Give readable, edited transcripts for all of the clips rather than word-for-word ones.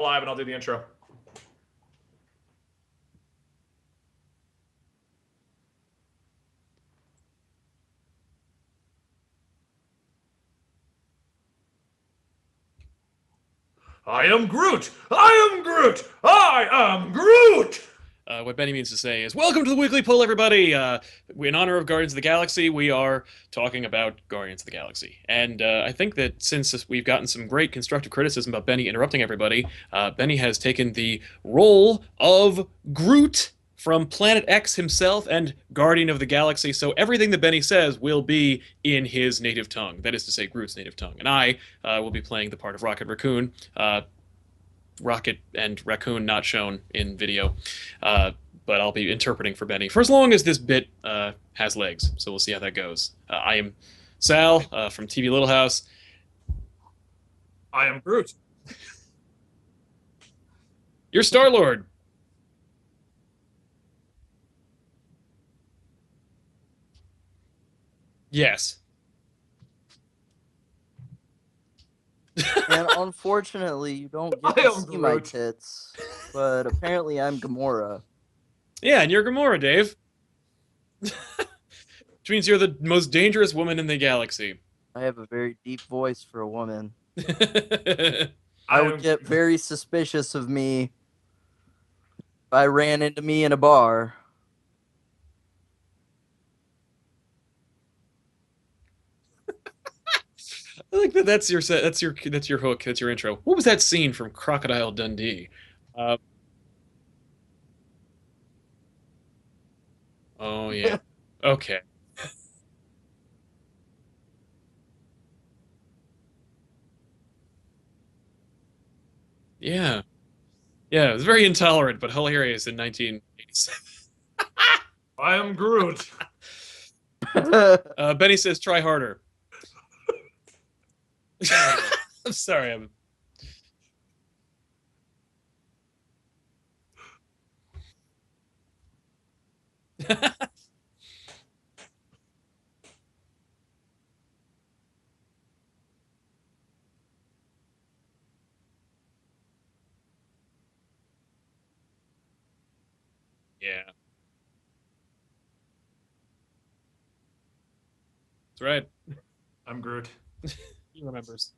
Live, and I'll do the intro. I am Groot! I am Groot! I am Groot! What Benny means to say is, welcome to the weekly poll, everybody! In honor of Guardians of the Galaxy, we are talking about Guardians of the Galaxy. And I think that since we've gotten some great constructive criticism about Benny interrupting everybody, Benny has taken the role of Groot from Planet X himself and Guardian of the Galaxy, so everything that Benny says will be in his native tongue. That is to say, Groot's native tongue. And I will be playing the part of Rocket Raccoon. Rocket and Raccoon not shown in video, but I'll be interpreting for Benny for as long as this bit has legs. So we'll see how that goes. I am Sal from TV Little House. I am Groot. You're Star-Lord. Yes. And unfortunately, you don't get I to am see my Groot. tits, but apparently I'm Gamora. Yeah, and you're Gamora, Dave. Which means you're the most dangerous woman in the galaxy. I have a very deep voice for a woman. I I would get very suspicious of me if I ran into me in a bar. like that. That's your set. That's your hook. That's your intro. What was that scene from Crocodile Dundee? Oh yeah. Okay. Yeah. Yeah. It was very intolerant, but hilarious in 1987. I am Groot. Benny says, "Try harder." I'm sorry. Yeah. That's right. I'm Groot. He remembers.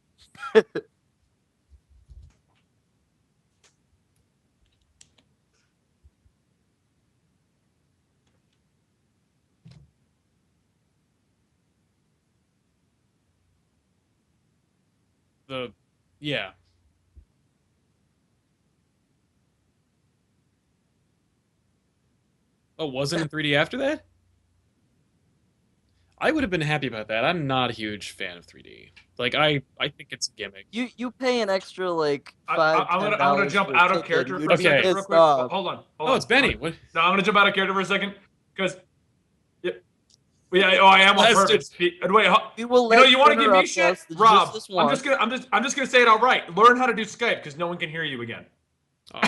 Yeah. Oh, wasn't in 3D after that? I would have been happy about that. I'm not a huge fan of 3D. Like I think it's a gimmick. You pay an extra like I'm gonna jump for a out of ticket, character and for a you'd be second, real pissed quick. off. Hold on. Oh, it's Benny. What? No, I'm gonna jump out of character for a second because yeah. Oh, I am on Let's purpose. Wait, We will you know let you want to give me interrupt shit, us just Rob? this I'm once. just gonna say it outright. Learn how to do Skype because no one can hear you again. Oh.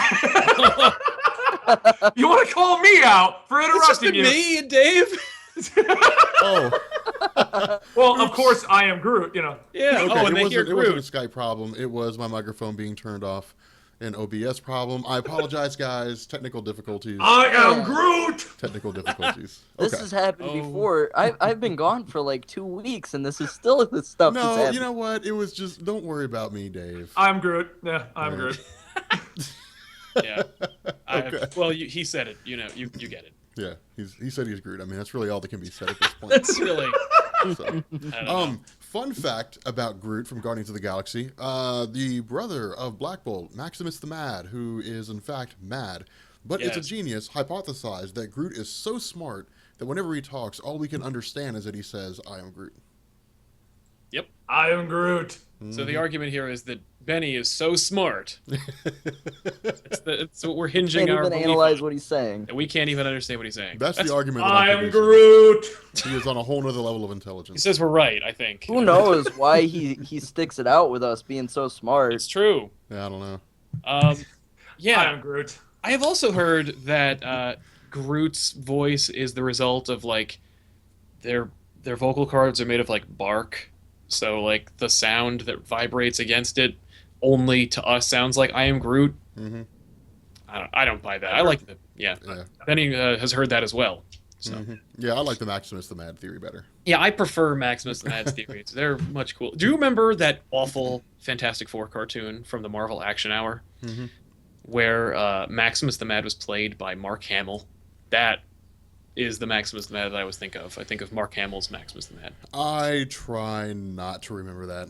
You want to call me out for It's just interrupting been you? me and Dave. Oh. Well, of course I am Groot. You know. Yeah. Okay, Oh, and they it hear wasn't a Groot. Skype problem. It was my microphone being turned off. An OBS problem. I apologize, guys. Technical difficulties. I am Yeah. Groot. Technical difficulties. This Okay. has happened Oh. before. I've been gone for like 2 weeks, and this is still the stuff that's No, happening. you know what? It was just. Don't worry about me, Dave. I'm Groot. Yeah, I'm Right. Groot. Yeah. Okay. Well, he said it. You know, you get it. Yeah, he said he's Groot. I mean, that's really all that can be said at this point. That's really. So. I don't know. Fun fact about Groot from Guardians of the Galaxy: the brother of Black Bolt, Maximus the Mad, who is in fact mad, but it's a Yes. genius, hypothesized that Groot is so smart that whenever he talks, all we can understand is that he says, "I am Groot." Yep. I am Groot. So the argument here is that Benny is so smart. It's what we're hinging Can't our even belief analyze on, what he's saying. that we can't even understand what he's saying. That's the argument. That I I'm am producing. Groot. He is on a whole nother level of He intelligence. says we're right. I think. Who knows why he sticks it out with us being so smart? It's true. Yeah, I don't know. I Yeah. am Groot. I have also heard that Groot's voice is the result of like their vocal cords are made of like bark, so like the sound that vibrates against it only to us sounds like I Am Groot. Mm-hmm. I don't buy that. I like the Yeah. Benny has heard that as well. So Mm-hmm. Yeah, I like the Maximus the Mad theory better. yeah, I prefer Maximus the Mad's theories. They're much cool. Do you remember that awful Fantastic Four cartoon from the Marvel Action Hour, Mm-hmm. where Maximus the Mad was played by Mark Hamill? That is the Maximus the Mad that I always think of. I think of Mark Hamill's Maximus the Mad. I try not to remember that.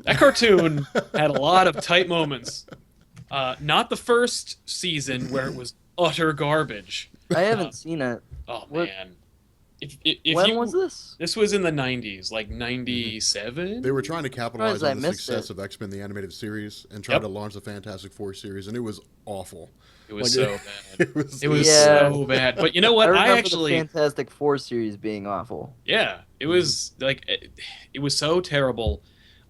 That cartoon had a lot of tight moments. Not the first season where it was utter garbage. I haven't seen it. Oh What- man. If When you, was this? This was in the 90s, like 97? They were trying to capitalize Surprised I on the missed success it. of X-Men the Animated Series and try Yep. to launch the Fantastic Four series, and it was awful. It was Like, so bad. It It was Yeah. so bad. But you know I what? remember I actually, the Fantastic Four series being awful. yeah, it was like, it was so terrible.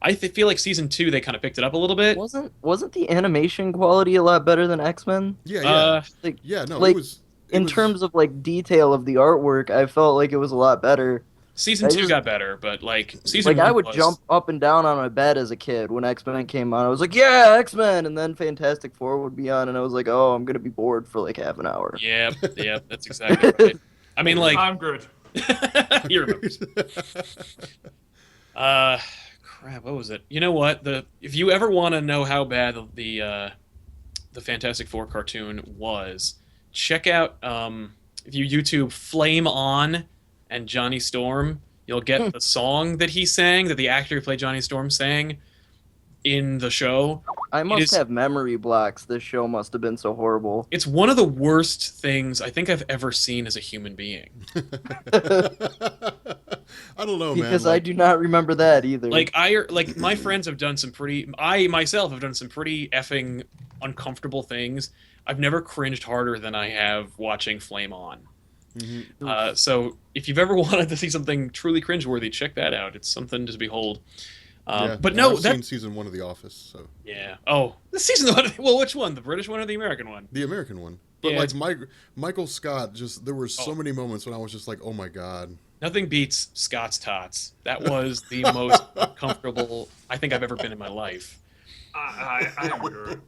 I feel like season 2, they kind of picked it up a little bit. Wasn't the animation quality a lot better than X-Men? Yeah, yeah, Like, yeah. No, like, it was. in terms of like detail of the artwork, I felt like it was a lot better. Season I 2 just- got better, but like season Like I 1 would was, jump up and down on my bed as a kid when X-Men came on. I was like, "Yeah, X-Men!" And then Fantastic Four would be on, and I was like, "Oh, I'm gonna be bored for like half an hour." Yep, that's exactly right. I mean, like, I'm Groot. you remember. Crap, what was it? You know what? If you ever want to know how bad the Fantastic Four cartoon was, check out if you YouTube Flame On and Johnny Storm, you'll get the song that he sang, that the actor who played Johnny Storm sang in the show. I must is- have memory blocks. This show must have been so horrible. It's one of the worst things I think I've ever seen as a human being. I don't know, man. Because I do not remember that either. Like my friends have done some pretty. I myself have done some pretty effing uncomfortable things. I've never cringed harder than I have watching Flame On. Mhm. So if you've ever wanted to see something truly cringeworthy, check that out. It's something to behold. Yeah, But and no, I've that seen season 1 of The Office, so yeah. Oh, the season one. Well, which one? The British one or the American one? the American one. But Yeah, like Michael Scott, just there were so Oh. many moments when I was just like, oh my god. Nothing beats Scott's tots. That was the most comfortable I think I've ever been in my life. I'm Groot.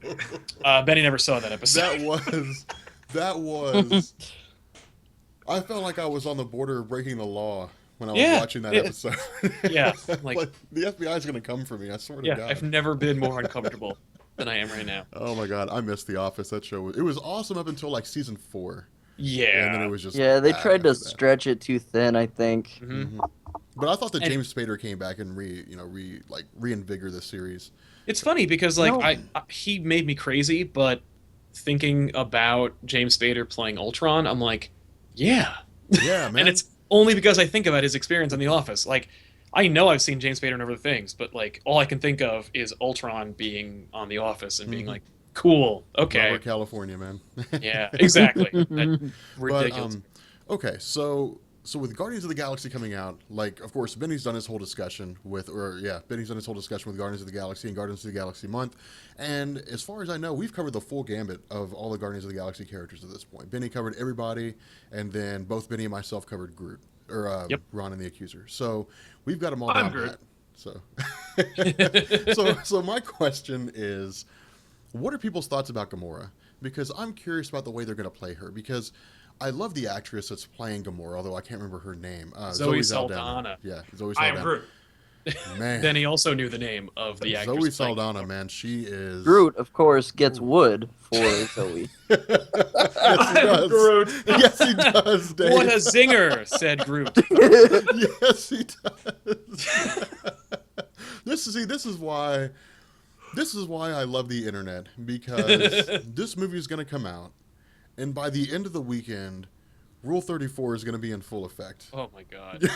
Benny never saw that episode. That was. I felt like I was on the border of breaking the law when I was Yeah, watching that yeah. episode. Yeah, like- like the FBI is gonna come for me. I swear to Yeah, God. I've never been more uncomfortable than I am right now. Oh my God, I missed The Office. That show, it was awesome up until like season 4, Yeah. and then it was just yeah, they bad tried to after that. stretch it too thin. I think. Mhm. But I thought that And- James Spader came back and reinvigor the series. It's funny because like No. he made me crazy, but thinking about James Spader playing Ultron, I'm like, yeah. Yeah, man. And it's only because I think about his experience on The Office. Like, I know I've seen James Spader in other things, but like all I can think of is Ultron being on The Office and being Mhm. like, cool, okay, Lower California, man. yeah, exactly. That- But ridiculous. okay, so with Guardians of the Galaxy coming out, like of course Benny's done his whole discussion with Guardians of the Galaxy and Guardians of the Galaxy month, and as far as I know, we've covered the full gambit of all the Guardians of the Galaxy characters at this point. Benny covered everybody, and then both Benny and myself covered Groot or Yep. Ron and the Accuser. So we've got them all I'm down Groot. pat. So my question is, what are people's thoughts about Gamora? Because I'm curious about the way they're going to play her. Because I love the actress that's playing Gamora, although I can't remember her name. Zoe Saldana. Yeah, Zoe I am Saldana. Groot. Man, Then he also knew the name of the actress. Zoe playing Saldana, Gamora. man, she is Groot, of course, gets wood for Zoe. Yes, he I'm does. Groot. Yes, he does, Dave. What a zinger, said Groot. Yes, he does. This is why I love the internet, because this movie is going to come out, and by the end of the weekend, Rule 34 is going to be in full effect. Oh my god.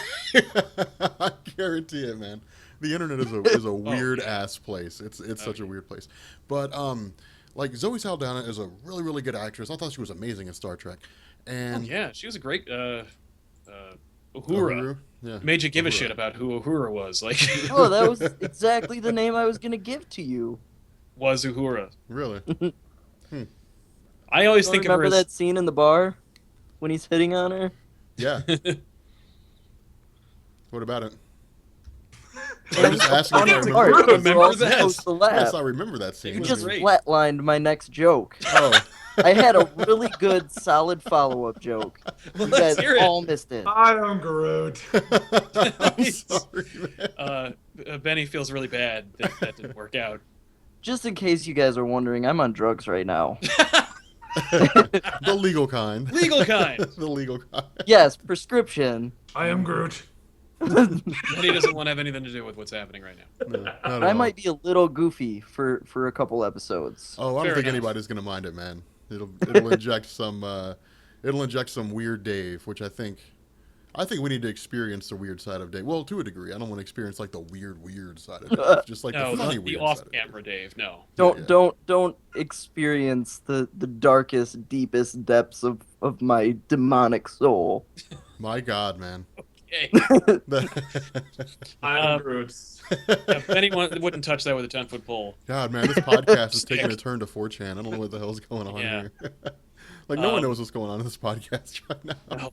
I guarantee it, man. The internet is a weird ass place. It's such a weird place. But like Zoe Saldana is a really, really good actress. I thought she was amazing in Star Trek. Oh, And yeah, she was a great Uhura. Uhuru? Yeah. Made you give a Uhura. shit about who Uhura was. Like, Oh, that was exactly the name I was gonna give to you. was Uhura. Really? I always Don't think of her remember as that scene in the bar when he's hitting on her? Yeah. What about it? I'm just asking if I It's a remember. Groot. Remember We're all that? supposed to laugh. Yes, I remember that scene. You was just great. flatlined my next joke. Oh. I had a really good, solid follow-up joke. Well, You let's guys hear it. all missed it. I am Groot. I'm Nice. sorry, man. Benny feels really bad that that didn't work out. Just in case you guys are wondering, I'm on drugs right now. The legal kind. Legal kind. The legal kind. Yes, prescription. I am Groot. Benny doesn't want to have anything to do with what's happening right now. No, not at I all. might be a little goofy for a couple episodes. Oh, I Fair don't think enough. anybody's gonna mind it, man. It'll inject some weird Dave, which I think we need to experience the weird side of Dave. Well, to a degree, I don't want to experience like the weird side of Dave, just like No, the funny the weird side of off-camera Dave. No. Don't experience the darkest, deepest depths of my demonic soul. Dave. My God, man. Okay. I am Groot. Yeah, Benny wouldn't touch that with a 10-foot pole. God, man, this podcast is taking a turn to 4chan. I don't know what the hell's going on Yeah. here. Like, no one knows what's going on in this podcast right now.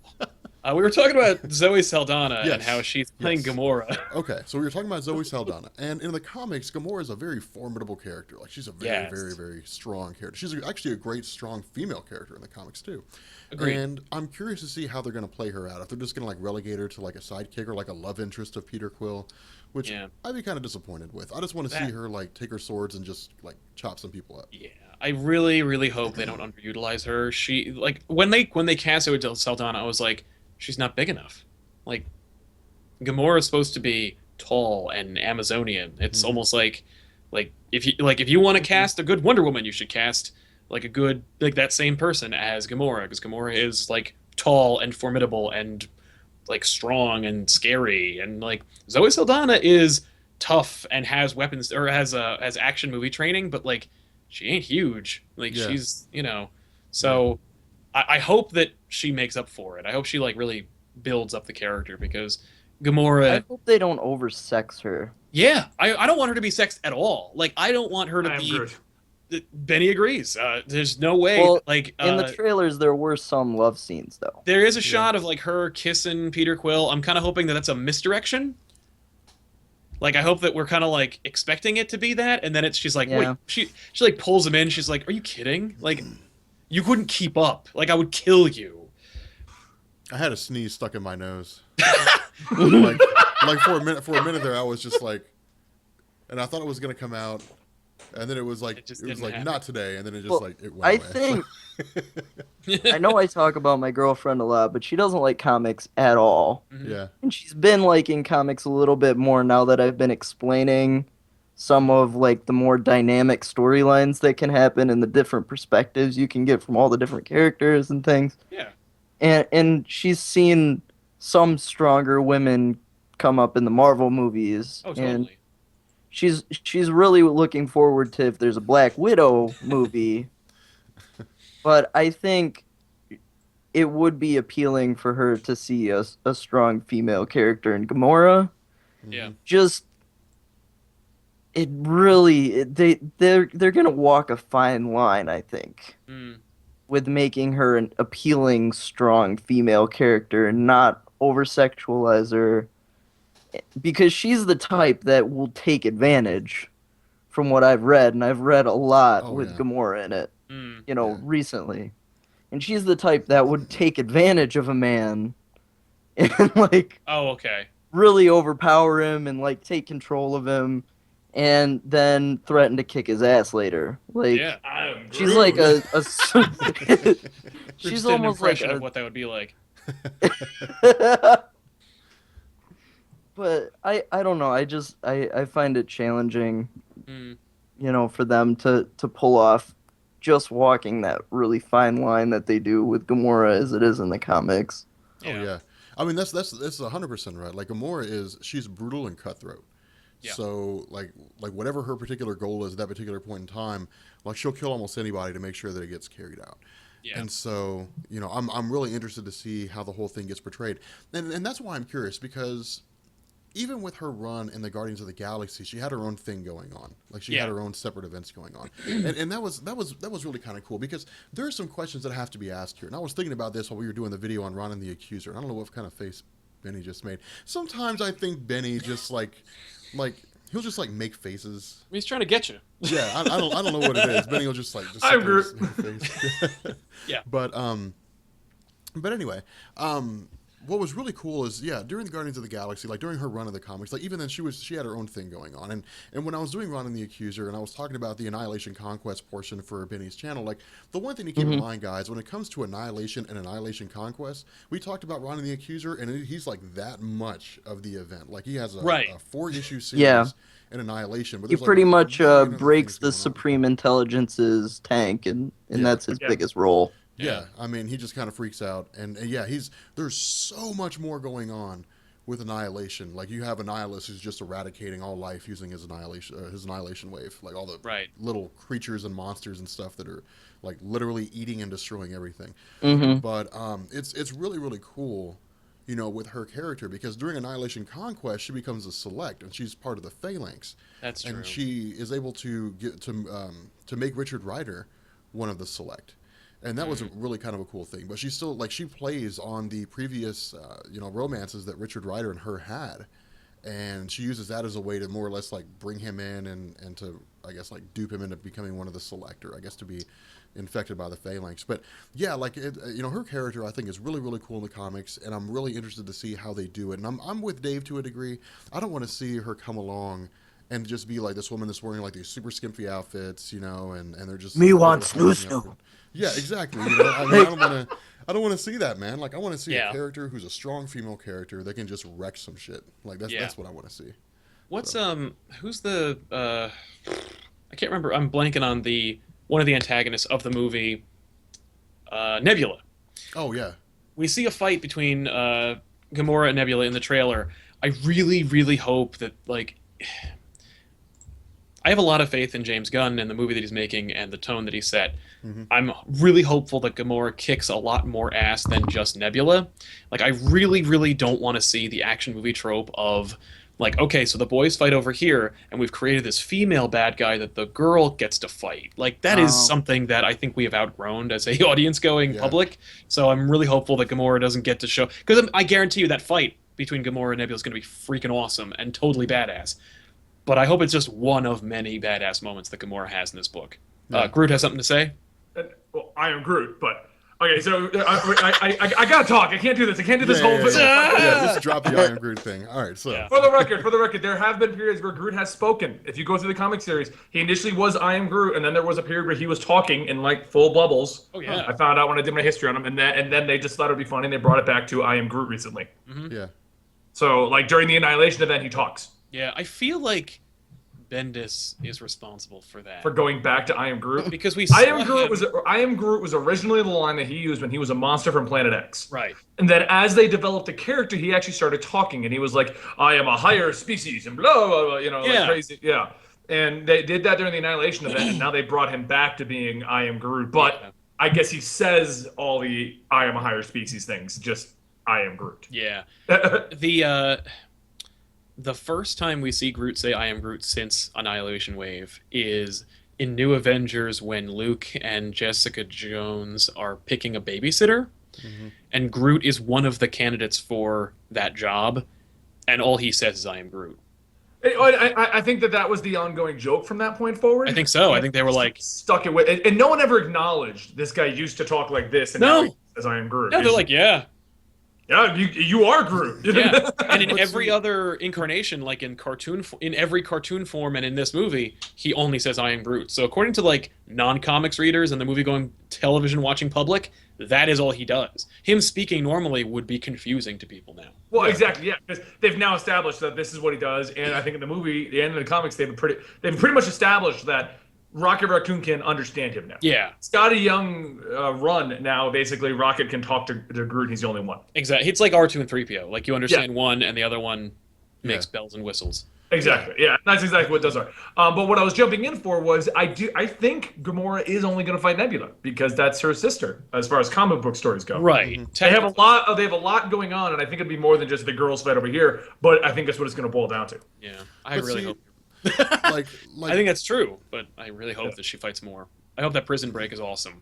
We were talking about Zoe Saldana and Yes. how she's playing Yes. Gamora. Okay, so we were talking about Zoe Saldana, and in the comics, Gamora is a very formidable character. Like, she's a very, Yes. very, very strong character. She's actually a great, strong female character in the comics too. Agreed. And I'm curious to see how they're going to play her out. If they're just going to like relegate her to like a sidekick or like a love interest of Peter Quill, which Yeah. I'd be kind of disappointed with. I just want to see That- her like take her swords and just like chop some people up. Yeah, I really, really hope they don't underutilize her. She like when they cast Zoe Saldana, I was like, she's not big enough. Like, Gamora is supposed to be tall and Amazonian. It's Mhm. almost like if you want to cast a good Wonder Woman, you should cast like a good like that same person as Gamora, because Gamora is like tall and formidable and like strong and scary, and like Zoe Saldana is tough and has weapons or has action movie training, but like she ain't huge. Like Yeah. she's so I hope that she makes up for it. I hope she like really builds up the character, because Gamora. I hope they don't oversex her. Yeah, I don't want her to be sexed at all. Like I don't want her to I am be. Groot. Benny agrees. There's no way. Well, like In the trailers, there were some love scenes, though. there is a shot of like her kissing Peter Quill. I'm kind of hoping that that's a misdirection. Like I hope that we're kind of like expecting it to be that, and then she's like, Yeah. wait, she like pulls him in. She's like, are you kidding? Like, you couldn't keep up. Like I would kill you. I had a sneeze stuck in my nose. like for a minute there, I was just like, and I thought it was gonna come out, and then it was like It just was didn't like happen. not today, and then it just Well, like it went I away. think I know I talk about my girlfriend a lot, but she doesn't like comics at all. Yeah. And she's been liking comics a little bit more now that I've been explaining some of like the more dynamic storylines that can happen and the different perspectives you can get from all the different characters and things. Yeah. And she's seen some stronger women come up in the Marvel movies. Oh, And totally. she's really looking forward to if there's a Black Widow movie. But I think it would be appealing for her to see a strong female character in Gamora. Yeah. Just it really they're gonna walk a fine line, I think, Mm. with making her an appealing, strong female character and not over sexualize her, because she's the type that will take advantage. From what I've read, and I've read a lot Oh, with yeah. Gamora in it, Mm. Yeah. recently. And she's the type that would take advantage of a man and like Oh, okay. really overpower him and like take control of him and then threaten to kick his ass later. Like Yeah. I am Groot. she's like a We're she's just an almost like impression a of what that would be like. but I don't know. I find it challenging, Mm. for them to pull off just walking that really fine line that they do with Gamora as it is in the comics. Yeah. Oh yeah. I mean that's 100% right. Like Gamora she's brutal and cutthroat. Yeah. So like whatever her particular goal is at that particular point in time, like she'll kill almost anybody to make sure that it gets carried out. Yeah. And so, I'm really interested to see how the whole thing gets portrayed. And that's why I'm curious, because even with her run in the Guardians of the Galaxy, she had her own thing going on. Like she had Yeah. her own separate events going on. And that was really kind of cool, because there are some questions that have to be asked here. And I was thinking about this while we were doing the video on Ron and the Accuser. And I don't know what kind of face Benny just made. Sometimes I think Benny just like like he'll just like make faces. He's trying to get you. Yeah, I don't know what it is. Benny will just like just I'm sit there Groot. and make a face. Yeah. But anyway, what was really cool is during the Guardians of the Galaxy, like during her run of the comics, like even then she had her own thing going on, and when I was doing Ron and the Accuser and I was talking about the Annihilation Conquest portion for Benny's channel, like the one thing to keep in mind, guys, when it comes to Annihilation and Annihilation Conquest, we talked about Ron and the Accuser, and he's like that much of the event, like he has a 4-issue series. And Annihilation, but he pretty much breaks the Supreme Intelligence's tank, and that's his biggest role. Yeah, I mean, he just kind of freaks out, and there's so much more going on with Annihilation. Like you have Annihilus who's just eradicating all life using his annihilation wave, like all the little creatures and monsters and stuff that are like literally eating and destroying everything. But it's really, really cool, you know, with her character, because during Annihilation Conquest she becomes a Select, and she's part of the Phalanx. That's true. And she is able to get to make Richard Rider one of the Select. And that was really kind of a cool thing. But she still, like, she plays on the previous, romances that Richard Rider and her had. And she uses that as a way to more or less, like, bring him in and to, I guess, like, dupe him into becoming one of the Select, or I guess to be infected by the Phalanx. But, yeah, like, her character, I think, is really, really cool in the comics. And I'm really interested to see how they do it. And I'm with Dave to a degree. I don't want to see her come along and just be like this woman that's wearing, like, these super skimpy outfits, you know, and they're just... Me want snoo. Yeah, exactly. You know, I mean, I don't want to see that, man. Like, I want to see a character who's a strong female character that can just wreck some shit. Like, that's what I want to see. What's who's the I can't remember. I'm blanking on one of the antagonists of the movie, Nebula. Oh yeah. We see a fight between Gamora and Nebula in the trailer. I really, really hope that, like, I have a lot of faith in James Gunn and the movie that he's making and the tone that he set. I'm really hopeful that Gamora kicks a lot more ass than just Nebula. Like, I really, really don't want to see the action movie trope of, like, okay, so the boys fight over here, and we've created this female bad guy that the girl gets to fight. Like, that is something that I think we have outgrown as a audience going public. So I'm really hopeful that Gamora doesn't get to show... Because I guarantee you that fight between Gamora and Nebula is going to be freaking awesome and totally badass. But I hope it's just one of many badass moments that Gamora has in this book. Groot has something to say? Well, I am Groot, but... Okay, so I gotta talk. I can't do this. I can't do this whole... Just drop the I am Groot thing. All right, so... Yeah. For the record, there have been periods where Groot has spoken. If you go through the comic series, he initially was I am Groot, and then there was a period where he was talking in, like, full bubbles. Oh, yeah. I found out when I did my history on him, and then they just thought it would be funny, and they brought it back to I am Groot recently. Yeah. So, like, during the Annihilation event, he talks. Yeah, I feel like Bendis is responsible for that. For going back to I am Groot? Because I am Groot was originally the line that he used when he was a monster from Planet X. Right. And then as they developed the character, he actually started talking, and he was like, I am a higher species, and blah, blah, blah, you know, like crazy. Yeah. And they did that during the Annihilation event, and now they brought him back to being I am Groot. But I guess he says all the I am a higher species things, just I am Groot. Yeah. The first time we see Groot say I am Groot since Annihilation Wave is in New Avengers when Luke and Jessica Jones are picking a babysitter, and Groot is one of the candidates for that job, and all he says is I am Groot. I think that was the ongoing joke from that point forward. I think so. I think they were like... Stuck it with... And no one ever acknowledged this guy used to talk like this, and now he says I am Groot. No, they're like, yeah, you are Groot. Yeah, and in every other incarnation, like in every cartoon form and in this movie, he only says I am Groot. So according to, like, non-comics readers and the movie-going television-watching public, that is all he does. Him speaking normally would be confusing to people now. Well, exactly, yeah, because they've now established that this is what he does, and I think in the movie, the end of the comics, they've pretty much established that Rocket Raccoon can understand him now. Yeah. Scotty Young run now, basically, Rocket can talk to Groot, he's the only one. Exactly. It's like R2 and 3PO. Like, you understand one, and the other one makes bells and whistles. Exactly. Yeah, that's exactly what those are. But what I was jumping in for was I think Gamora is only going to fight Nebula because that's her sister, as far as comic book stories go. Right. They have a lot going on, and I think it'd be more than just the girls fight over here. But I think that's what it's going to boil down to. Yeah, I really hope. like I think that's true, but I really hope that she fights more. I hope that prison break is awesome.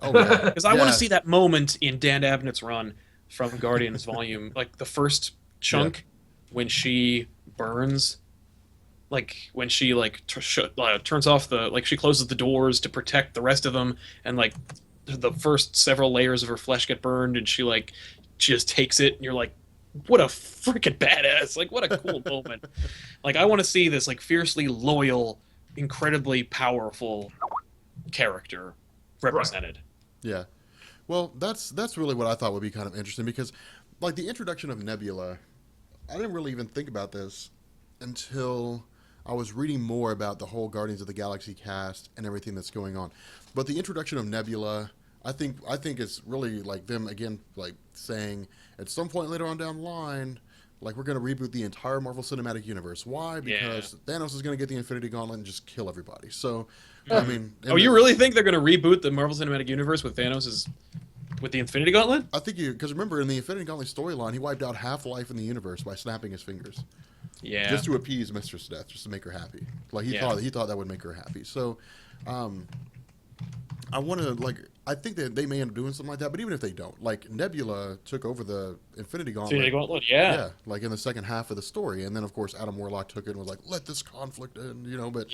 Oh, yeah. Because I want to see that moment in Dan Abnett's run from Guardians Volume, like the first chunk when she burns like when she like turns off the like she closes the doors to protect the rest of them, and like the first several layers of her flesh get burned, and she just takes it, and you're like, what a freaking badass! Like, what a cool moment. Like, I want to see this like fiercely loyal, incredibly powerful character represented. Yeah. Well, that's really what I thought would be kind of interesting, because like the introduction of Nebula, I didn't really even think about this until I was reading more about the whole Guardians of the Galaxy cast and everything that's going on. But the introduction of Nebula, I think it's really like them again, like saying at some point later on down the line, like we're going to reboot the entire Marvel Cinematic Universe. Why? Because Thanos is going to get the Infinity Gauntlet and just kill everybody. So, I mean, you really think they're going to reboot the Marvel Cinematic Universe with Thanos with the Infinity Gauntlet? I think because remember in the Infinity Gauntlet storyline, he wiped out half life in the universe by snapping his fingers. Yeah. Just to appease Mistress Death, just to make her happy. Like he thought that would make her happy. So, I want to I think that they may end up doing something like that. But even if they don't, like Nebula took over the Infinity Gauntlet. Infinity Gauntlet, yeah, like in the second half of the story, and then of course Adam Warlock took it and was like, "Let this conflict end," But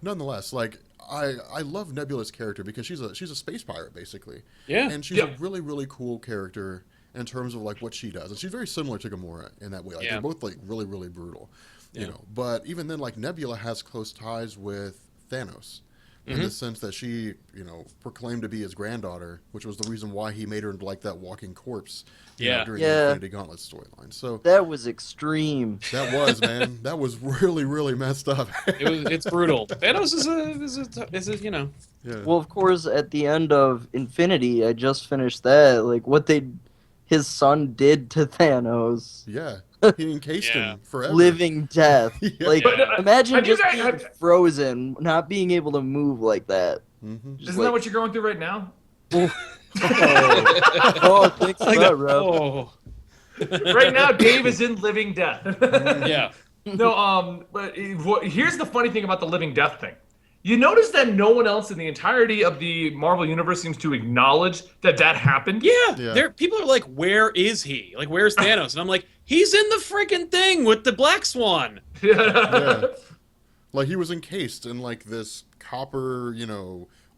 nonetheless, like I love Nebula's character because she's a space pirate basically. Yeah, and she's a really really cool character in terms of like what she does, and she's very similar to Gamora in that way. Like they're both like really really brutal, you know. But even then, like Nebula has close ties with Thanos. In the sense that she, proclaimed to be his granddaughter, which was the reason why he made her into like that walking corpse during the Infinity Gauntlet storyline. So that was extreme. That was, man. That was really, really messed up. It's brutal. Thanos is a Yeah. Well, of course, at the end of Infinity, I just finished that. Like what his son did to Thanos. Yeah. He encased him forever. Living death. Like, imagine just being frozen, not being able to move like that. Mm-hmm. Isn't that what you're going through right now? Thanks for that, Rob. Right now, Dave is in living death. Yeah. No, but here's the funny thing about the living death thing. You notice that no one else in the entirety of the Marvel Universe seems to acknowledge that happened? Yeah. People are like, where is he? Like, where's Thanos? And I'm like, he's in the freaking thing with the Black Swan. Yeah. Like, he was encased in, like, this copper,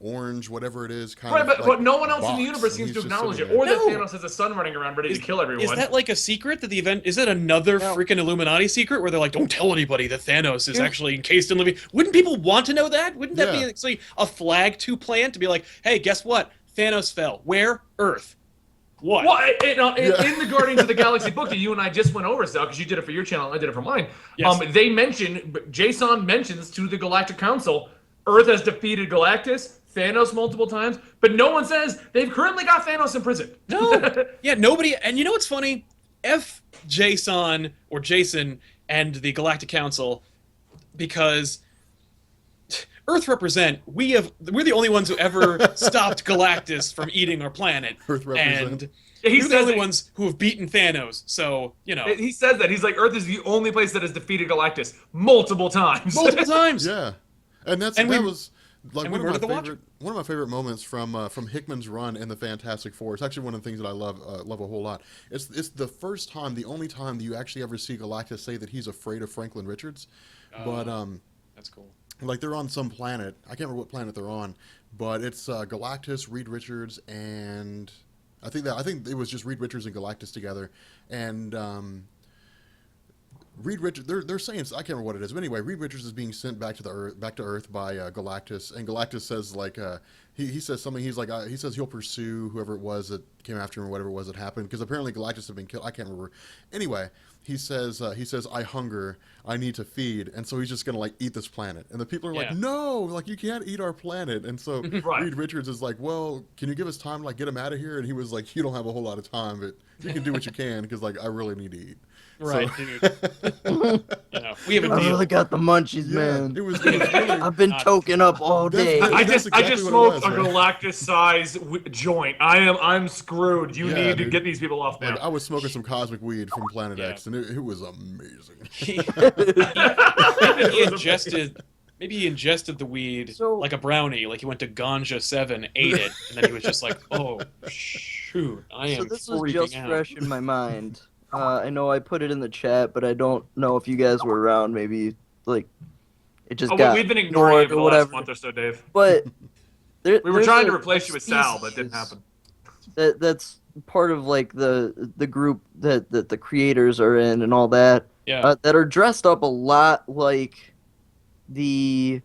orange, whatever it is, but no one else in the universe seems to acknowledge it. Or that Thanos has a son running around ready to kill everyone. Is that like a secret that the event... Is that another freaking Illuminati secret where they're like, don't tell anybody that Thanos is actually encased in living... Wouldn't people want to know that? Wouldn't that be actually a flag to plant to be like, hey, guess what? Thanos fell. Where? Earth. What? Well, in the Guardians of the Galaxy book that you and I just went over, Sal, because you did it for your channel and I did it for mine, Jason mentions to the Galactic Council, Earth has defeated Galactus, Thanos multiple times, but no one says they've currently got Thanos in prison. No. Yeah, nobody... And you know what's funny? Jason and the Galactic Council, because Earth represent, we're the only ones who ever stopped Galactus from eating our planet. Earth represent. And we're the only ones who have beaten Thanos, so, He says that. He's like, Earth is the only place that has defeated Galactus multiple times. Multiple times! Yeah. And that was... Like one of my favorite moments from Hickman's run in the Fantastic Four. It's actually one of the things that I love a whole lot. It's the first time, the only time that you actually ever see Galactus say that he's afraid of Franklin Richards. But that's cool. Like they're on some planet. I can't remember what planet they're on, but it's Galactus, Reed Richards, and I think it was just Reed Richards and Galactus together, and Reed Richards, they're saying, I can't remember what it is, but anyway, Reed Richards is being sent back to Earth by Galactus, and Galactus says like he says something. He's like he says he'll pursue whoever it was that came after him or whatever it was that happened, because apparently Galactus had been killed. I can't remember. Anyway, he says I hunger, I need to feed, and so he's just gonna like eat this planet. And the people are like, no, like you can't eat our planet. And so Reed Richards is like, well, can you give us time to like get him out of here? And he was like, you don't have a whole lot of time, but you can do what you can because like I really need to eat. Right, so, dude. We have a I deal. really got the munchies, man. It was really, I've been choking up all day. I just exactly smoked what it was, a Galactus-size joint. I'm screwed. You need to get these people off now. Like, I was smoking some cosmic weed from Planet X, and it was amazing. Maybe he ingested the weed like a brownie, like he went to Ganja 7, ate it, and then he was just like, oh, shoot, I am freaking out. So this was just fresh in my mind. I know I put it in the chat, but I don't know if you guys were around maybe like it just Oh, got we've been ignoring you ignored for or the last whatever. month or so, Dave. But We were there's trying to a replace you with Sal, but it didn't species happen. that's part of like the group that the creators are in and all that. Yeah. That are dressed up a lot like the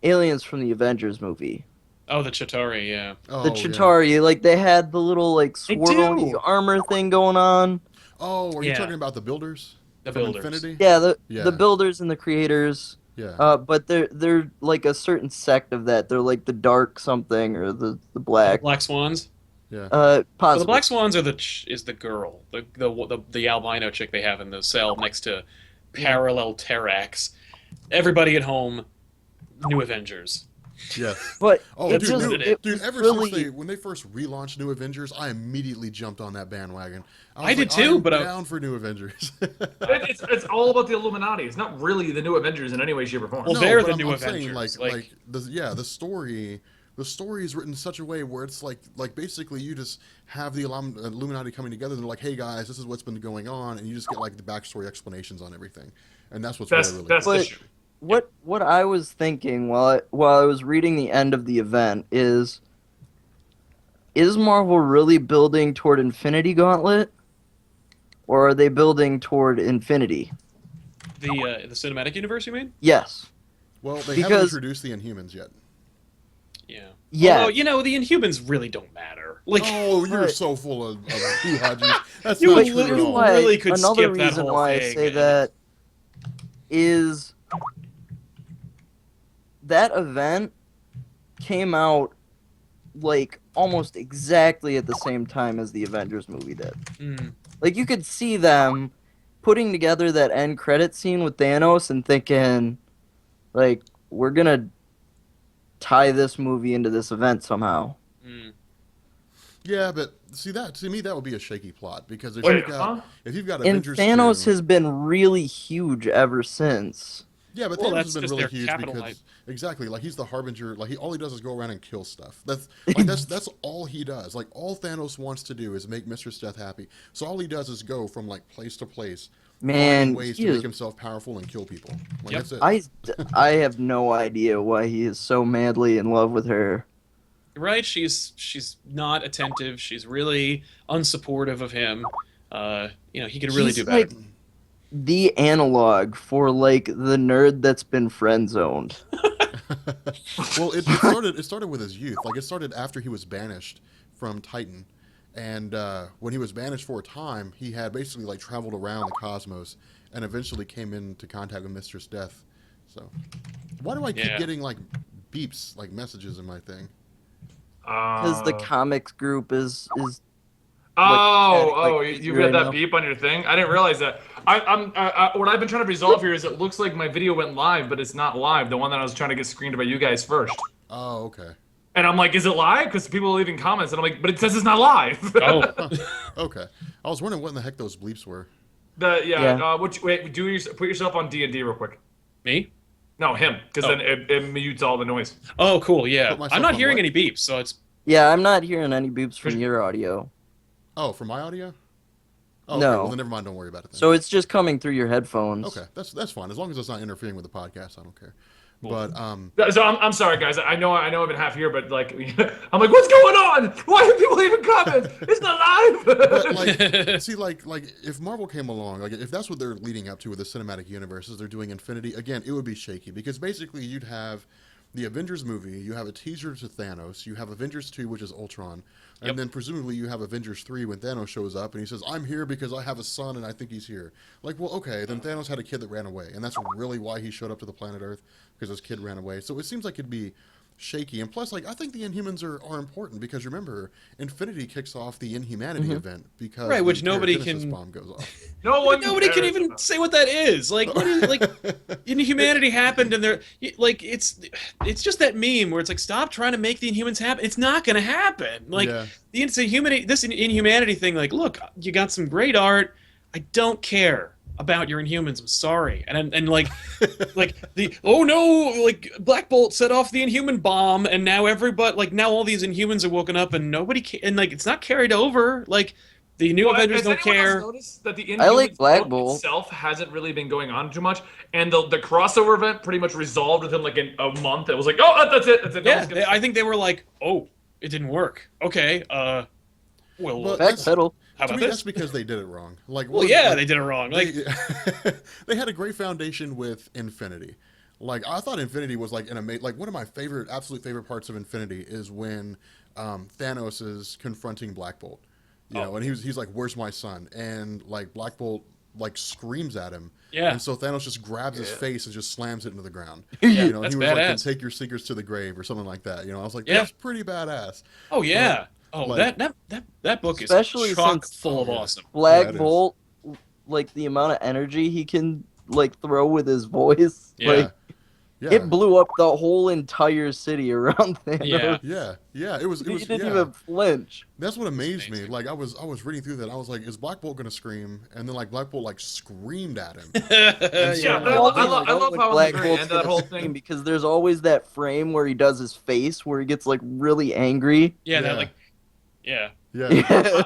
aliens from the Avengers movie. Oh, the Chitauri, yeah. Oh, The yeah. Chitauri, like they had the little like They swirly do. armor thing going on. Oh, are you Yeah. talking about the builders? The From builders. Infinity? Yeah, Yeah. the builders and the creators. Yeah. But they're like a certain sect of that. They're like the dark something or the black. Black Swans. Yeah. So Possibly. the Black Swans are is the girl, the albino chick they have in the cell next to Parallel Terrax. Everybody at home, New Avengers. Yes. But Oh, it dude, just, it dude! was Ever really, since when they first relaunched New Avengers, I immediately jumped on that bandwagon. I did too, but down for New Avengers. It's all about the Illuminati. It's not really the New Avengers in any way, shape, or form. Well, No, they're but the New I'm saying, Avengers. the story. The story is written in such a way where it's like basically you just have the Illuminati coming together and they're like, hey guys, this is what's been going on, and you just get like the backstory explanations on everything, and that's what's really That's cool. the But- issue. what I was thinking while I was reading the end of the event is Marvel really building toward Infinity Gauntlet, or are they building toward Infinity? The cinematic universe, you mean? Yes. Well, they haven't Because- introduced the Inhumans yet. Yeah. Yeah. Although, the Inhumans really don't matter. Like, Oh, you're Right. so full of hoo-ha juice. That's You not would true at literally- all. Why- really could another skip that reason whole why I thing, say and- that is that event came out like almost exactly at the same time as the Avengers movie did. mm, Like you could see them putting together that end credit scene with Thanos and thinking, like, we're gonna tie this movie into this event somehow. mm. Yeah, but see that to me that would be a shaky plot because if Wait, you've got huh? And Avengers Thanos 2, has been really huge ever since. yeah, but Well, Thanos that's has been just really their huge capital because hype. exactly like he's the harbinger. Like all he does is go around and kill stuff. That's that's all he does. Like all Thanos wants to do is make Mistress Death happy. So all he does is go from like place to place, Man, finding ways he to is- make himself powerful and kill people. Like Yep. that's it. I have no idea why he is so madly in love with her. Right? She's not attentive. She's really unsupportive of him. He could really He's do better. like the analog for like the nerd that's been friend zoned. Well, it started with his youth. Like it started after he was banished from Titan, and when he was banished for a time, he had basically like traveled around the cosmos and eventually came into contact with Mistress Death. So, why do I keep Yeah. getting like beeps, like messages in my thing? Because the comics group is Oh, like, you right got that now. beep on your thing? I didn't realize that. What I've been trying to resolve here is it looks like my video went live, but it's not live. The one that I was trying to get screened by you guys first. Oh, okay, And I'm like, is it live? Because people are leaving comments, and I'm like, but it says it's not live. Oh, okay. I was wondering what in the heck those bleeps were. Yeah. Wait, put yourself on D&D real quick. me? No, him, because Oh. then it mutes all the noise. Oh, cool. Yeah. Put myself I'm not on hearing what? any beeps, so it's yeah. I'm not hearing any beeps from your audio, Oh, for my audio? Oh, No. Okay, well then never mind. Don't worry about it then. so it's just coming through your headphones. Okay, that's fine. As long as it's not interfering with the podcast, I don't care. Cool. But So I'm sorry, guys. I know I've been half here, but like, I'm like, what's going on? Why are people even comment? It's not live. But like, see, like if Marvel came along, like if that's what they're leading up to with the cinematic universes, they're doing Infinity again. It would be shaky because basically you'd have the Avengers movie, you have a teaser to Thanos, you have Avengers 2, which is Ultron, and Yep. then presumably you have Avengers 3 when Thanos shows up and he says, "I'm here because I have a son and I think he's here." Like, well, okay, then Thanos had a kid that ran away, and that's really why he showed up to the planet Earth because his kid ran away. So it seems like it'd be shaky, and plus, like, I think the Inhumans are important because remember, Infinity kicks off the Inhumanity event because Right, which the nobody Genesis can- bomb goes off. nobody can even say what that is. Like, what is like? Inhumanity happened, and it's just that meme where it's like, stop trying to make the Inhumans happen. It's not gonna happen. Like Yeah. this Inhumanity thing. Like, look, you got some great art. I don't care about your Inhumans. I'm sorry. And like oh no, like Black Bolt set off the Inhuman bomb, and now now all these Inhumans are woken up, and nobody and like it's not carried over. Like, The new Avengers has don't anyone else care. noticed that the I like Inhumans Black book Bolt. itself hasn't really been going on too much, and the crossover event pretty much resolved within like a month. It was like, oh, that's it. That's it. No Yeah, one's gonna- I think they were like, oh, it didn't work. Okay, well, But Backpedal. how to about me, this? that's because they did it wrong. Like, Well, one- yeah, like, they did it wrong. Like, they had a great foundation with Infinity. Like, I thought Infinity was like like one of my absolute favorite parts of Infinity is when Thanos is confronting Black Bolt. You know, and he's like, "Where's my son?" And like Black Bolt like screams at him. Yeah. And so Thanos just grabs his face and just slams it into the ground. Yeah, You know, and that's he was like, "Then badass. take your secrets to the grave" or something like that. You know, I was like, Yeah. "That's pretty badass." oh yeah, like- that book is Especially chock since- full of Oh, yeah. awesome. Yeah, Black it is. Bolt, like the amount of energy he can like throw with his voice, Yeah. like Yeah. it blew up the whole entire city around Thanos. Yeah. Yeah. It was. He didn't yeah. even flinch. That's what amazed me. amazing. Like I was reading through that. I was like, is Black Bolt gonna scream? And then like Black Bolt like screamed at him. Yeah, but I Well, love when how Black in the very Bolt's end of that gonna whole scream, thing. because there's always that frame where he does his face where he gets like really angry. Yeah, Yeah. that like, yeah, Yeah.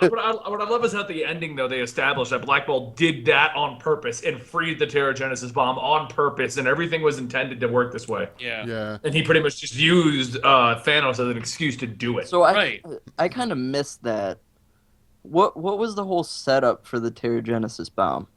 What I love is at the ending, though, they established that Black Bolt did that on purpose and freed the Terrigenesis bomb on purpose, and everything was intended to work this way. yeah, Yeah. And he pretty much just used Thanos as an excuse to do it. So Right. I kind of missed that. What was the whole setup for the Terrigenesis bomb?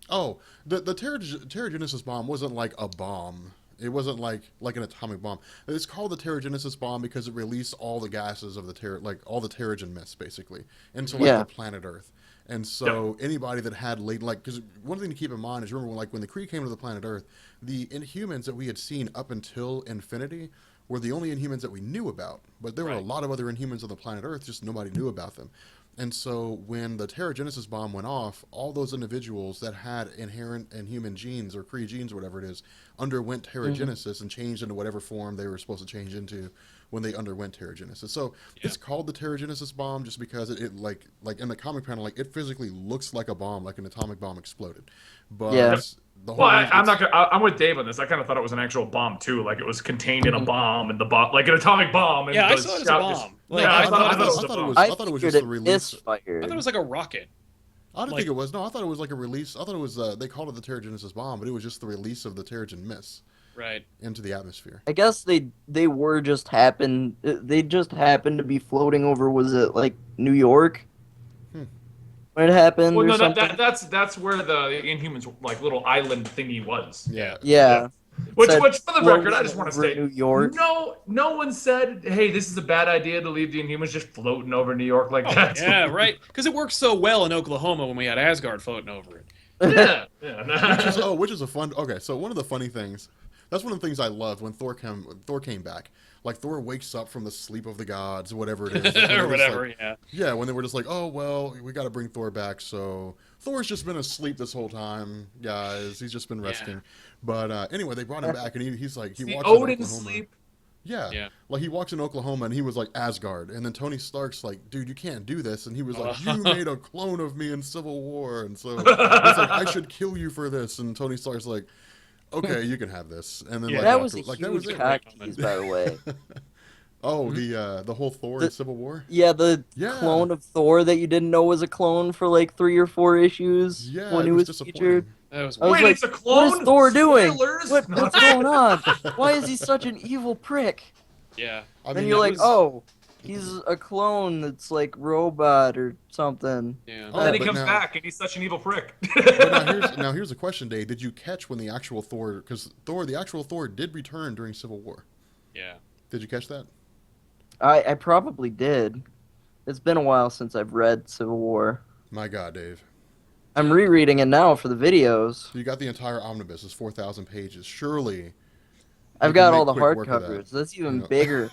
Oh, the Terrigenesis bomb wasn't like a bomb. It wasn't like an atomic bomb. It's called the Terrigenesis bomb because it released all the gases of the like all the Terrigen mist basically into like Yeah. the planet Earth. And so anybody that had because one thing to keep in mind is remember when the Kree came to the planet Earth, the Inhumans that we had seen up until Infinity were the only Inhumans that we knew about. But there were a Right. lot of other Inhumans on the planet Earth, just nobody knew about them. And so when the Terrigenesis bomb went off, all those individuals that had inherent Inhuman genes or Kree genes or whatever it is underwent Terrigenesis and changed into whatever form they were supposed to change into when they underwent Terrigenesis. So it's called the Terrigenesis bomb just because it like in the comic panel, like it physically looks like a bomb, like an atomic bomb exploded. But Yeah. the whole Well, reason I'm it's- not. I'm with Dave on this. I kind of thought it was an actual bomb too, like it was contained in a bomb, and the bomb, like an atomic bomb. And Yeah, I the saw it as a shout bomb. just- Like, yeah, I I thought thought it it was was- a bomb. I thought it was just figured the release. misfired. I thought it was like a rocket. I didn't Like- think it was. No, I thought it was like a release. I thought it was. They called it the Terrigenesis bomb, but it was just the release of the Terrigen mist Right. into the atmosphere. I guess they were just happened. They just happened to be floating over. Was it like New York? When it happened Well, or no, something? that's where the Inhumans like little island thingy was. Yeah. Yeah. Which Said for the record, I floating just want to over say, New York. no one said, "Hey, this is a bad idea to leave the Inhumans just floating over New York like that." Yeah, right. Because it worked so well in Oklahoma when we had Asgard floating over it. yeah. Which is a fun. Okay, so one of the funny things. That's one of the things I loved when Thor came back. Like Thor wakes up from the sleep of the gods, or whatever it is, and they're or just whatever. like- Yeah. yeah, when they were just like, oh well, we got to bring Thor back. So Thor's just been asleep this whole time, guys. He's just been resting. But anyway, they brought him back, and he's like, he The walks in Odin Oklahoma. sleep. Yeah. Yeah. Like he walks in Oklahoma and he was like Asgard. And then Tony Stark's like, dude, you can't do this. And he was like, you made a clone of me in Civil War. And so it's like, I should kill you for this. And Tony Stark's like, okay, you can have this. And then Yeah. like, That was a like, huge that was it. cock tease, by the way. Oh, the whole Thor in Civil War? Yeah, the Yeah. clone of Thor that you didn't know was a clone for like 3 or 4 issues Yeah, when it he was was featured. disappointing. That was I was Wait, like, it's a clone? what is Thor doing? Spoilers? What's going on? Why is he such an evil prick? yeah. I Then mean, you're it like, was- oh, he's a clone that's like robot or something. Yeah. Oh, And then he but comes now- back and he's such an evil prick. But now here's a question, Dave. Did you catch when the actual Thor, because the actual Thor did return during Civil War. Yeah. Did you catch that? I probably did. It's been a while since I've read Civil War. My God, Dave. I'm rereading it now for the videos. You got the entire omnibus. It's 4,000 pages. Surely. I've You got can all make the quick work of that, hardcovers. That's even you know? bigger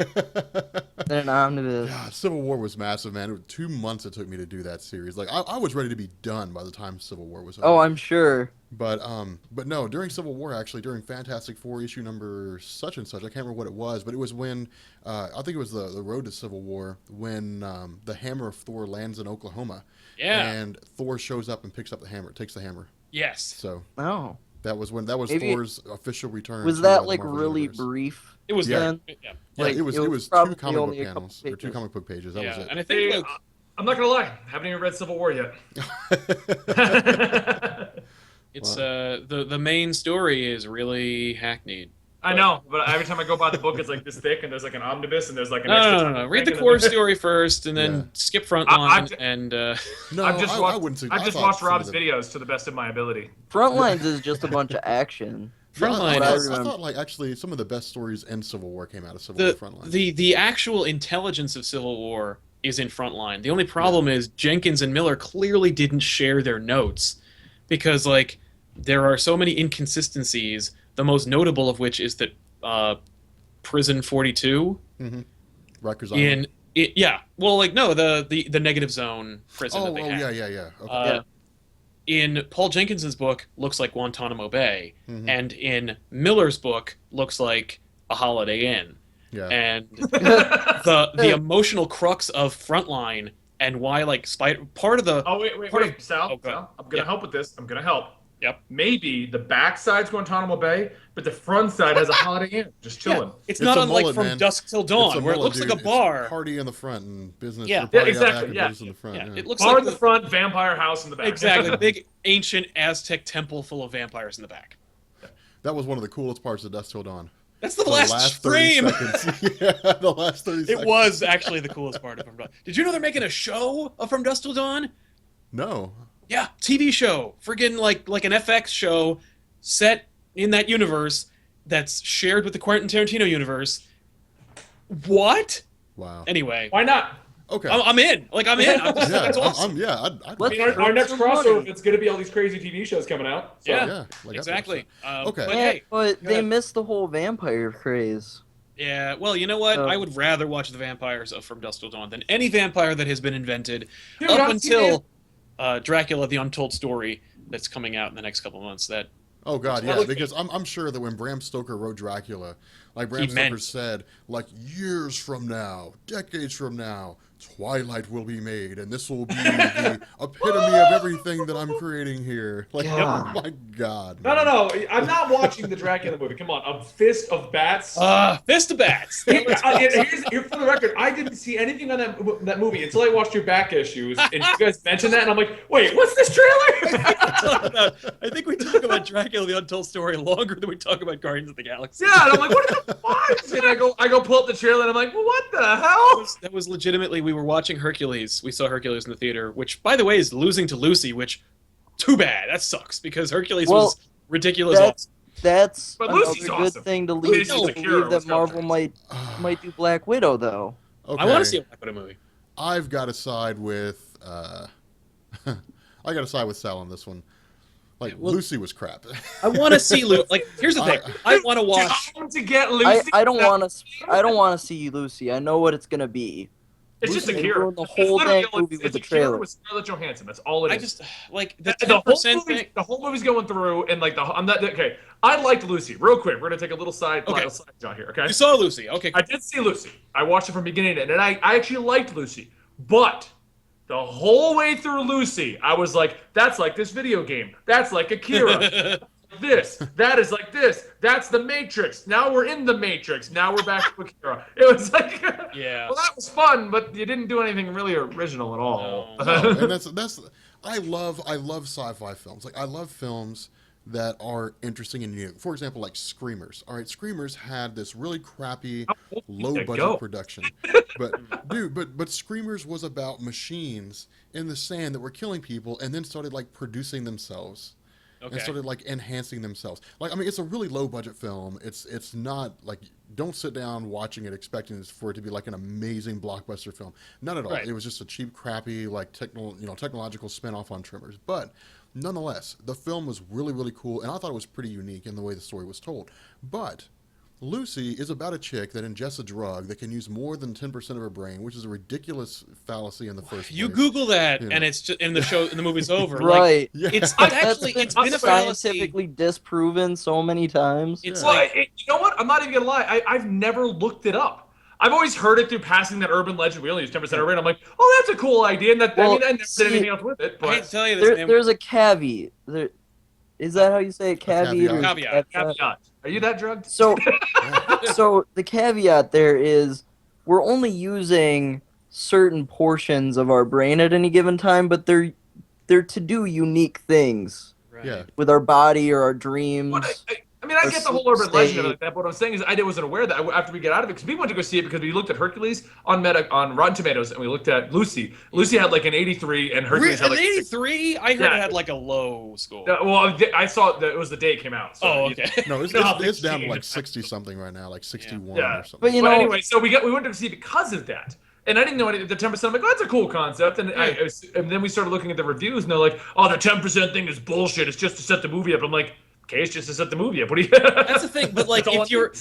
than an omnibus. God, Civil War was massive, man. It was 2 months it took me to do that series. Like I was ready to be done by the time Civil War was over. Oh, I'm sure. But no, during Civil War, actually, during Fantastic Four issue number such and such, I can't remember what it was, but it was when I think it was the Road to Civil War when the hammer of Thor lands in Oklahoma, Yeah. and Thor shows up and picks up the hammer, takes the hammer. Yes. So Oh. that was Maybe- Thor's official return. Was to, that the like Marvel really Universe. brief? It was Yeah. very. Yeah. Yeah, Like, it was it was 2 probably comic book only a couple panels or 2 pages. comic book pages. That Yeah. was it. And I think like I'm not gonna lie, haven't even read Civil War yet. It's the main story is really hackneyed. I know, but every time I go buy the book, it's like this thick, and there's like an omnibus, and there's like an No. Read the core story first, and then skip Frontline. No, I've just I watched Rob's videos to the best of my ability. Frontlines is just a bunch of action. Frontline. I thought like actually some of the best stories in Civil War came out of Civil War Frontline. The actual intelligence of Civil War is in Frontline. The only problem is Jenkins and Miller clearly didn't share their notes because like there are so many inconsistencies. The most notable of which is that Prison 42 Rikers Island. the negative zone prison that they had. Yeah. Okay. In Paul Jenkins's book, looks like Guantanamo Bay, and in Miller's book, looks like a Holiday Inn. Yeah. And the emotional crux of Frontline and why like part of the wait, Sal, I'm gonna help with this. I'm gonna help. Yep. Maybe the back side's Guantanamo Bay, but the front side has a Holiday Inn, just chilling. Yeah. It's not unlike From Dusk Till Dawn, where it looks like a bar. It's party in the front and business. Yeah, exactly. Business in the front. Yeah. It looks bar like in the front, vampire house in the back. Exactly, big ancient Aztec temple full of vampires in the back. That was one of the coolest parts of Dusk Till Dawn. That's the last frame. 30 seconds. Yeah, the last 30 seconds. It was actually the coolest part of From Dusk. Did you know they're making a show of From Dusk Till Dawn? No. Yeah, TV show. Friggin' like an FX show set in that universe that's shared with the Quentin Tarantino universe. What? Wow. Anyway. Why not? Okay. I'm in. I'm in. That's awesome. Our next crossover, it's going to be all these crazy TV shows coming out. So. Yeah, exactly. Okay. But they missed the whole vampire craze. Yeah, well, you know what? I would rather watch the vampires of From Dusk Till Dawn than any vampire that has been invented up until Dracula: The Untold Story that's coming out in the next couple of months. Oh God, yeah, because I'm sure that when Bram Stoker wrote Dracula, like Bram Stoker said, like years from now, decades from now, Twilight will be made, and this will be the epitome of everything that I'm creating here. Like, oh my God. No. I'm not watching the Dracula movie. Come on, A Fist of Bats. Fist of Bats. Here for the record, I didn't see anything on that movie until I watched your back issues, and you guys mentioned that, and I'm like, wait, what's this trailer? I think we talk about Dracula: The Untold Story longer than we talk about Guardians of the Galaxy. Yeah, and I'm like, what the fuck? And I go pull up the trailer, and I'm like, well, what the hell? That was legitimately, we were watching Hercules. We saw Hercules in the theater, which, by the way, is losing to Lucy, which, too bad. That sucks, because Hercules was ridiculous awesome. That's but another Lucy's good awesome. thing to lead to believe that Marvel might do Black Widow, though. Okay. I want to see a Black Widow movie. I've got to side with Sal on this one. Like, Lucy was crap. I want to see Lucy. Like, here's the thing. I want to watch. To get Lucy. I don't want to see Lucy. I know what it's gonna be. It's just a hero. The whole dang movie with the trailer. With Scarlett Johansson. That's all it is. I just like the whole movie's going through, and like I'm not okay. I liked Lucy. Real quick, we're gonna take a little side shot here. Okay. You saw Lucy. Okay. I did see Lucy. I watched it from beginning to end, and I actually liked Lucy. But the whole way through Lucy, I was like, that's like this video game. That's like Akira. That is like this. That's the Matrix. Now we're in the Matrix. Now we're back to Akira. It was like, yeah. Well, that was fun, but you didn't do anything really original at all. No, and that's I love sci-fi films. Like I love films that are interesting and new. For example, like Screamers. All right, Screamers had this really crappy, low-budget production. But Screamers was about machines in the sand that were killing people and then started like producing themselves. And started like enhancing themselves. Like I mean, it's a really low budget film. It's not like don't sit down watching it expecting for it to be like an amazing blockbuster film. Not at all. Right. It was just a cheap, crappy like technological spin-off on Tremors. But nonetheless, the film was really really cool, and I thought it was pretty unique in the way the story was told. But Lucy is about a chick that ingests a drug that can use more than 10% of her brain, which is a ridiculous fallacy in the first place. You Google that, and it's just in the movie's over. Right. Like, it's been scientifically disproven so many times. You know what? I'm not even gonna lie. I've never looked it up. I've always heard it through passing that urban legend. We only use 10% of our brain. I'm like, oh, that's a cool idea. And I never did anything else with it. But I can't tell you this. There's a caveat. Is that how you say it? Caveat. Caveat. Are you that drugged? So the caveat there is we're only using certain portions of our brain at any given time, but they're to do unique things Right. Yeah. with our body or our dreams. I mean, I get the whole urban legend of it like that, but what I'm saying is I wasn't aware that after we get out of it, because we went to go see it because we looked at Hercules on Rotten Tomatoes, and we looked at Lucy. Lucy had like an 83, and Hercules had like an 83? I heard it had like a low score. Well, I saw that it was the day it came out. So okay. No, it's down to like 60 something right now, like 61 or something. But anyway, so we went to see it because of that. And I didn't know the 10%. I'm like, oh, that's a cool concept. And and then we started looking at the reviews, and they're like, oh, the 10% thing is bullshit. It's just to set the movie up. I'm like, okay, it's just to set the movie up. What do you? That's the thing. But like, if you're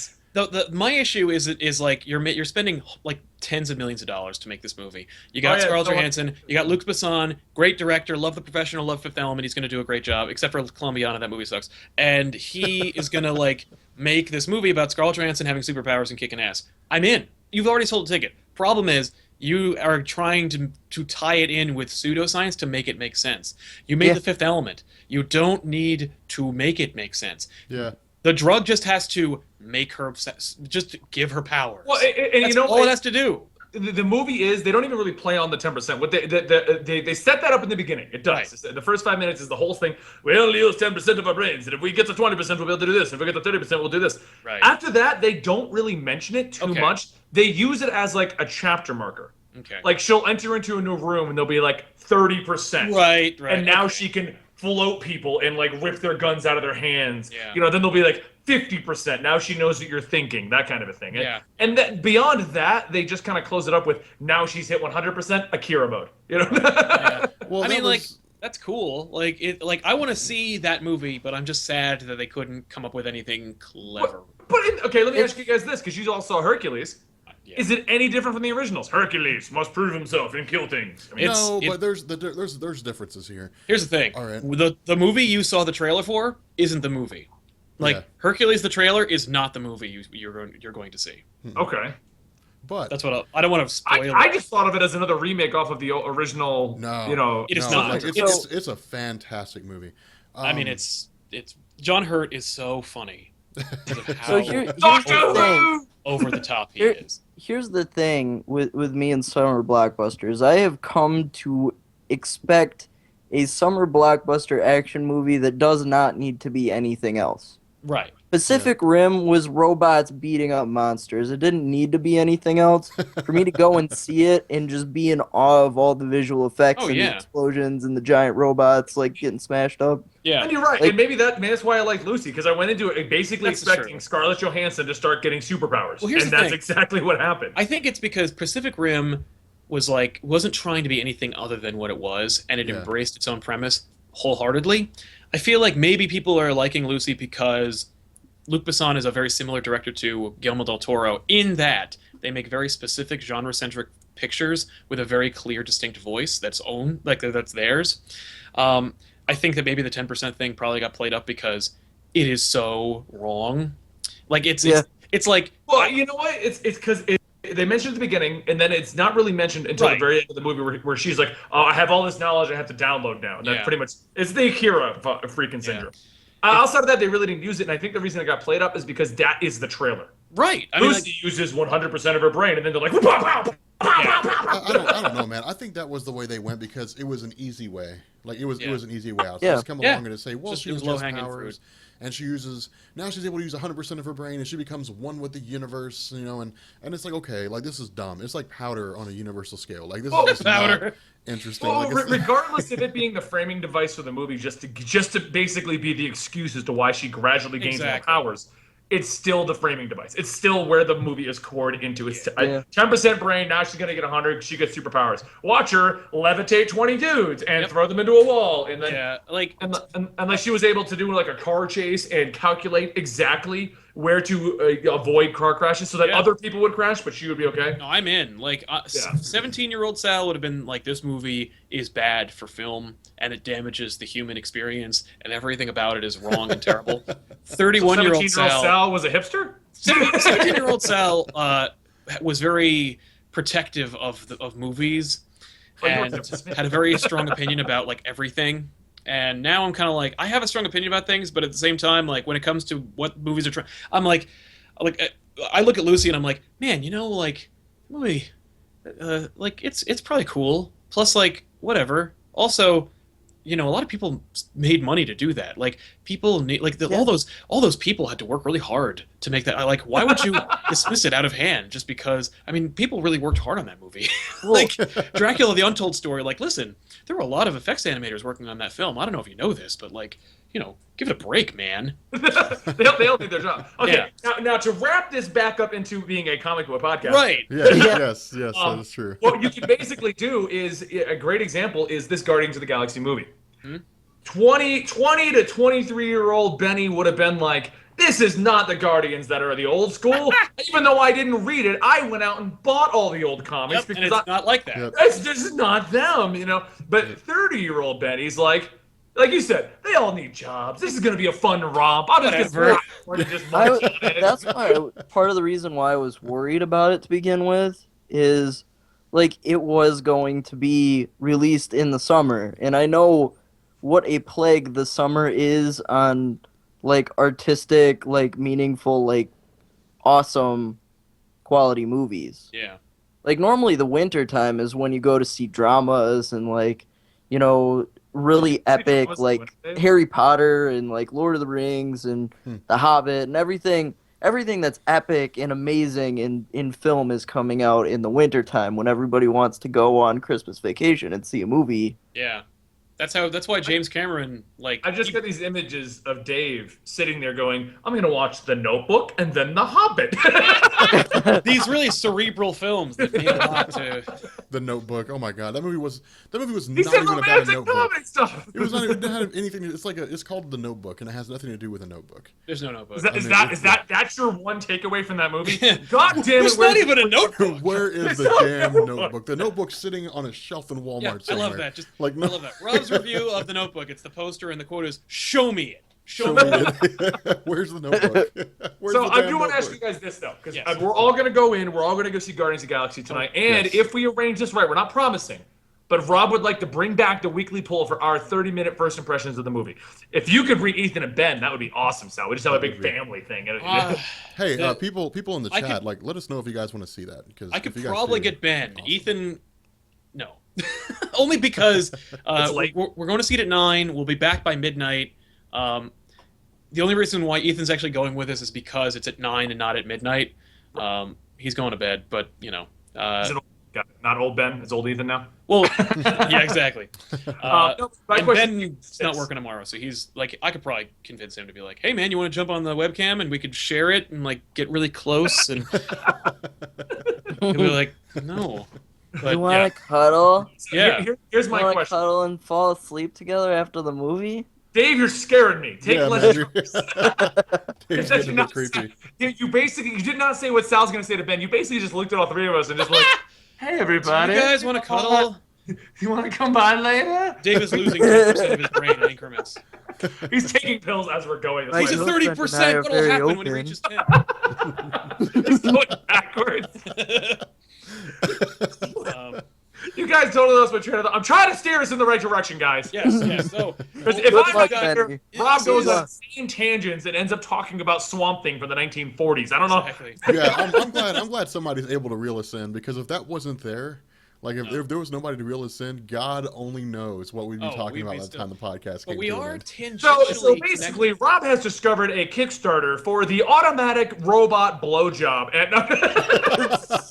my issue is like you're spending like tens of millions of dollars to make this movie. You got Scarlett Johansson, you got Luc Besson, great director, love The Professional, love Fifth Element. He's going to do a great job, except for Colombiana. That movie sucks. And he is going to like make this movie about Scarlett Johansson having superpowers and kicking ass. I'm in. You've already sold a ticket. Problem is, you are trying to tie it in with pseudoscience to make it make sense. You made The Fifth Element. You don't need to make it make sense. Yeah. The drug just has to make her, just give her powers. Well, and that's all it has to do. The movie is, they don't even really play on the 10%. What they set that up in the beginning. It does. Right. The first 5 minutes is the whole thing. We only use 10% of our brains, and if we get to 20%, we'll be able to do this. If we get to 30%, we'll do this. Right. After that, they don't really mention it too much. They use it as like a chapter marker. Okay. Like she'll enter into a new room and there'll be like 30%. Right. And now she can float people and like rip their guns out of their hands. Yeah. You know, then they'll be like 50%. Now she knows what you're thinking, that kind of a thing. Yeah. And that, beyond that, they just kind of close it up with now she's hit 100% Akira mode. You know? Yeah. Well, I mean, like, that's cool. Like I want to see that movie, but I'm just sad that they couldn't come up with anything clever. Okay, let me ask you guys this, because you all saw Hercules. Yeah. Is it any different from the originals? Hercules must prove himself and kill things. I mean, but there's differences here. Here's the thing. All right. The movie you saw the trailer for isn't the movie. Like Hercules, the trailer is not the movie you're going to see. Okay. But that's what I don't want to spoil. I just thought of it as another remake off of the original. No, you know, it is not. Like, it's a fantastic movie. I mean, it's John Hurt is so funny. So here's the thing. Over the top he is. Here's the thing with me and summer blockbusters. I have come to expect a summer blockbuster action movie that does not need to be anything else. Right. Pacific Rim was robots beating up monsters. It didn't need to be anything else. For me to go and see it and just be in awe of all the visual effects and the explosions and the giant robots like getting smashed up. Yeah, and you're right. Like, and maybe that's why I like Lucy, because I went into it basically expecting Scarlett Johansson to start getting superpowers, and that's exactly what happened. I think it's because Pacific Rim wasn't trying to be anything other than what it was, and it embraced its own premise wholeheartedly. I feel like maybe people are liking Lucy because Luc Besson is a very similar director to Guillermo del Toro in that they make very specific genre-centric pictures with a very clear, distinct voice that's theirs. I think that maybe the 10% thing probably got played up because it is so wrong. Like it's like, well, you know what? It's because they mentioned at the beginning, and then it's not really mentioned until the very end of the movie, where she's like, "Oh, I have all this knowledge I have to download now," and that's pretty much it's the Akira freaking syndrome. Outside of that, they really didn't use it, and I think the reason it got played up is because that is the trailer. Right. Lucy uses 100% of her brain, and then they're like, I don't know, man. I think that was the way they went because it was an easy way. Like it was an easy way out. So just come along and say, well, she has powers, and she's able to use 100% of her brain, and she becomes one with the universe, you know. And it's like, okay, like this is dumb. It's like powder on a universal scale. Like this is just powder. Not interesting. Well, regardless of it being the framing device for the movie, just to basically be the excuse as to why she gradually gains more powers. It's still the framing device. It's still where the movie is cored into. It's 10% brain. Now she's gonna get 100. She gets superpowers. Watch her levitate 20 dudes and throw them into a wall. And then unless she was able to do like a car chase and calculate exactly where to avoid car crashes so that other people would crash, but she would be okay. No, I'm in. Like 17-year-old Sal would have been like, this movie is bad for film and it damages the human experience and everything about it is wrong and terrible. 31-year-old Sal was a hipster? 17-year-old Sal was very protective of movies and had a very strong opinion about like everything. And now I'm kind of like, I have a strong opinion about things, but at the same time, like when it comes to what movies are trying, I'm like, I look at Lucy and I'm like, man, you know, like movie like it's probably cool. Plus, like whatever. Also, a lot of people made money to do that. Like people need all those people had to work really hard to make that. Like, why would you dismiss it out of hand just because? I mean, people really worked hard on that movie. Like Dracula: The Untold Story. Like, listen, there were a lot of effects animators working on that film. I don't know if you know this, but like, give it a break, man. they all did their job. Okay, now to wrap this back up into being a comic book podcast. Right. Yes, that is true. What you can basically do is, a great example is this Guardians of the Galaxy movie. 20 to 23-year-old Benny would have been like, this is not the Guardians that are the old school. Even though I didn't read it, I went out and bought all the old comics because and it's not like that. Yep. It's just not them, But 30-year-old Benny's like you said, they all need jobs. This is going to be a fun romp. I'll just get That's why part of the reason why I was worried about it to begin with is, like, it was going to be released in the summer, and I know what a plague the summer is on, like, artistic, like, meaningful, like, awesome quality movies. Yeah. Like, normally the winter time is when you go to see dramas and, like, really epic, like Harry Potter and like Lord of the Rings and The Hobbit and everything that's epic and amazing in film is coming out in the wintertime when everybody wants to go on Christmas vacation and see a movie. Yeah. That's why James Cameron, like... I just got these images of Dave sitting there going, I'm going to watch The Notebook and then The Hobbit. These really cerebral films that mean a lot to... The Notebook. Oh my God, that movie was He not said even about a romantic notebook. comedy stuff. It was not even, it didn't have anything. It's called The Notebook, and it has nothing to do with a notebook. There's no notebook. That's your one takeaway from that movie? God damn it! There's not even a notebook. Where is the damn notebook? The notebook's sitting on a shelf in Walmart somewhere. I love that. I love that. Rob's review of The Notebook. It's the poster, and the quote is, "Show me it. Show me it." Where's the notebook? So I do want to ask you guys this though, because we're all going to go in. We're all going to go see Guardians of the Galaxy tonight, and if we arrange this right, we're not promising. But Rob would like to bring back the weekly poll for our 30-minute first impressions of the movie. If you could read Ethan and Ben, that would be awesome, Sal. We just have a big family thing. Hey, people in the chat, let us know if you guys want to see that. Because I could probably get Ben. Awesome. Ethan, no. Only because we're going to see it at 9. We'll be back by midnight. The only reason why Ethan's actually going with us is because it's at 9 and not at midnight. He's going to bed, but, not old Ben, it's old Ethan now. Well, yeah, exactly. And Ben's not is, working tomorrow, so he's like, I could probably convince him to be like, "Hey, man, you want to jump on the webcam and we could share it and like get really close?" And he'll be like, "No." But, you want to cuddle? Yeah. Here's my question. Cuddle and fall asleep together after the movie? Dave, you're scaring me. Take less. Dave's getting a bit creepy. You did not say what Sal's going to say to Ben. You basically just looked at all three of us and just like, hey, everybody. Do you guys want to cuddle? You want to come by later? Dave is losing 10% of his brain in increments. He's taking pills as we're going. He's at 30%. What will happen when he reaches 10? He's going backwards. You guys don't know what train I'm trying to steer us in the right direction, guys. Yes. So, if I'm here, Rob goes on insane tangents and ends up talking about Swamp Thing from the 1940s. I don't know. Exactly. Yeah, I'm glad somebody's able to reel us in, because if that wasn't there, like if there was nobody to reel us in, God only knows what we'd be talking about by the time the podcast came. But we are tangentially. So basically, Rob has discovered a Kickstarter for the automatic robot blowjob.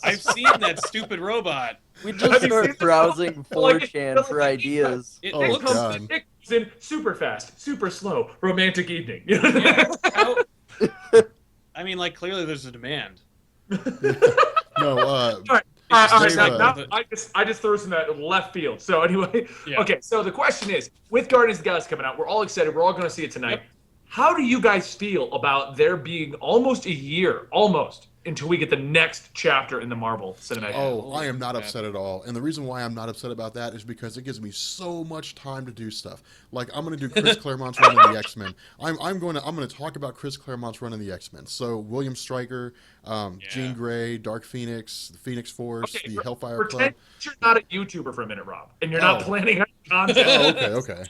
I've seen that stupid robot. We just start browsing 4chan for ideas. It comes in super fast, super slow, romantic evening. I mean, like, clearly there's a demand. No, all right. I just threw some at left field. So anyway, okay. So the question is, with Guardians of the Galaxy coming out, we're all excited. We're all going to see it tonight. Yep. How do you guys feel about there being almost a year, until we get the next chapter in the Marvel Cinematic? Oh, I am not upset at all. And the reason why I'm not upset about that is because it gives me so much time to do stuff. Like, I'm going to do Chris Claremont's run in the X-Men. I'm going to talk about Chris Claremont's run in the X-Men. So William Stryker, Jean Grey, Dark Phoenix, the Phoenix Force, the Hellfire Club. Pretend you're not a YouTuber for a minute, Rob, and you're not planning on content. Okay.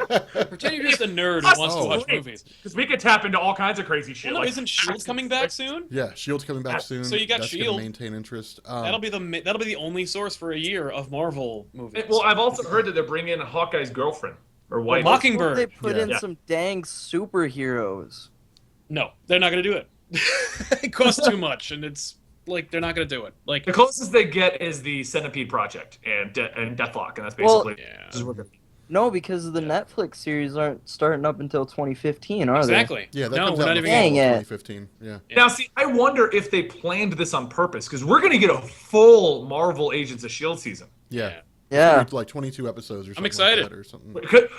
Pretend you're just a nerd who wants to watch movies. Because we could tap into all kinds of crazy shit. Well, no, isn't Shield coming back soon? Yeah, Shield's coming back soon. So you got That's Shield. Gonna maintain interest. That'll be the only source for a year of Marvel movies. Well, I've also heard that they're bringing in Hawkeye's girlfriend or wife. Mockingbird. They put in some dang superheroes. No, they're not going to do it. It costs too much, and it's like they're not going to do it. Like the closest they get is the Centipede Project and Deathlock, and that's basically No, because the Netflix series aren't starting up until 2015, are they? Exactly. Yeah, that no, comes we're out not in even. Dang it. 2015. Yeah. Now, see, I wonder if they planned this on purpose because we're going to get a full Marvel Agents of Shield season. Yeah. Yeah. Like 22 episodes or something. I'm excited. Like that or something.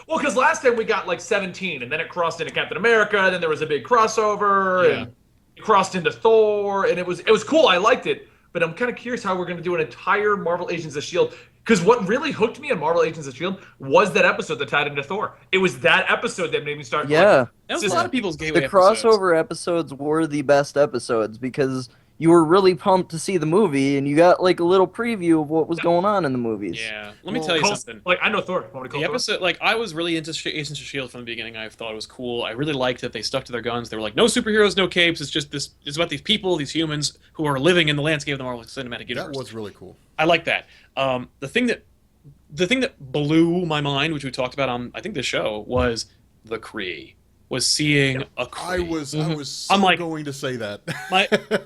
Well, because last time we got like 17, and then it crossed into Captain America, and then there was a big crossover, and it crossed into Thor, and it was cool. I liked it, but I'm kind of curious how we're going to do an entire Marvel Agents of Shield. Because what really hooked me on Marvel Agents of S.H.I.E.L.D. was that episode that tied into Thor. It was that episode that made me start. Yeah. That was a lot of people's gateway The episodes. crossover episodes were the best episodes because you were really pumped to see the movie and you got like a little preview of what was going on in the movies. Yeah. Let me tell you something. Like, I know Thor. The episode, like, I was really into Agents of S.H.I.E.L.D. from the beginning. I thought it was cool. I really liked that they stuck to their guns. They were like, no superheroes, no capes. It's just this. It's about these people, these humans who are living in the landscape of the Marvel Cinematic Universe. That was really cool. I like that. The thing that blew my mind, which we talked about on I think the show, was the Kree. Was seeing a Kree. I was so I'm like, going to say that.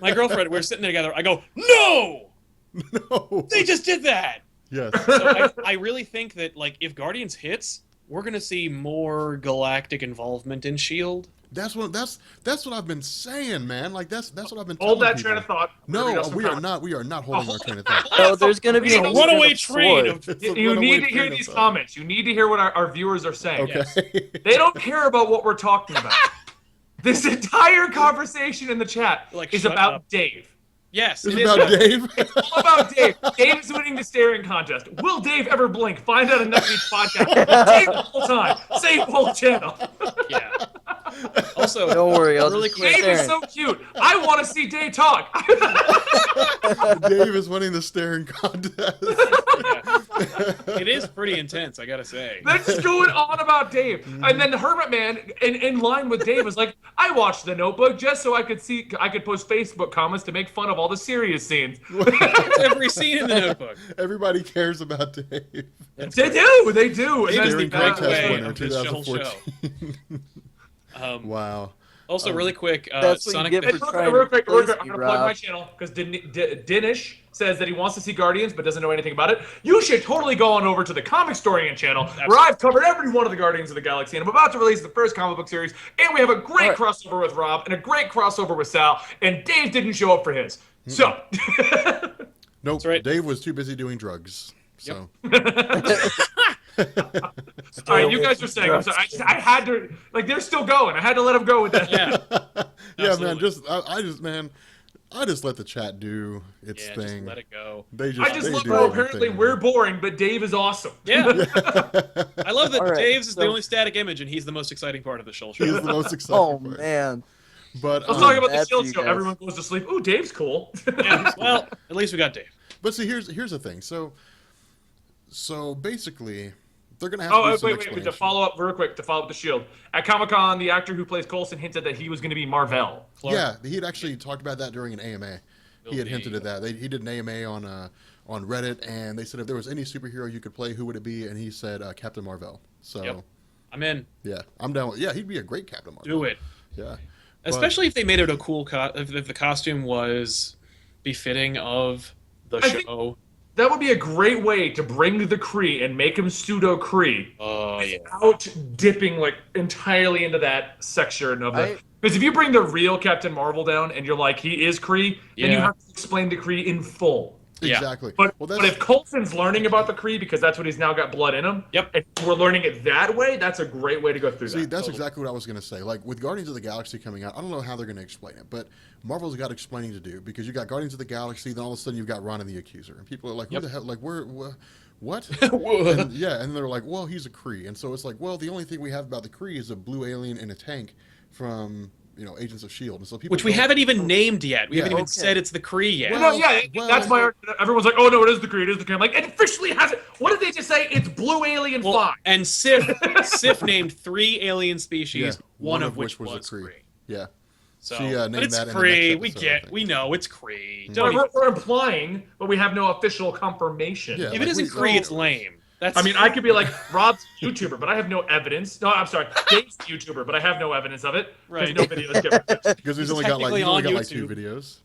my girlfriend, we were sitting there together. I go, no, No. they just did that. Yes. So I really think that like if Guardians hits, we're gonna see more galactic involvement in Shield. That's what I've been saying, man. Like that's what I've been. Hold that people. train of thought. No, we are not. We are not holding our train of thought. So there's going to be It's a runaway train. You need to hear these comments. You need to hear what our viewers are saying. Okay. They don't care about what we're talking about. This entire conversation in the chat Like, is shut about up. Dave. Yes, It's it is. about Dave. It's all about Dave. Dave is winning the staring contest. Will Dave ever blink? Find out in next week's podcast. Dave the whole time. Save whole channel. Yeah. Also, Don't worry, I'll really just quick. keep Dave is staring. so cute. I want to see Dave talk. Dave is winning the staring contest. It is pretty intense, I gotta say. They're just going on about Dave. And then the Hermit Man, in line with Dave, is like, I watched The Notebook just so I could post Facebook comments to make fun of all the serious scenes. Every scene in the Notebook. Everybody cares about Dave. They do. They do. And Dave is then the Staring great contest way winner, of this whole show. 2014. Wow. Also, really quick, That's what you Sonic get the for trying real to quick, replace I'm me, going to plug my Rob. channel because Dinish says that he wants to see Guardians but doesn't know anything about it. You should totally go on over to the Comic Storian channel where I've covered every one of the Guardians of the Galaxy, and I'm about to release the first comic book series, and we have a great crossover with Rob and a great crossover with Sal, and Dave didn't show up for his. So. Nope. right. Dave was too busy doing drugs. So. All right, you guys are saying. I'm sorry. I had to, like, they're still going. I had to let them go with that. Yeah. Yeah, man. Absolutely. I just let the chat do its Yeah, thing. just let it go. They just. I just they love do how their apparently thing, we're man. boring, but Dave is awesome. Yeah. I love that All right, Dave's is the so- only static image, and he's the most exciting part of the show. He's the most exciting. Oh, part. man. But Let's talk about the That's Shield you show. guys. Everyone goes to sleep. Ooh, Dave's cool. Yeah, well, at least we got Dave. But see, here's the thing. So basically, they're gonna have to do some wait. explanation. To follow up real quick, to follow up the Shield. At Comic-Con, the actor who plays Coulson hinted that he was going to be Marvel. Clark. Yeah, he had actually talked about that during an AMA. He had hinted at that. He did an AMA on Reddit, and they said if there was any superhero you could play, who would it be? And he said Captain Marvel. So Yep. I'm in. yeah, I'm down with. Yeah, he'd be a great Captain Marvel. Do it. Yeah. Especially if they made it a cool if the costume was befitting of the I think- show. That would be a great way to bring the Kree and make him pseudo Kree. Oh yeah. Without dipping like entirely into that section of it. Because if you bring the real Captain Marvel down and you're like, he is Kree, then you Yeah. have to explain the Kree in full. Yeah. Exactly. But, well, but if Coulson's learning about the Kree because that's what he's now got blood in him, Yep. and we're learning it that way, that's a great way to go through see, that. that's exactly what I was going to say. Like with Guardians of the Galaxy coming out, I don't know how they're going to explain it, but Marvel's got explaining to do because you got Guardians of the Galaxy, then all of a sudden you've got Ron and the Accuser, and people are like, "Who the hell? Like, what?" And, yeah, and they're like, "Well, he's a Kree," and so it's like, "Well, the only thing we have about the Kree is a blue alien in a tank from Agents of Shield, and so people Which we haven't even named yet. We haven't even said it's the Kree yet. Well, that's my argument. Everyone's like, oh no, it is the Kree, it is the Kree. I'm like, it officially has it. What did they just say? It's Blue Alien 5. And Sif named 3 alien species, one of which was Kree. Yeah. So, she named but it's that Kree. in the next episode, We know it's Kree. We're implying, but we have no official confirmation. Yeah, if it isn't Kree, it's lame. I mean, I could be like, Rob's a YouTuber, but I have no evidence. No, I'm sorry, Dave's a YouTuber, but I have no evidence of it. Right. There's no videos get produced. because he's only got like 2 videos.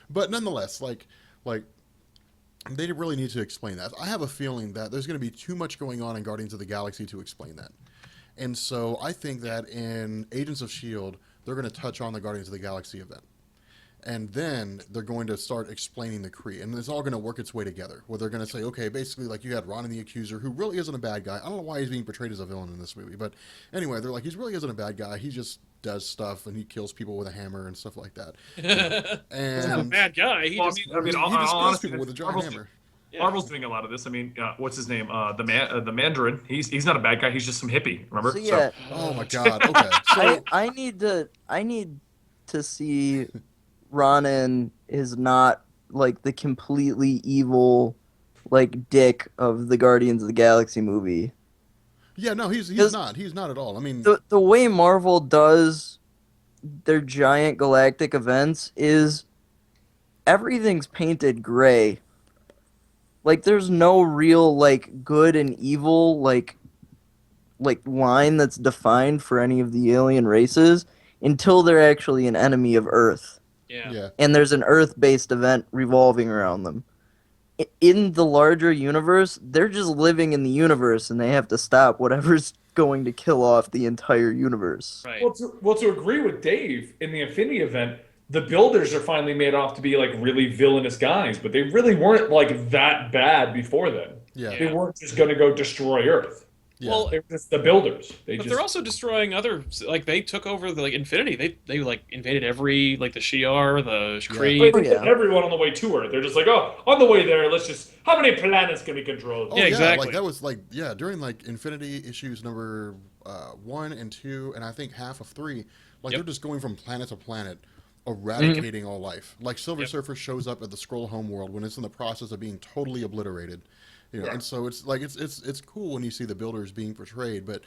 But nonetheless, like they really need to explain that. I have a feeling that there's going to be too much going on in Guardians of the Galaxy to explain that, and so I think that in Agents of Shield, they're going to touch on the Guardians of the Galaxy event. And then they're going to start explaining the Kree. And it's all going to work its way together. Where they're going to say, okay, basically, like you had Ronan the Accuser, who really isn't a bad guy. I don't know why he's being portrayed as a villain in this movie. But anyway, they're like, he really isn't a bad guy. He just does stuff and he kills people with a hammer and stuff like that. And he's not a bad guy. He just kills people with a giant hammer. Marvel's doing a lot of this. I mean, what's his name? The Mandarin. He's not a bad guy. He's just some hippie. Remember? So, oh my God. Okay. So I need to see Ronan is not like the completely evil like dick of the Guardians of the Galaxy movie. Yeah, no, he's not. He's not at all. I mean, the way Marvel does their giant galactic events is everything's painted gray. Like there's no real like good and evil like line that's defined for any of the alien races until they're actually an enemy of Earth. Yeah. And there's an Earth-based event revolving around them. In the larger universe, they're just living in the universe, and they have to stop whatever's going to kill off the entire universe. Right. Well, to agree with Dave, in the Infinity event, the Builders are finally made off to be like really villainous guys, but they really weren't like that bad before then. Yeah. They weren't just going to go destroy Earth. Yeah. Well, they're just the Builders. They're also destroying other, like they took over the Infinity. They like invaded every like the Shi'ar, the Kree. Everyone on the way to Earth. They're just like, oh, on the way there, let's just how many planets can we control? Oh, yeah, exactly. Like that was like during like Infinity issues number 1 and 2, and I think half of 3. Like they're just going from planet to planet, eradicating all life. Like Silver Surfer shows up at the Skrull homeworld when it's in the process of being totally obliterated. And so it's like it's cool when you see the Builders being portrayed, but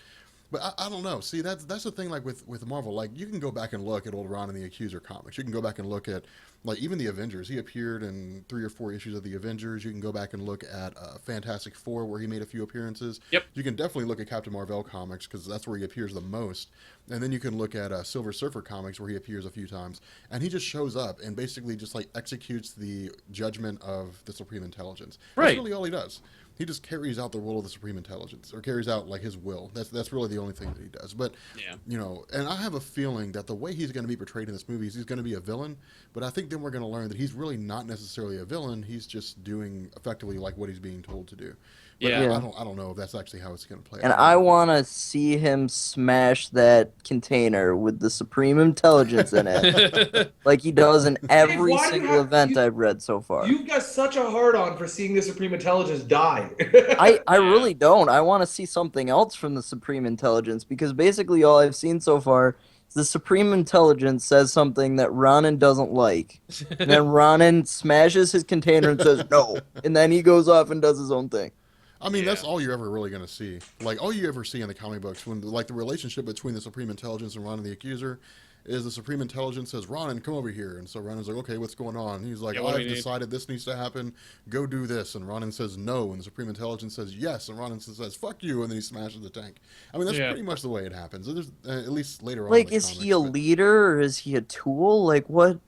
I don't know. See, that's the thing. Like with Marvel, like you can go back and look at old Ron and the Accuser comics. You can go back and look at like even the Avengers. He appeared in 3 or 4 issues of the Avengers. You can go back and look at Fantastic Four, where he made a few appearances. Yep. You can definitely look at Captain Marvel comics because that's where he appears the most. And then you can look at Silver Surfer comics, where he appears a few times, and he just shows up and basically just like executes the judgment of the Supreme Intelligence. Right. That's really all he does. He just carries out the role of the Supreme Intelligence, or carries out like his will. That's really the only thing that he does. But and I have a feeling that the way he's going to be portrayed in this movie is he's going to be a villain. But I think then we're going to learn that he's really not necessarily a villain. He's just doing effectively like what he's being told to do. But I don't know if that's actually how it's going to play out. And I want to see him smash that container with the Supreme Intelligence in it, like he does in every single event I've read so far. You've got such a hard-on for seeing the Supreme Intelligence die. I really don't. I want to see something else from the Supreme Intelligence, because basically all I've seen so far is the Supreme Intelligence says something that Ronan doesn't like. And then Ronan smashes his container and says no. And then he goes off and does his own thing. I mean, that's all you're ever really going to see. Like, all you ever see in the comic books, when like the relationship between the Supreme Intelligence and Ronan the Accuser, is the Supreme Intelligence says, Ronan, come over here. And so Ronan's like, okay, what's going on? And he's like, I've decided this needs to happen. Go do this. And Ronan says no. And the Supreme Intelligence says yes. And Ronan says, fuck you. And then he smashes the tank. I mean, that's pretty much the way it happens. There's, at least later on. Like, is he a leader or is he a tool? Like, what?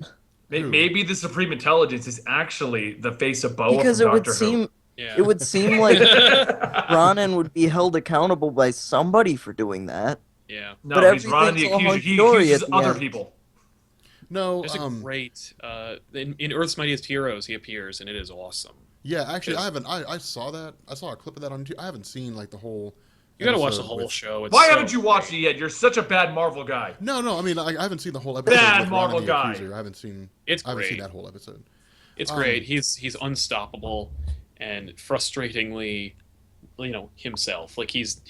Maybe the Supreme Intelligence is actually the face of Boa because from it would Doctor seem. Who. It would seem like Ronan would be held accountable by somebody for doing that. Yeah. No, but he's Ronan the Accuser. He accuses other people. No, there's a great in Earth's Mightiest Heroes he appears, and it is awesome. Yeah, actually, I saw that. I saw a clip of that on YouTube. I haven't seen like the whole. You gotta watch the whole show. It's Why haven't you watched it yet? You're such a bad Marvel guy. No. I mean, I haven't seen the whole episode. Bad Marvel guy. I haven't seen. It's I haven't great. seen that whole episode. It's great. He's unstoppable and frustratingly, himself. Like he's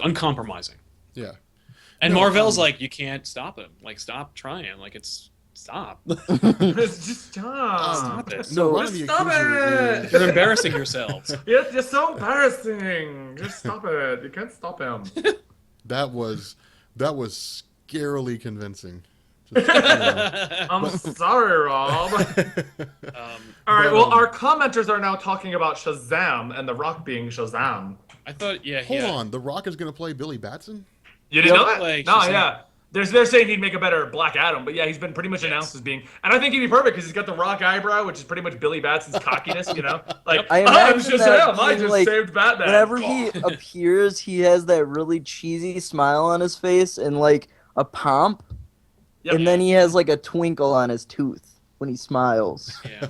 uncompromising. Yeah. And Marvel's like, you can't stop him. Like, stop trying. Like, stop. Just stop. Stop it. So Just stop it. You're embarrassing yourselves. It's so embarrassing. Just stop it. You can't stop him. That was scarily convincing. I'm sorry, Rob. All right. Well, our commenters are now talking about Shazam and The Rock being Shazam. I thought, Hold on, The Rock is going to play Billy Batson? You didn't know that? Like, No, Shazam. yeah. They're saying he'd make a better Black Adam, but yeah, he's been pretty much announced as being, and I think he'd be perfect because he's got the Rock eyebrow, which is pretty much Billy Batson's cockiness, you know? Like, I I'm imagine that Shazam, I being, just like, saved Batman. Whenever he appears, he has that really cheesy smile on his face and like a pomp, Yep. and then he has like a twinkle on his tooth when he smiles. Yeah.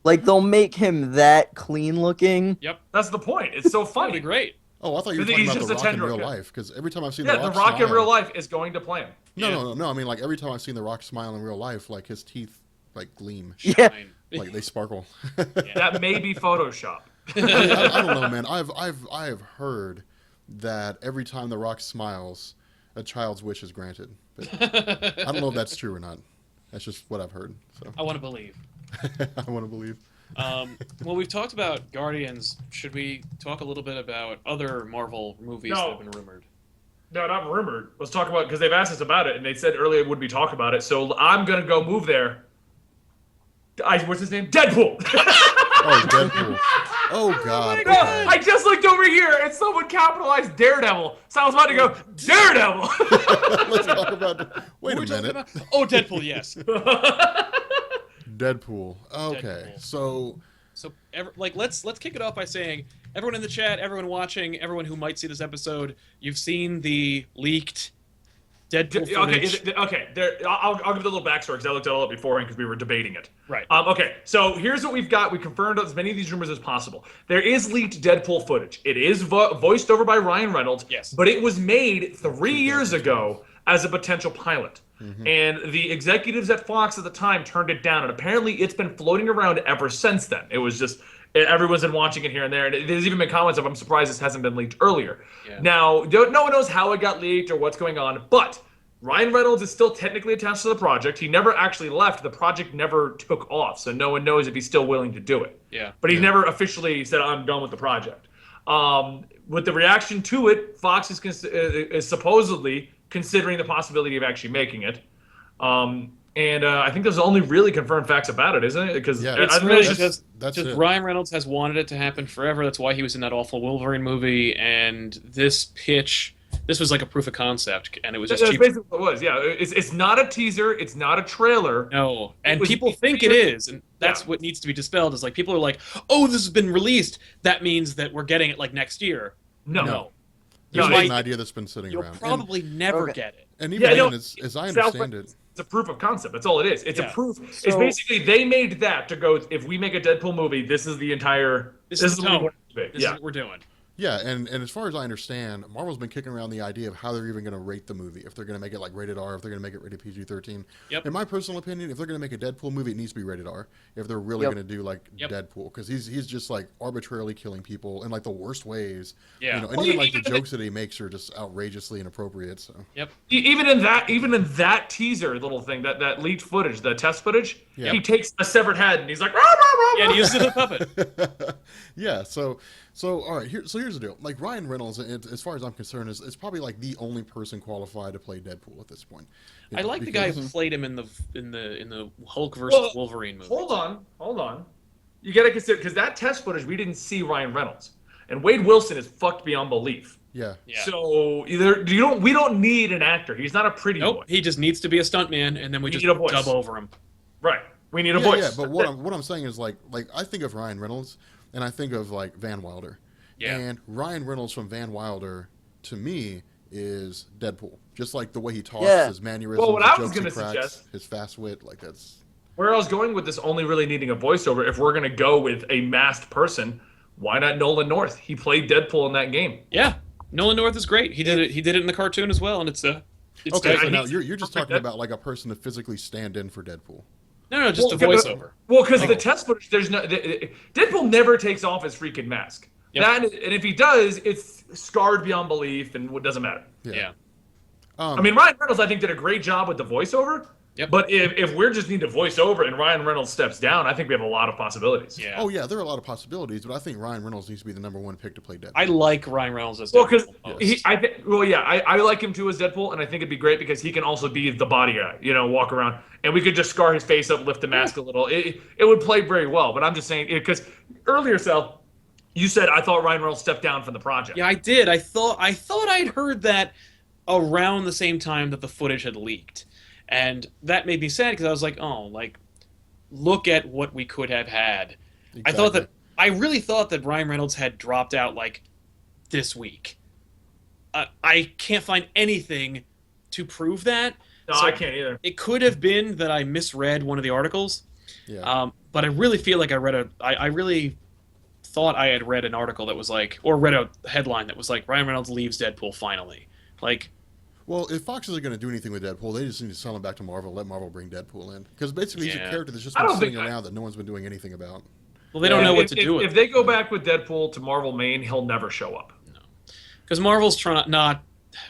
Like they'll make him that clean looking. Yep. That's the point. It's so That'd funny. be great. Oh, I thought you were He's talking about just The a Rock in tender real kid. life, because every time I've seen Yeah, The The Rock Rock in smile, real life is going to play him. No. I mean, like every time I've seen The Rock smile in real life, like his teeth like gleam, Yeah. Fine. like they sparkle. That may be Photoshop. I don't know, man. I've heard that every time The Rock smiles, a child's wish is granted. But I don't know if that's true or not. That's just what I've heard. So I want to believe. I want to believe. Well, we've talked about Guardians. Should we talk a little bit about other Marvel movies that have been rumored? No, not rumored. Let's talk about, because they've asked us about it, and they said earlier would we talk about it, so I'm going to go move there. What's his name? Deadpool! Oh, Deadpool. Oh, God. No, Okay. I just looked over here, and someone capitalized Daredevil, so I was about to go, Daredevil! Let's talk about. Wait a We're talking minute. about- Oh, Deadpool, yes. Deadpool. Okay, Deadpool. so let's kick it off by saying, everyone in the chat, everyone watching, everyone who might see this episode, you've seen the leaked Deadpool footage. Okay. I'll give it a little backstory because I looked it all up beforehand because we were debating it. Right. Okay, so here's what we've got. We confirmed as many of these rumors as possible. There is leaked Deadpool footage. It is voiced over by Ryan Reynolds. Yes. But it was made 3 years ago as a potential pilot. And the executives at Fox at the time turned it down, and apparently it's been floating around ever since then. It was just everyone's been watching it here and there, and there's even been comments of, I'm surprised this hasn't been leaked earlier. Yeah. Now, no one knows how it got leaked or what's going on, but Ryan Reynolds is still technically attached to the project. He never actually left. The project never took off, so no one knows if he's still willing to do it. Yeah. But he's never officially said, I'm done with the project. With the reaction to it, Fox is supposedly considering the possibility of actually making it. I think there's only really confirmed facts about it, isn't it? Because Yeah. It's I think really it's just that's just it. Ryan Reynolds has wanted it to happen forever. That's why he was in that awful Wolverine movie, and this was like a proof of concept, and it was just that's cheap. basically what it was. Yeah, it's not a teaser. It's not a trailer. No, and was- people think it is, and that's Yeah. what needs to be dispelled. Is like people are like, "Oh, this has been released. That means that we're getting it like next year." No. There's No, an it- idea that's been sitting You'll around. probably never Okay. get it. And even Yeah, no, then, as I understand it, It's a proof of concept. That's all it is. It's a Yeah. proof. It's So- basically they made that to go. If we make a Deadpool movie, this is the entire. This is the what we tone. want it to be. This Yeah. is what we're doing. yeah, and as far as I understand, Marvel's been kicking around the idea of how they're even going to rate the movie. If they're going to make it like rated R, if they're going to make it rated PG-13. Yep. In my personal opinion, if they're going to make a Deadpool movie, it needs to be rated R. If they're really Yep. going to do like Yep. Deadpool, because he's just like arbitrarily killing people in like the worst ways. Yeah. You know, and Well, even like the even- jokes that he makes are just outrageously inappropriate. So Yep. Even in that teaser little thing, that leaked footage, the test footage, Yeah. he takes a severed head and he's like, rah, rah, rah, Yeah, rah. and he uses it as a puppet. yeah, so all right, here's the deal. Like Ryan Reynolds, as far as I'm concerned, is probably like the only person qualified to play Deadpool at this point. I like the guy who played him in the Hulk versus Well, Wolverine movie. Hold on. You got to consider, because that test footage, we didn't see Ryan Reynolds. And Wade Wilson is fucked beyond belief. Yeah. Yeah. So we don't need an actor. He's not a pretty boy. Nope. He just needs to be a stuntman, and then we just need a voice. dub over him. Right. We need a Yeah, voice. yeah, but what I'm saying is like I think of Ryan Reynolds and I think of like Van Wilder. Yeah. And Ryan Reynolds from Van Wilder to me is Deadpool. Just like the way he talks, Yeah. his mannerisms, Well, what the I was jokes he gonna cracks, suggest- his fast wit, like that's Where I was going with this only really needing a voiceover, if we're going to go with a masked person, why not Nolan North? He played Deadpool in that game. Yeah. Nolan North is great. He did it in the cartoon as well, and it's okay. tight. So he's now you're just perfect talking Deadpool. about like a person to physically stand in for Deadpool. No, just a Well, voiceover. Well, because the test footage, Deadpool never takes off his freaking mask. Yep. And if he does, it's scarred beyond belief, and it doesn't matter. Yeah. I mean, Ryan Reynolds, I think, did a great job with the voiceover. Yep. But if we're just need to voice over and Ryan Reynolds steps down, I think we have a lot of possibilities. Yeah. Oh yeah, there are a lot of possibilities, but I think Ryan Reynolds needs to be the #1 pick to play Deadpool. I like Ryan Reynolds as Well, Deadpool. because I like him too as Deadpool, and I think it'd be great because he can also be the body guy, walk around, and we could just scar his face up, lift the mask a little. It would play very well. But I'm just saying, because earlier, Sal, you said I thought Ryan Reynolds stepped down from the project. Yeah, I did. I thought I'd heard that around the same time that the footage had leaked. And that made me sad because I was like, oh, like, look at what we could have had. Exactly. I really thought that Ryan Reynolds had dropped out, like, this week. I can't find anything to prove that. No, I can't either. It could have been that I misread one of the articles. Yeah. But I really feel like I really thought I had read an article that was like, or read a headline that was like, Ryan Reynolds leaves Deadpool finally. Like, well, if Fox isn't going to do anything with Deadpool, they just need to sell him back to Marvel, let Marvel bring Deadpool in. Because basically he's a character that's just been sitting around that no one's been doing anything about. Well, they don't know what to do with it. If they go back with Deadpool to Marvel main, he'll never show up. No. Because Marvel's trying not...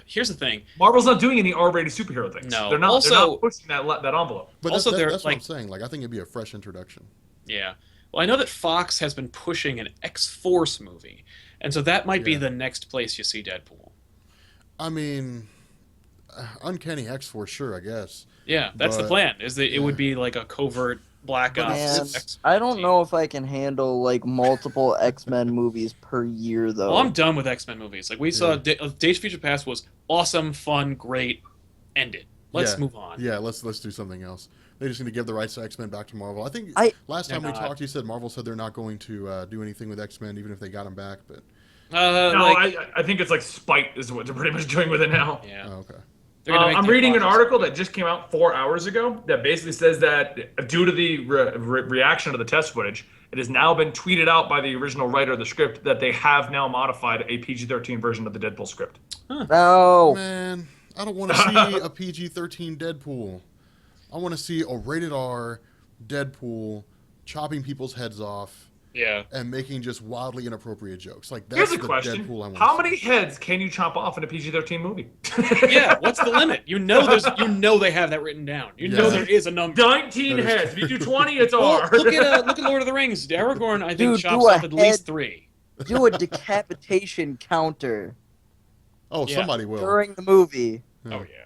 Here's the thing. Marvel's not doing any R-rated superhero things. No. They're not pushing that envelope. But also, that's what I'm saying. Like, I think it'd be a fresh introduction. Yeah. Well, I know that Fox has been pushing an X-Force movie. And so that might be the next place you see Deadpool. I mean... Uncanny X-Force, sure, I guess. Yeah, that's the plan. Is that it would be like a covert black ops. I don't know if I can handle like multiple X-Men movies per year though. Well, I'm done with X-Men movies. Like we saw, Days of Future Past was awesome, fun, great. Ended. Let's move on. Yeah, let's do something else. They just need to give the rights to X-Men back to Marvel. I think last time we talked, you said Marvel said they're not going to do anything with X-Men, even if they got them back. But I think it's like spite is what they're pretty much doing with it now. Yeah. Oh, okay. I'm reading an article that just came out 4 hours ago that basically says that due to the reaction to the test footage, it has now been tweeted out by the original writer of the script that they have now modified a PG-13 version of the Deadpool script. No. Man, I don't want to see a PG-13 Deadpool. I want to see a rated R Deadpool chopping people's heads off. Yeah. And making just wildly inappropriate jokes. Like that's Here's a the question. Deadpool I want. How many heads can you chop off in a PG-13 movie? Yeah, what's the limit? You know they have that written down. You know there is a number. 19 heads. If you do 20, it's R. Look at Lord of the Rings. Aragorn, I think, chops off at least 3. Do a decapitation counter. Oh, somebody will. During the movie. Yeah. Oh yeah.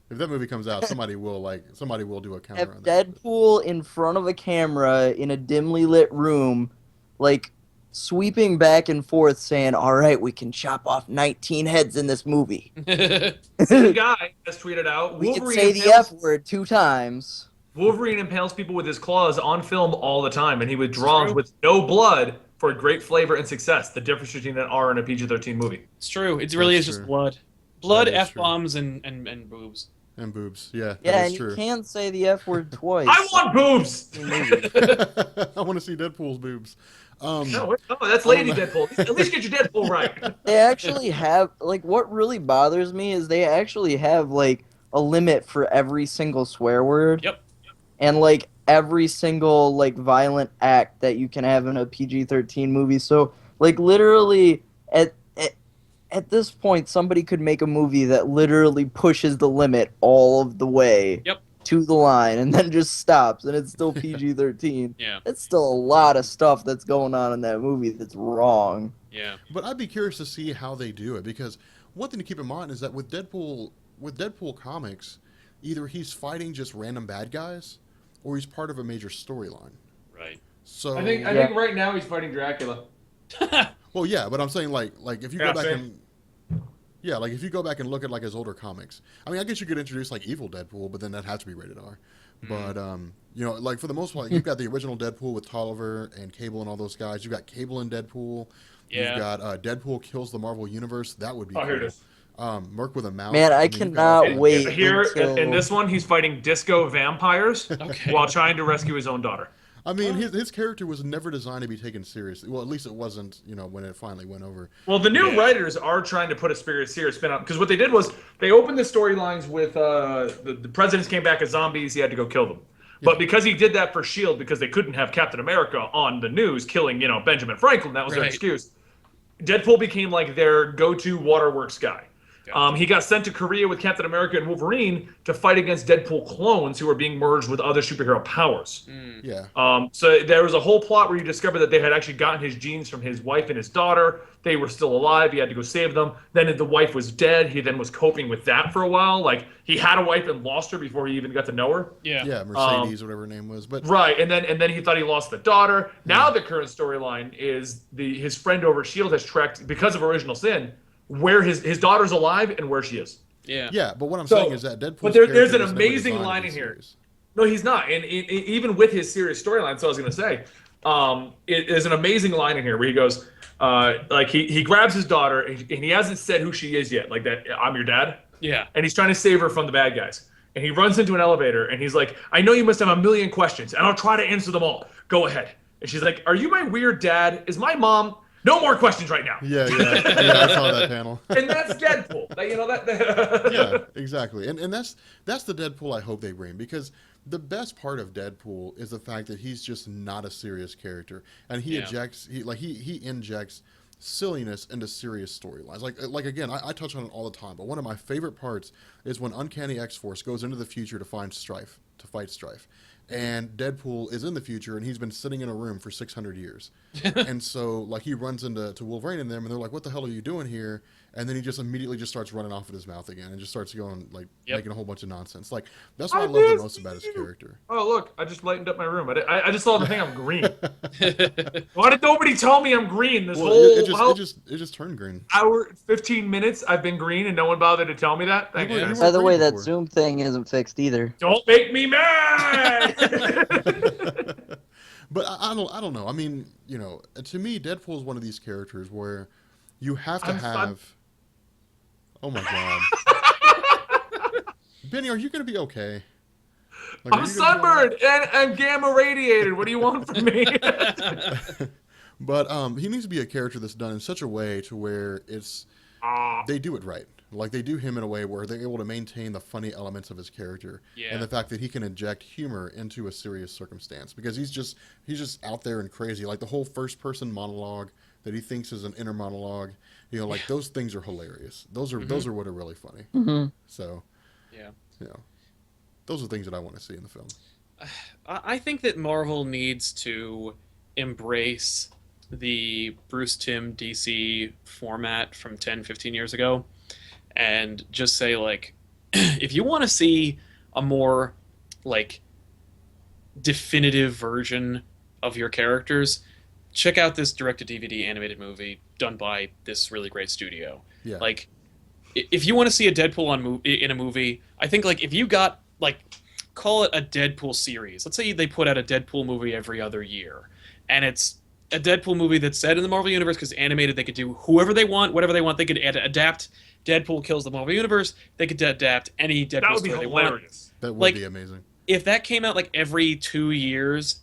If that movie comes out, somebody will do a counter Have on that. Deadpool in front of a camera in a dimly lit room, like sweeping back and forth, saying, "All right, we can chop off 19 heads in this movie." The guy has tweeted out. We can say the F word 2 times. Wolverine impales people with his claws on film all the time, and he withdraws with no blood for great flavor and success. The difference between an R and a PG-13 movie. It's true. It really is just blood. Blood, F-bombs, and boobs. And boobs, yeah. Yeah, and you can't say the F word twice. I want boobs! I want to see Deadpool's boobs. No, that's Lady Deadpool. At least get your Deadpool right. They actually have, like, what really bothers me is they actually have, like, a limit for every single swear word. Yep. And, like, every single, like, violent act that you can have in a PG-13 movie. So, like, literally, at this point, somebody could make a movie that literally pushes the limit all of the way to the line and then just stops, and it's still PG-13. Yeah. It's still a lot of stuff that's going on in that movie that's wrong. Yeah. But I'd be curious to see how they do it, because one thing to keep in mind is that with Deadpool comics, either he's fighting just random bad guys, or he's part of a major storyline. Right. So I think right now he's fighting Dracula. Well, yeah, but I'm saying like if you go back and if you go back and look at like his older comics, I mean, I guess you could introduce like evil Deadpool, but then that has to be rated R. But like for the most part, you've got the original Deadpool with Tolliver and Cable and all those guys. You've got Cable and Deadpool. Yeah. You've got Deadpool kills the Marvel Universe. That would be cool. Here it is. Merc with a mouse. Man, I cannot wait. Here, until... in this one, he's fighting disco vampires while trying to rescue his own daughter. I mean, his character was never designed to be taken seriously. Well, at least it wasn't, when it finally went over. Well, the new writers are trying to put a serious spin on, because what they did was they opened the storylines with the presidents came back as zombies. He had to go kill them. But because he did that for S.H.I.E.L.D., because they couldn't have Captain America on the news killing, Benjamin Franklin, that was their excuse. Deadpool became like their go-to waterworks guy. He got sent to Korea with Captain America and Wolverine to fight against Deadpool clones who were being merged with other superhero powers. Yeah. So there was a whole plot where you discovered that they had actually gotten his genes from his wife and his daughter. They were still alive. He had to go save them. Then the wife was dead. He then was coping with that for a while. Like, he had a wife and lost her before he even got to know her. Yeah, Mercedes, whatever her name was. But right, and then he thought he lost the daughter. Now the current storyline is his friend over at Shield has tracked, because of Original Sin, where his daughter's alive and where she is. Yeah, but what I'm saying is that Deadpool. But there's an amazing line in here. No, he's not, and even with his serious storyline. So I was going to say, there's an amazing line in here where he goes, like he grabs his daughter and he hasn't said who she is yet, like that I'm your dad. Yeah. And he's trying to save her from the bad guys. And he runs into an elevator and he's like, I know you must have a million questions and I'll try to answer them all. Go ahead. And she's like, are you my weird dad? Is my mom? No more questions right now. Yeah, I saw that panel. And that's Deadpool. Yeah, exactly. And that's the Deadpool I hope they bring, because the best part of Deadpool is the fact that he's just not a serious character, and he injects silliness into serious storylines. Like again, I touch on it all the time, but one of my favorite parts is when Uncanny X-Force goes into the future to fight Strife. And Deadpool is in the future, and he's been sitting in a room for 600 years. And so, like, he runs into Wolverine and them, and they're like, what the hell are you doing here? And then he just immediately just starts running off at his mouth again and just starts going, like, making a whole bunch of nonsense. Like, that's what I love the most about his character. Oh, look, I just lightened up my room. I just saw the thing I'm green. Why did nobody tell me I'm green? It just turned green. Hour, 15 minutes, I've been green, and no one bothered to tell me that? Thanks, guys. By the way, that Zoom thing isn't fixed either. Don't make me mad! But I don't know. I mean, you know, to me, Deadpool is one of these characters where you have to have... Oh my god. Benny, are you going to be okay? Like, I'm sunburned and I'm gamma radiated. What do you want from me? But he needs to be a character that's done in such a way to where they do it right. Like, they do him in a way where they're able to maintain the funny elements of his character, and the fact that he can inject humor into a serious circumstance, because he's just out there and crazy. Like, the whole first person monologue that he thinks is an inner monologue, you know, like those things are hilarious. Those are what are really funny. So, you know, those are things that I want to see in the film. I think that Marvel needs to embrace the Bruce Timm DC format from 10, 15 years ago, and just say, like, if you want to see a more, like, definitive version of your characters, check out this direct-to-DVD animated movie done by this really great studio. Yeah. Like, if you want to see a Deadpool in a movie, I think, like, if you got, like, call it a Deadpool series. Let's say they put out a Deadpool movie every other year, and it's a Deadpool movie that's set in the Marvel Universe, because animated, they could do whoever they want, whatever they want. They could adapt Deadpool Kills the Marvel Universe. They could adapt any Deadpool story they want. That would be amazing. If that came out, like, every 2 years,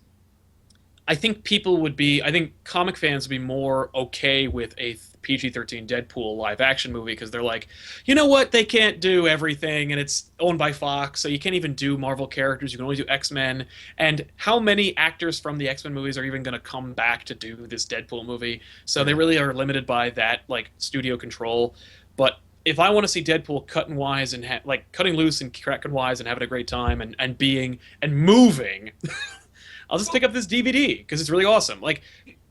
I think I think comic fans would be more okay with a PG-13 Deadpool live-action movie, because they're like, you know what, they can't do everything, and it's owned by Fox, so you can't even do Marvel characters, you can only do X-Men, and how many actors from the X-Men movies are even going to come back to do this Deadpool movie? So they really are limited by that, like, studio control. But if I want to see Deadpool cutting wise and cutting loose and cracking wise and having a great time and being and moving, I'll just pick up this DVD because it's really awesome. Like,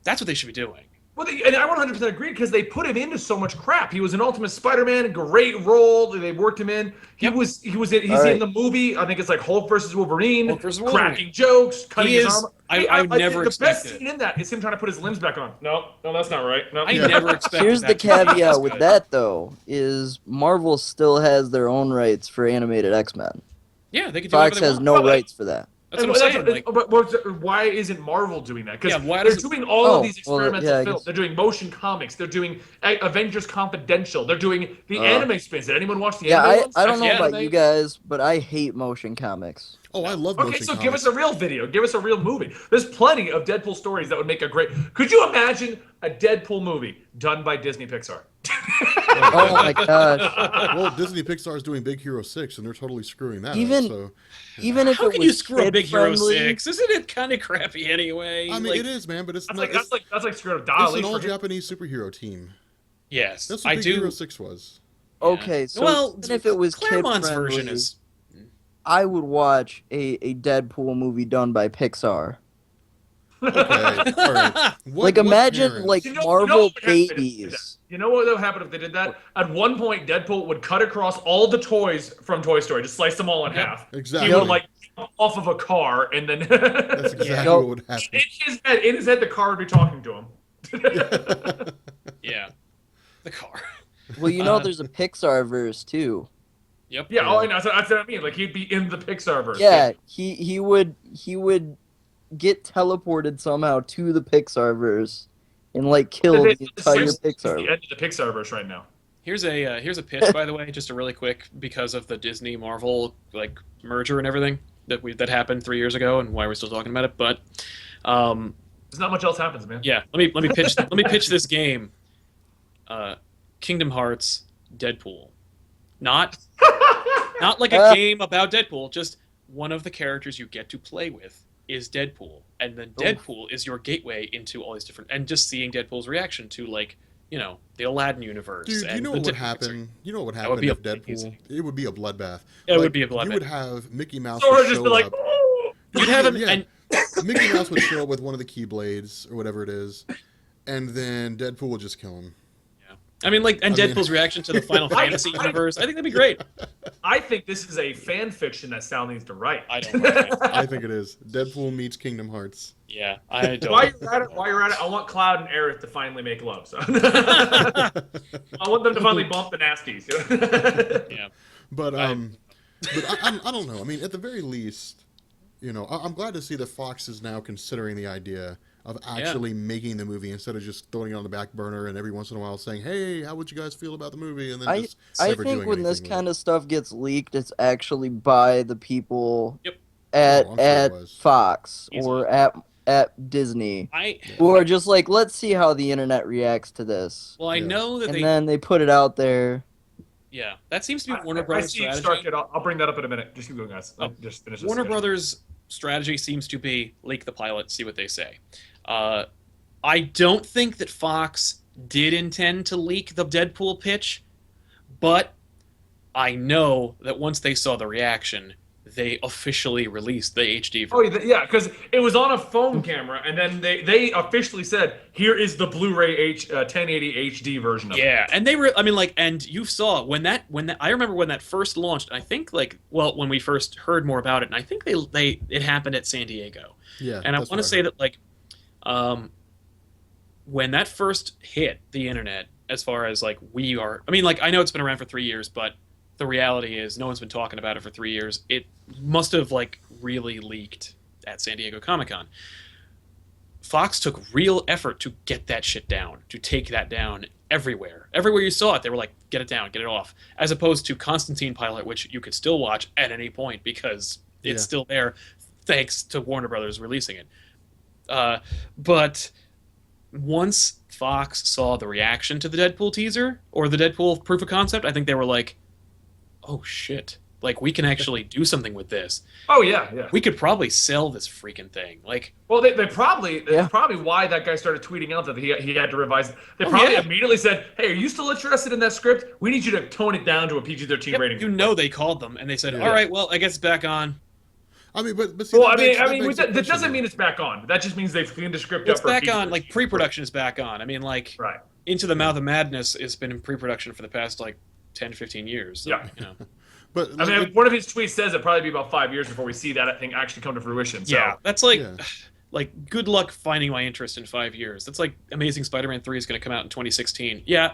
that's what they should be doing. Well, and I 100% agree, because they put him into so much crap. He was in Ultimate Spider-Man, a great role. They worked him in. He's in the movie. I think it's like Hulk versus Wolverine. Cracking jokes, cutting his arm. I never expected. The best scene in that is him trying to put his limbs back on. No, that's not right. No. I never expected. Here's the caveat with that, though, is Marvel still has their own rights for animated X-Men. Yeah, they could do Fox has no rights for that. That's what I'm saying. But why isn't Marvel doing that? Because they're doing all of these experimental films. They're doing motion comics. They're doing Avengers Confidential. They're doing the anime spins. Did anyone watch the anime ones? I don't know about you guys, but I hate motion comics. Oh, I love motion comics. Okay, so give us a real video. Give us a real movie. There's plenty of Deadpool stories that would make a great... Could you imagine a Deadpool movie done by Disney Pixar? Oh my gosh. Well, Disney Pixar is doing Big Hero 6, and they're totally screwing that up. Even if How can you screw up Big Hero 6? Isn't it kind of crappy anyway? I mean, it is, man, but it's not. That's like screwing up Dolly. It's an all-Japanese superhero team. Yes, that's what Big Hero 6 was. Okay, so well, even if it was Claremont's kid-friendly, version is I would watch a Deadpool movie done by Pixar. Okay, all right. Like, imagine, parent- like, You know Marvel what would happen if they did that? babies. You know what would happen if they did that? At one point, Deadpool would cut across all the toys from Toy Story, just slice them all in half. Exactly. He would like jump off of a car, and then That's exactly Nope. what would happen. in his head, the car would be talking to him. yeah, the car. Well, you know, there's a Pixar verse too. Yep. Yeah, oh, I know. That's what I mean. Like he'd be in the Pixar verse. Yeah, he would get teleported somehow to the Pixar verse and like kill the entire It's the Pixar. end of the Pixar verse right now. Here's a pitch, by the way, just a really quick, because of the Disney Marvel like merger and everything that happened 3 years ago, and why we're still talking about it. But There's not much else happens, man. yeah, let me pitch this game. Kingdom Hearts Deadpool, not like a game about Deadpool. Just one of the characters you get to play with is Deadpool, and then Deadpool is your gateway into all these different, and just seeing Deadpool's reaction to like, you know, the Aladdin universe. Dude, and you know the what would different- happen? You know what would That happen would be if amazing. Deadpool? It would be a bloodbath. It would be a You bloodbath. would have Mickey Mouse Sora would just show be like, up. oh. You'd have him, Yeah. and Mickey Mouse would show up with one of the Keyblades or whatever it is, and then Deadpool would just kill him. I mean, like, and I mean- Deadpool's reaction to the Final Fantasy universe. I think that'd be great. I think this is a fan fiction that Sal needs to write. I don't like it. I think it is. Deadpool meets Kingdom Hearts. Yeah, I don't. While you're at it, I want Cloud and Aerith to finally make love. So. I want them to finally bump the nasties. Yeah. But I don't know. I mean, at the very least, you know, I'm glad to see that Fox is now considering the idea of actually making the movie instead of just throwing it on the back burner and every once in a while saying, "Hey, how would you guys feel about the movie?" And then I just I never think doing when this anything with kind of stuff gets leaked, it's actually by the people Yep. at Oh, I'm sure it was. Fox Easily. or at Disney, I who are just like, let's see how the internet reacts to this, well, I Yeah. know that and they. then they put it out there. Yeah, that seems to be Warner I Brothers' see strategy. Starkid. I'll bring that up in a minute. Just keep going, guys. I'll just finish this. Warner Brothers' strategy seems to be leak the pilot, see what they say. I don't think that Fox did intend to leak the Deadpool pitch, but I know that once they saw the reaction, they officially released the HD version. Oh yeah, because it was on a phone camera, and then they officially said, "Here is the Blu-ray 1080 HD version of it." Yeah, and they were. I mean, like, and you saw when that. I remember when that first launched. I think, like, well, when we first heard more about it, and I think it happened at San Diego. Yeah, And I that's want to what say that, like, when that first hit the internet, as far as like we are, I mean, like, I know it's been around for 3 years, but the reality is no one's been talking about it for 3 years. It must have like really leaked at San Diego Comic-Con. Fox took real effort to get that shit down, to take that down everywhere. Everywhere you saw it, they were like, get it down, get it off. As opposed to Constantine pilot, which you could still watch at any point because it's still there, thanks to Warner Brothers releasing it. But once Fox saw the reaction to the Deadpool teaser, or the Deadpool proof of concept, I think they were like, oh shit. Like, we can actually do something with this. Oh yeah. We could probably sell this freaking thing. Like, Well, that's probably why that guy started tweeting out that he had to revise it. They probably immediately said, "Hey, are you still interested in that script? We need you to tone it down to a PG-13 rating." you know, they called them and they said, all right, well, I guess it's back on. I mean, but see, Well, that that doesn't mean it's back on. That just means they've cleaned the script It's up. for back on, PG-13. like, pre-production is back on. I mean, like, Right. Into the Mouth of Madness has been in pre-production for the past, like, 10, 15 years. So, Yeah. You know. But I mean, one of his tweets says it'll probably be about 5 years before we see that thing actually come to fruition. So. Yeah, that's like, Yeah. like, good luck finding my interest in 5 years. That's like Amazing Spider-Man 3 is going to come out in 2016. Yeah,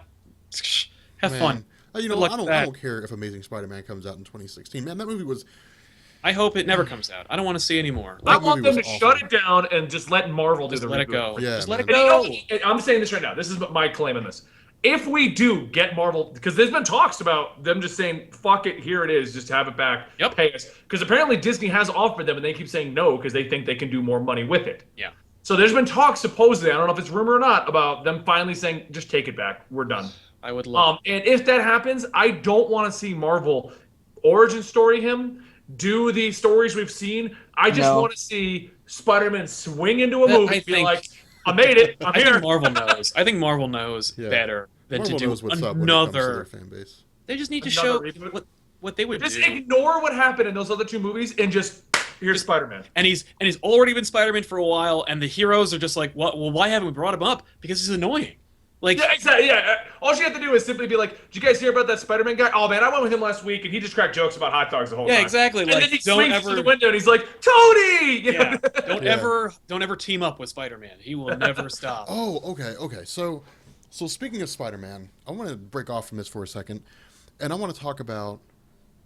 have man, fun. You know, Good luck I with that. don't care if Amazing Spider-Man comes out in 2016. Man, that movie was. I hope it never comes out. I don't want to see anymore. I That want movie them to was shut awful. it down and just let Marvel do Just the let it reboot. go. Yeah, Just let it man. And go. you know, I'm saying this right now. This is my claim on this. If we do get Marvel, because there's been talks about them just saying, fuck it, here it is, just have it back, Yep. pay us. Because apparently Disney has offered them, and they keep saying no because they think they can do more money with it. Yeah. So there's been talks, supposedly, I don't know if it's rumor or not, about them finally saying, just take it back, we're done. I would love And if that happens, I don't want to see Marvel origin story him, do the stories we've seen. I just No. want to see Spider-Man swing into a That- movie I and be think- like, I made it, I'm I here. think Marvel knows. I think Marvel knows Yeah. better than Marvel to knows do what's up when it comes to their another fan base. They just need to Another show reboot? what they would Just do. ignore what happened in those other 2 movies and just here's Spider-Man. And he's already been Spider-Man for a while, and the heroes are just like, what? Well, why haven't we brought him up? Because he's annoying. Like, Yeah, exactly. Yeah, all she had to do is simply be like, "Did you guys hear about that Spider-Man guy? Oh man, I went with him last week, and he just cracked jokes about hot dogs the whole time." yeah, exactly. And Like, then he don't swings ever through the window, and he's like, "Tony!" You know? Yeah. Don't ever team up with Spider-Man. He will never stop. Oh, okay. So speaking of Spider-Man, I want to break off from this for a second, and I want to talk about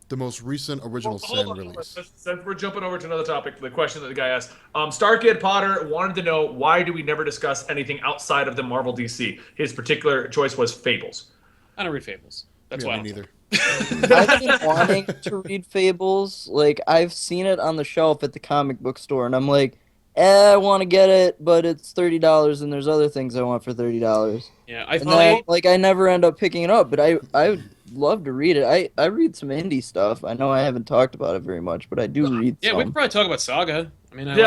the most recent original Hold on, release. Since we're jumping over to another topic, the question that the guy asked, Starkid Potter wanted to know why do we never discuss anything outside of the Marvel DC? His particular choice was Fables. I don't read Fables. That's why I me don't. neither. I've been wanting to read Fables. Like, I've seen it on the shelf at the comic book store, and I'm like, I want to get it, but it's $30, and there's other things I want for $30. Yeah, And then, like, I never end up picking it up, but I would love to read it. I read some indie stuff. I know I haven't talked about it very much, but I do read Yeah, some. we could probably talk about Saga. I mean, I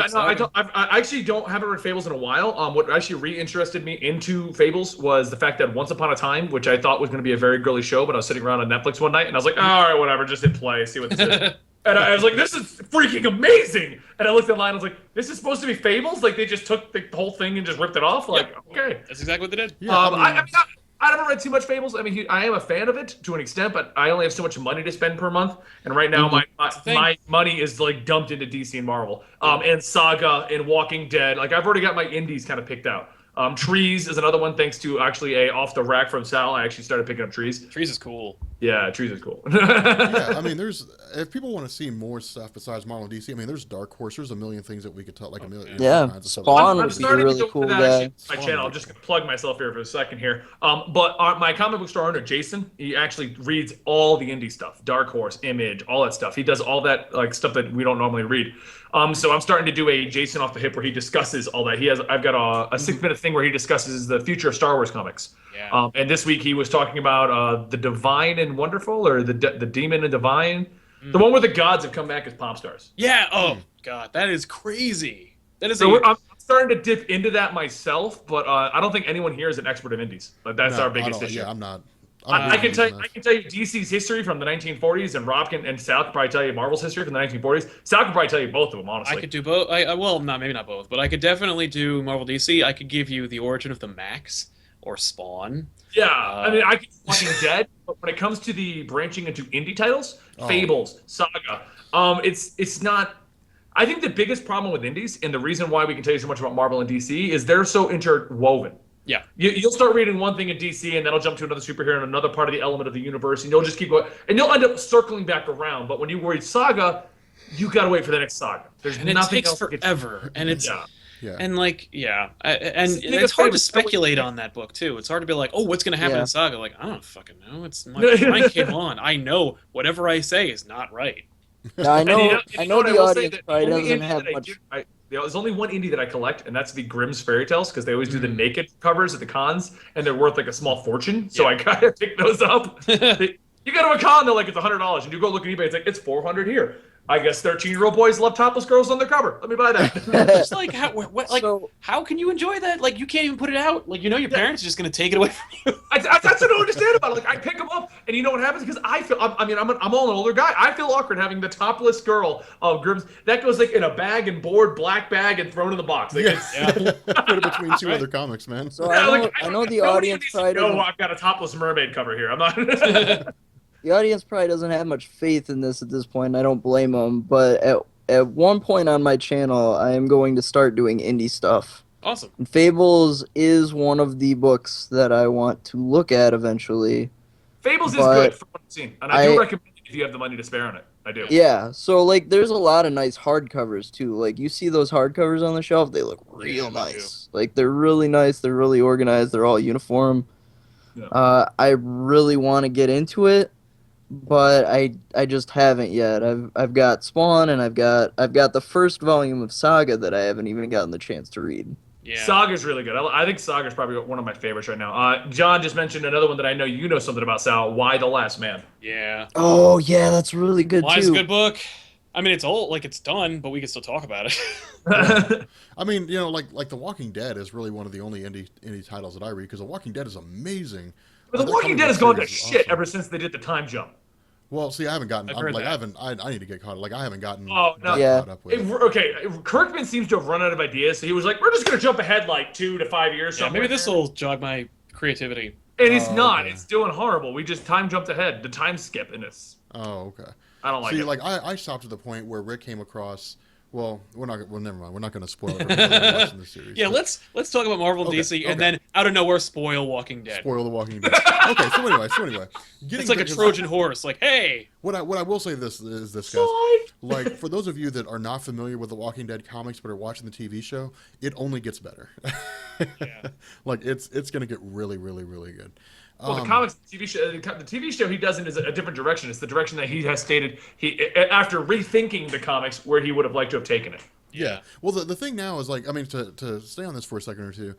actually haven't read Fables in a while. What actually reinterested me into Fables was the fact that Once Upon a Time, which I thought was going to be a very girly show, but I was sitting around on Netflix one night and I was like, all right, whatever, just hit play, see what this is. And I was like, this is freaking amazing. And I looked online, I was like, this is supposed to be Fables? Like, they just took the whole thing and just ripped it off? Like, okay. That's exactly what they did. Yeah, I never read too much Fables. I mean, I am a fan of it to an extent, but I only have so much money to spend per month. And right now, my money is like dumped into DC and Marvel, and Saga and Walking Dead. Like I've already got my indies kind of picked out. Trees is another one, thanks to actually a off the rack from Sal. I actually started picking up Trees. Trees is cool. Yeah, Trees is cool. Yeah, I mean, if people want to see more stuff besides Marvel and DC, I mean, there's Dark Horse. There's a million things that we could talk, like a million. Yeah, kinds of stuff. Spawn I'm would be a starting really to cool that guy. actually, my channel. I'm just gonna plug myself here for a second here. But my comic book store owner, Jason, he actually reads all the indie stuff, Dark Horse, Image, all that stuff. He does all that like stuff that we don't normally read. So I'm starting to do a Jason off the hip where he discusses all that. I've got a 6-minute thing where he discusses the future of Star Wars comics. Yeah. And this week he was talking about the Divine and Wonderful, or the Demon and Divine, the one where the gods have come back as pop stars. Yeah. Oh God, that is crazy. That is. So I'm starting to dip into that myself, but I don't think anyone here is an expert in indies. Like that's our biggest issue. Yeah, I'm not. I can tell you DC's history from the 1940s, and Rob and Sal could probably tell you Marvel's history from the 1940s. Sal could probably tell you both of them, honestly. I could do both. Well, maybe not both, but I could definitely do Marvel DC. I could give you the origin of the Max or Spawn. Yeah, I mean, I could do Walking Dead, but when it comes to the branching into indie titles, Fables, Saga, it's not. I think the biggest problem with indies, and the reason why we can tell you so much about Marvel and DC, is they're so interwoven. Yeah. You'll start reading one thing in DC, and then it'll jump to another superhero in another part of the element of the universe, and you'll just keep going, and you'll end up circling back around. But when you read Saga, you gotta wait for the next Saga. There's and nothing it takes else forever, and it's Yeah. and like and it's hard to speculate on that book too. It's hard to be like, oh, what's gonna happen in Saga? Like, I don't fucking know. It's my mind came on. I know whatever I say is not right. Now, I know. I know the audience probably only doesn't indie have that much. there's only one indie that I collect, and that's the Grimm's Fairy Tales, because they always do the naked covers at the cons, and they're worth like a small fortune. So I gotta pick those up. You go to a con, they're like it's $100, and you go look at eBay, it's like it's $400 here. I guess 13-year-old boys love topless girls on their cover. Let me buy that. It's like how can you enjoy that? Like you can't even put it out. Like your parents are just gonna take it away from you. That's what I don't understand about it. Like I pick them up, and you know what happens? Because I feel, I'm all an older guy. I feel awkward having the topless girl of Grimm's that goes like in a bag and board, black bag, and thrown in the box. Like, Put it between two other comics, man. So I know the audience probably doesn't. I've got a topless mermaid cover here. I'm not. The audience probably doesn't have much faith in this at this point, and I don't blame them. But at one point on my channel, I am going to start doing indie stuff. Awesome. And Fables is one of the books that I want to look at eventually. Fables is good from what I've seen, and I do recommend it if you have the money to spare on it. I do. Yeah, so like there's a lot of nice hardcovers too. Like you see those hardcovers on the shelf, they look real nice. Like they're really nice, they're really organized, they're all uniform. Yeah. I really want to get into it. But I just haven't yet. I've got Spawn, and I've got the first volume of Saga that I haven't even gotten the chance to read. Yeah. Saga's really good. I think Saga's probably one of my favorites right now. John just mentioned another one that I know you know something about, Sal. Why the Last Man? Yeah. Oh yeah, that's really good Why's too. a good book. I mean, it's old, like it's done, but we can still talk about it. I mean, you know, like The Walking Dead is really one of the only indie titles that I read because The Walking Dead is amazing. But The That Walking comic Dead book has gone to series is shit awesome. ever since they did the time jump. Well, see, I haven't gotten. I've I'm, heard like, that. I need to get caught. Like, I haven't gotten. Oh, no. Yeah. Caught up with it. Okay, Kirkman seems to have run out of ideas, so he was like, "We're just gonna jump ahead like 2 to 5 years." Yeah, somewhere." maybe this will jog my creativity. And it's Oh, not. okay. It's doing horrible. We just time jumped ahead. The time skip in this. Oh, okay. I don't like See, it. like I stopped at the point where Rick came across. Well, we're not. Well, never mind. We're not going to spoil it for people that are watching the series. Yeah, but let's talk about Marvel and Okay, DC, and okay. then out of nowhere, spoil Walking Dead. spoil The Walking Dead. Okay, so anyway, It's like a Trojan horse. Like, hey, What I will say this is this, guys. Side. Like, for those of you that are not familiar with the Walking Dead comics but are watching the TV show, it only gets better. Yeah. Like, it's going to get really, really, really good. Well, the comics, the TV show he does in is a different direction. It's the direction that he has stated after rethinking the comics where he would have liked to have taken it. Yeah. Well, the thing now is, like, I mean, to stay on this for a second or two,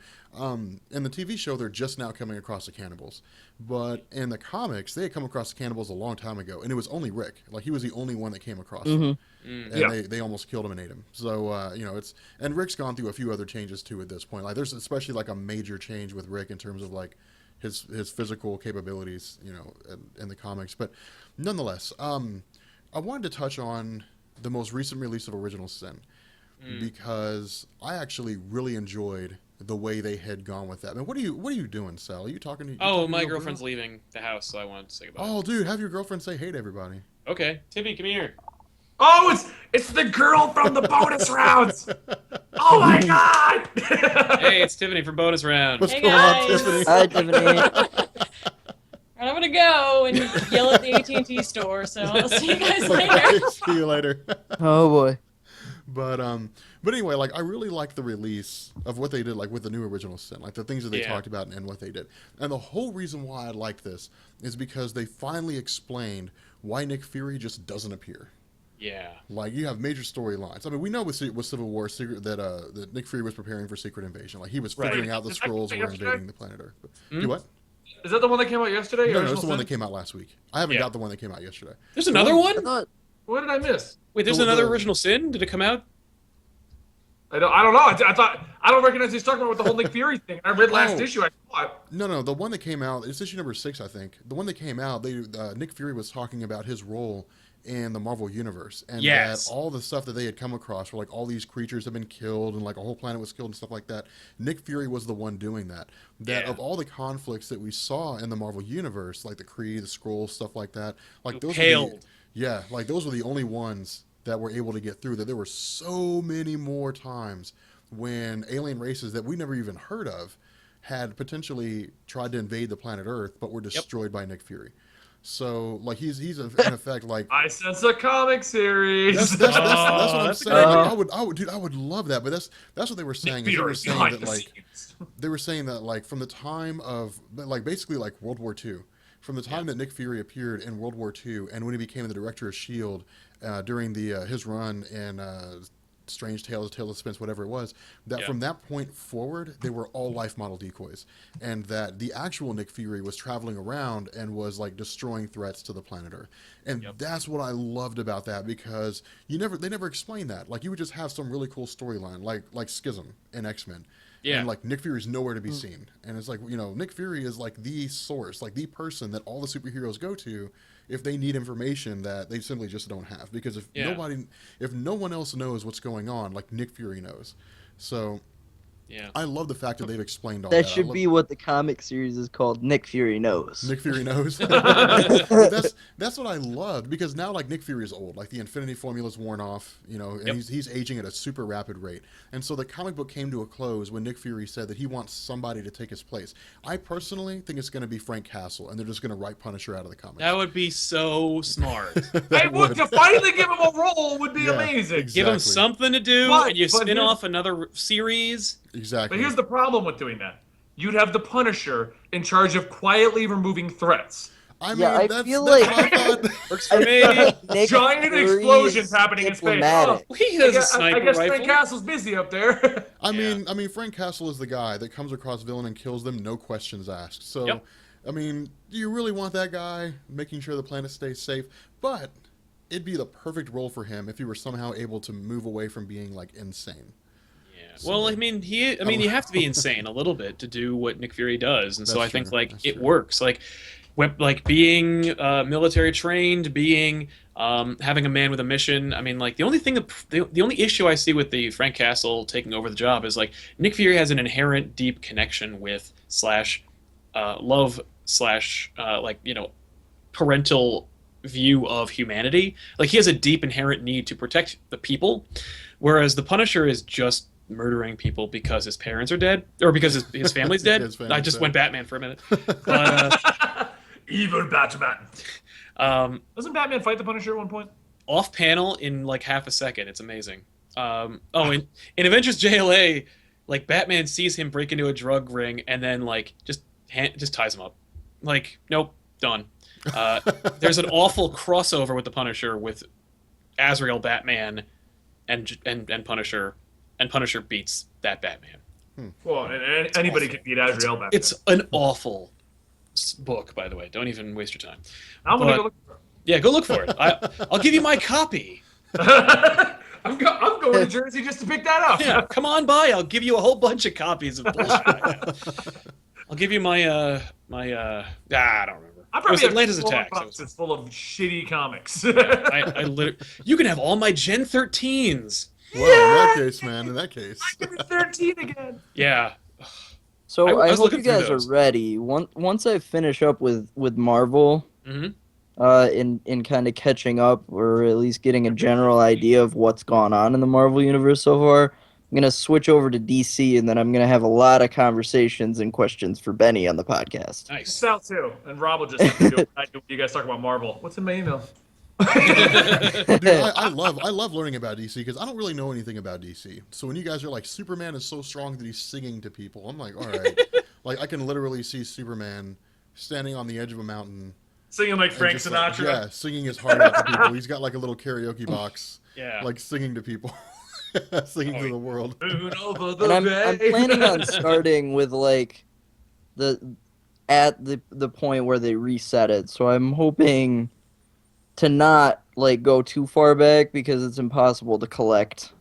in the TV show, they're just now coming across the cannibals. But in the comics, they had come across the cannibals a long time ago, and it was only Rick. Like, he was the only one that came across them. And Yeah. they almost killed him and ate him. So, you know, and Rick's gone through a few other changes, too, at this point. Like, there's especially, like, a major change with Rick in terms of, like, his physical capabilities, you know, in the comics. But nonetheless, I wanted to touch on the most recent release of Original Sin. Because I actually really enjoyed the way they had gone with that. I mean, what are you doing, Sal? Are you talking to? oh, talking my to your girlfriend's girl? leaving the house, so I wanted to say goodbye. Oh, dude, have your girlfriend say hey to everybody. Okay, Timmy, come here. Oh, it's the girl from the bonus rounds. Oh my god! Hey, it's Tiffany from Bonus Round. What's Hey, going on, guys. Tiffany? Hi, Tiffany. And I'm gonna go and yell at the AT&T store. So I'll see you guys Okay, later. see you later. Oh boy. But anyway, like I really like the release of what they did, like with the new Original Sin, like the things that they Yeah. talked about and what they did. And the whole reason why I like this is because they finally explained why Nick Fury just doesn't appear. Yeah. Like you have major storylines. I mean, we know with Civil War that Nick Fury was preparing for Secret Invasion. Like he was Right. figuring out the Is that Skrulls were yesterday? invading the planet Earth. But, do what? Is that the one that came out yesterday? No, Original it's the one Sin? that came out last week. I haven't Yeah. got the one that came out yesterday. There's another I one? thought What did I miss? Wait, there's The- another the- Original Sin? Did it come out? I don't know. I thought I don't recognize he's talking about the whole Nick Fury thing. I read last Oh. issue. I thought. No, the one that came out, it's issue number 6, I think. The one that came out, Nick Fury was talking about his role in the Marvel Universe. And Yes. that all the stuff that they had come across were like all these creatures have been killed and like a whole planet was killed and stuff like that. Nick Fury was the one doing that. That Yeah. of all the conflicts that we saw in the Marvel Universe, like the Kree, the Skrulls, stuff like that, like those Paled. those were the only ones that were able to get through. That there were so many more times when alien races that we never even heard of had potentially tried to invade the planet Earth, but were destroyed by Nick Fury. So, like, he's in effect like I sense a comic series. that's what I'm that's saying. Like, great. I would love that. But that's what they were saying. Nick Is they were Fury saying behind that the like scenes. they were saying that like from the time of like basically like World War II, from the time that Nick Fury appeared in World War II, and when he became the director of Shield during his run in Strange Tales, Tale of Suspense, whatever it was, that Yeah. from that point forward, they were all life model decoys. And that the actual Nick Fury was traveling around and was like destroying threats to the planet Earth. And that's what I loved about that, because they never explained that. Like you would just have some really cool storyline, like Schism in X-Men. Yeah. And like Nick Fury's nowhere to be seen. And it's like, you know, Nick Fury is like the source, like the person that all the superheroes go to if they need information that they simply just don't have. Because if no one else knows what's going on, like Nick Fury knows. So Yeah. I love the fact that they've explained all that that. should be what the comic series is called. Nick Fury knows. Nick Fury knows. that's what I loved, because now like Nick Fury is old, like the Infinity Formula's worn off, you know, and he's aging at a super rapid rate. And so the comic book came to a close when Nick Fury said that he wants somebody to take his place. I personally think it's going to be Frank Castle, and they're just going to write Punisher out of the comics. That would be so smart. I would to finally give him a role would be amazing. exactly. Give him something to do, But- and you but spin here's- off another series. Exactly. But here's the problem with doing that. You'd have the Punisher in charge of quietly removing threats. I mean, Yeah, I that's, feel that's like- what I thought. Works for I me. feel like Nick Giant Fury explosions is happening in space. diplomatic. He I has a guess, sniper I guess rifle. Frank Castle's busy up there. I mean, Frank Castle is the guy that comes across villain and kills them, no questions asked. So, Yep. I mean, do you really want that guy making sure the planet stays safe? But it'd be the perfect role for him if he were somehow able to move away from being like insane. Yeah. Well, I mean, you have to be insane a little bit to do what Nick Fury does, and so I think like it works. Like being military trained, being having a man with a mission. I mean, like the only issue I see with the Frank Castle taking over the job is like Nick Fury has an inherent deep connection with love like parental view of humanity. Like he has a deep inherent need to protect the people, whereas the Punisher is just murdering people because his parents are dead or because his family's dead. I just went Batman for a minute. But, evil Batman. Doesn't Batman fight the Punisher at one point? Off panel in like half a second. It's amazing. In Avengers JLA, like Batman sees him break into a drug ring and then like just ties him up. Like, nope, done. There's an awful crossover with the Punisher with Azrael Batman and Punisher, and Punisher beats that Batman. Well, and anybody can beat Azrael Batman. It's an awful book, by the way. Don't even waste your time. I'm gonna go look for it. Yeah, go look for it. I'll give you my copy. I'm going to Jersey just to pick that up. Yeah, come on by. I'll give you a whole bunch of copies of bullshit. I'll give you my I don't remember. I probably have Atlanta's Attack. It's full of shitty comics. I literally, you can have all my Gen 13s. Well, in that case, man, in that case. Give me 13 again. Yeah. So I I was hope you looking through guys those. are ready. Once I finish up with Marvel, in kind of catching up or at least getting a general idea of what's gone on in the Marvel universe so far, I'm gonna switch over to DC, and then I'm gonna have a lot of conversations and questions for Benny on the podcast. Nice. Sal too, and Rob will just have to do it. I do you guys talk about Marvel. What's in my email? Dude, I love learning about DC because I don't really know anything about DC. So when you guys are like, Superman is so strong that he's singing to people, I'm like, all right. Like I can literally see Superman standing on the edge of a mountain, Singing like Frank just, Sinatra. yeah, singing his heart out to people. He's got like a little karaoke box, Yeah. like singing to people, singing to the world. Moon over the And I'm bay. planning on starting with like at the point where they reset it. So I'm hoping to not like go too far back because it's impossible to collect.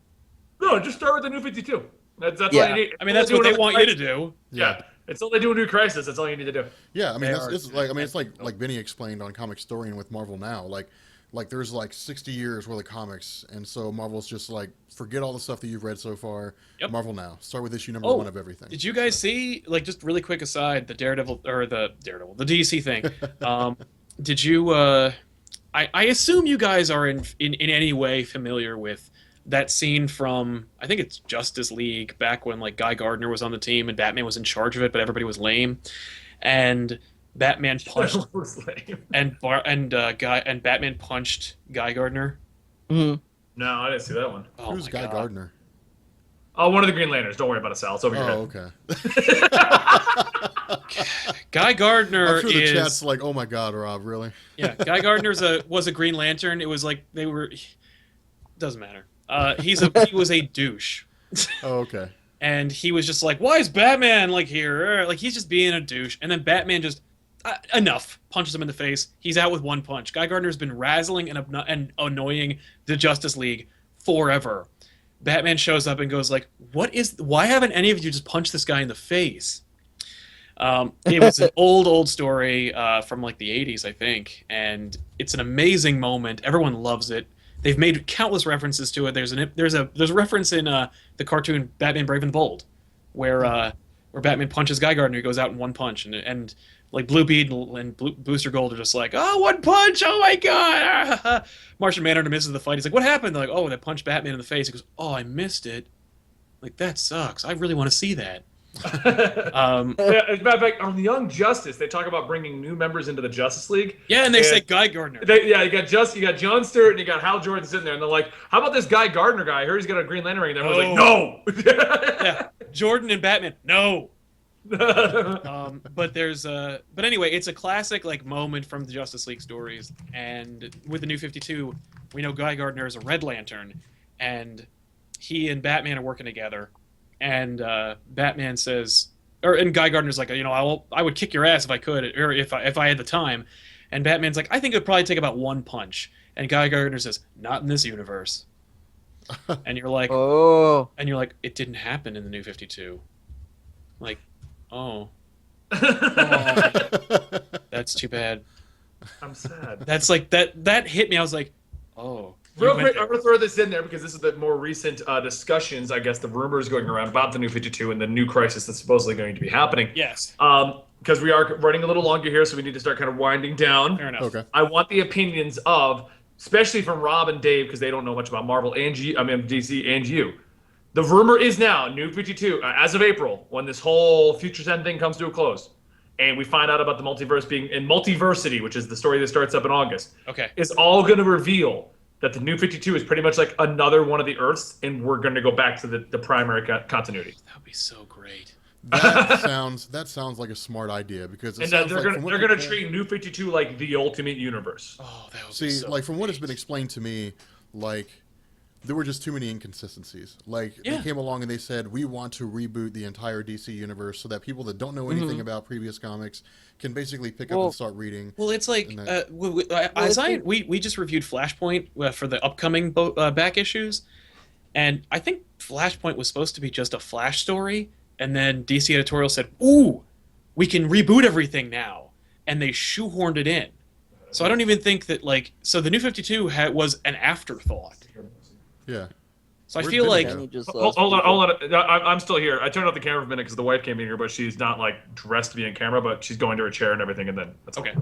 No, just start with the New 52. That's all Yeah. you need. I mean, that's what they want you to do. Yeah. It's all they do in New Crisis. That's all you need to do. Yeah, I mean, They it's like Benny explained on Comic Historian with Marvel Now. Like there's like 60 years worth of comics, and so Marvel's just like, forget all the stuff that you've read so far. Yep. Marvel Now. Start with issue number Oh, 1 of everything. Did you guys see, like, just really quick aside, the DC thing? Did you? I assume you guys are in any way familiar with that scene from, I think it's Justice League, back when like Guy Gardner was on the team and Batman was in charge of it, but everybody was lame, and Batman punched and Batman punched Guy Gardner. Mm-hmm. No, I didn't see that one. Oh Who's my Guy God. Gardner? Oh, one of the Green Lanterns. Don't worry about it, Sal. It's over your head. Oh, okay. Guy Gardner I'm sure the is chat's like, oh my God, Rob, really? yeah. Guy Gardner was a Green Lantern. It was like they were. Doesn't matter. He was a douche. Oh, okay. And he was just like, why is Batman like here? Like he's just being a douche. And then Batman just enough punches him in the face. He's out with one punch. Guy Gardner's been razzling and annoying the Justice League forever. Batman shows up and goes like, why haven't any of you just punched this guy in the face? It was an old story from like the 80s, I think, and it's an amazing moment. Everyone loves it. They've made countless references to it. There's a reference in the cartoon Batman Brave and the Bold, where Batman punches Guy Gardner, who goes out in one punch, and like Blue Beetle and Booster Gold are just like, oh, one punch, oh my God! Martian Manhunter misses the fight. He's like, what happened? They're like, oh, they punched Batman in the face. He goes, oh, I missed it. Like that sucks. I really want to see that. Yeah, as a matter of fact, on Young Justice, they talk about bringing new members into the Justice League. Yeah, and they say Guy Gardner. You got John Stewart and you got Hal Jordan sitting there, and they're like, "How about this Guy Gardner guy? I heard he's got a Green Lantern ring." And everyone's like, "No." Yeah, Jordan and Batman, no. But anyway, it's a classic like moment from the Justice League stories, and with the New 52, we know Guy Gardner is a Red Lantern, and he and Batman are working together. And Batman says, and Guy Gardner's like, I would kick your ass if I could, or if I had the time. And Batman's like, I think it would probably take about one punch. And Guy Gardner says, not in this universe. And you're like, Oh. It didn't happen in the New 52. Like, oh. That's too bad. I'm sad. That's like that hit me. I was like, oh. Real quick, I'm going to throw this in there because this is the more recent discussions, I guess, the rumors going around about the New 52 and the new crisis that's supposedly going to be happening. Yes. Because we are running a little longer here, so we need to start kind of winding down. Fair enough. Okay. I want the opinions of, especially from Rob and Dave, because they don't know much about Marvel and DC and you. The rumor is now, New 52, as of April, when this whole Future 10 thing comes to a close, and we find out about the multiverse being in Multiversity, which is the story that starts up in August, Okay. is all going to reveal that the New 52 is pretty much like another one of the Earths, and we're going to go back to the primary continuity. That would be so great. That sounds like a smart idea because it sounds they're like going to treat New 52 like the ultimate universe. Oh, that would be see, so like from what has great. been explained to me, like there were just too many inconsistencies. Like Yeah. they came along and they said we want to reboot the entire DC universe so that people that don't know anything about previous comics can basically pick up and start reading. Well, it's like And then- we just reviewed Flashpoint for the upcoming back issues, and I think Flashpoint was supposed to be just a Flash story, and then DC editorial said, "Ooh, we can reboot everything now," and they shoehorned it in. So I don't even think that so the New 52 was an afterthought. Yeah. So I Where'd feel Benny like go? He just Hold on. I'm still here. I turned off the camera for a minute because the wife came in here, but she's not like dressed to be in camera, but she's going to her chair and everything, and then that's all. okay,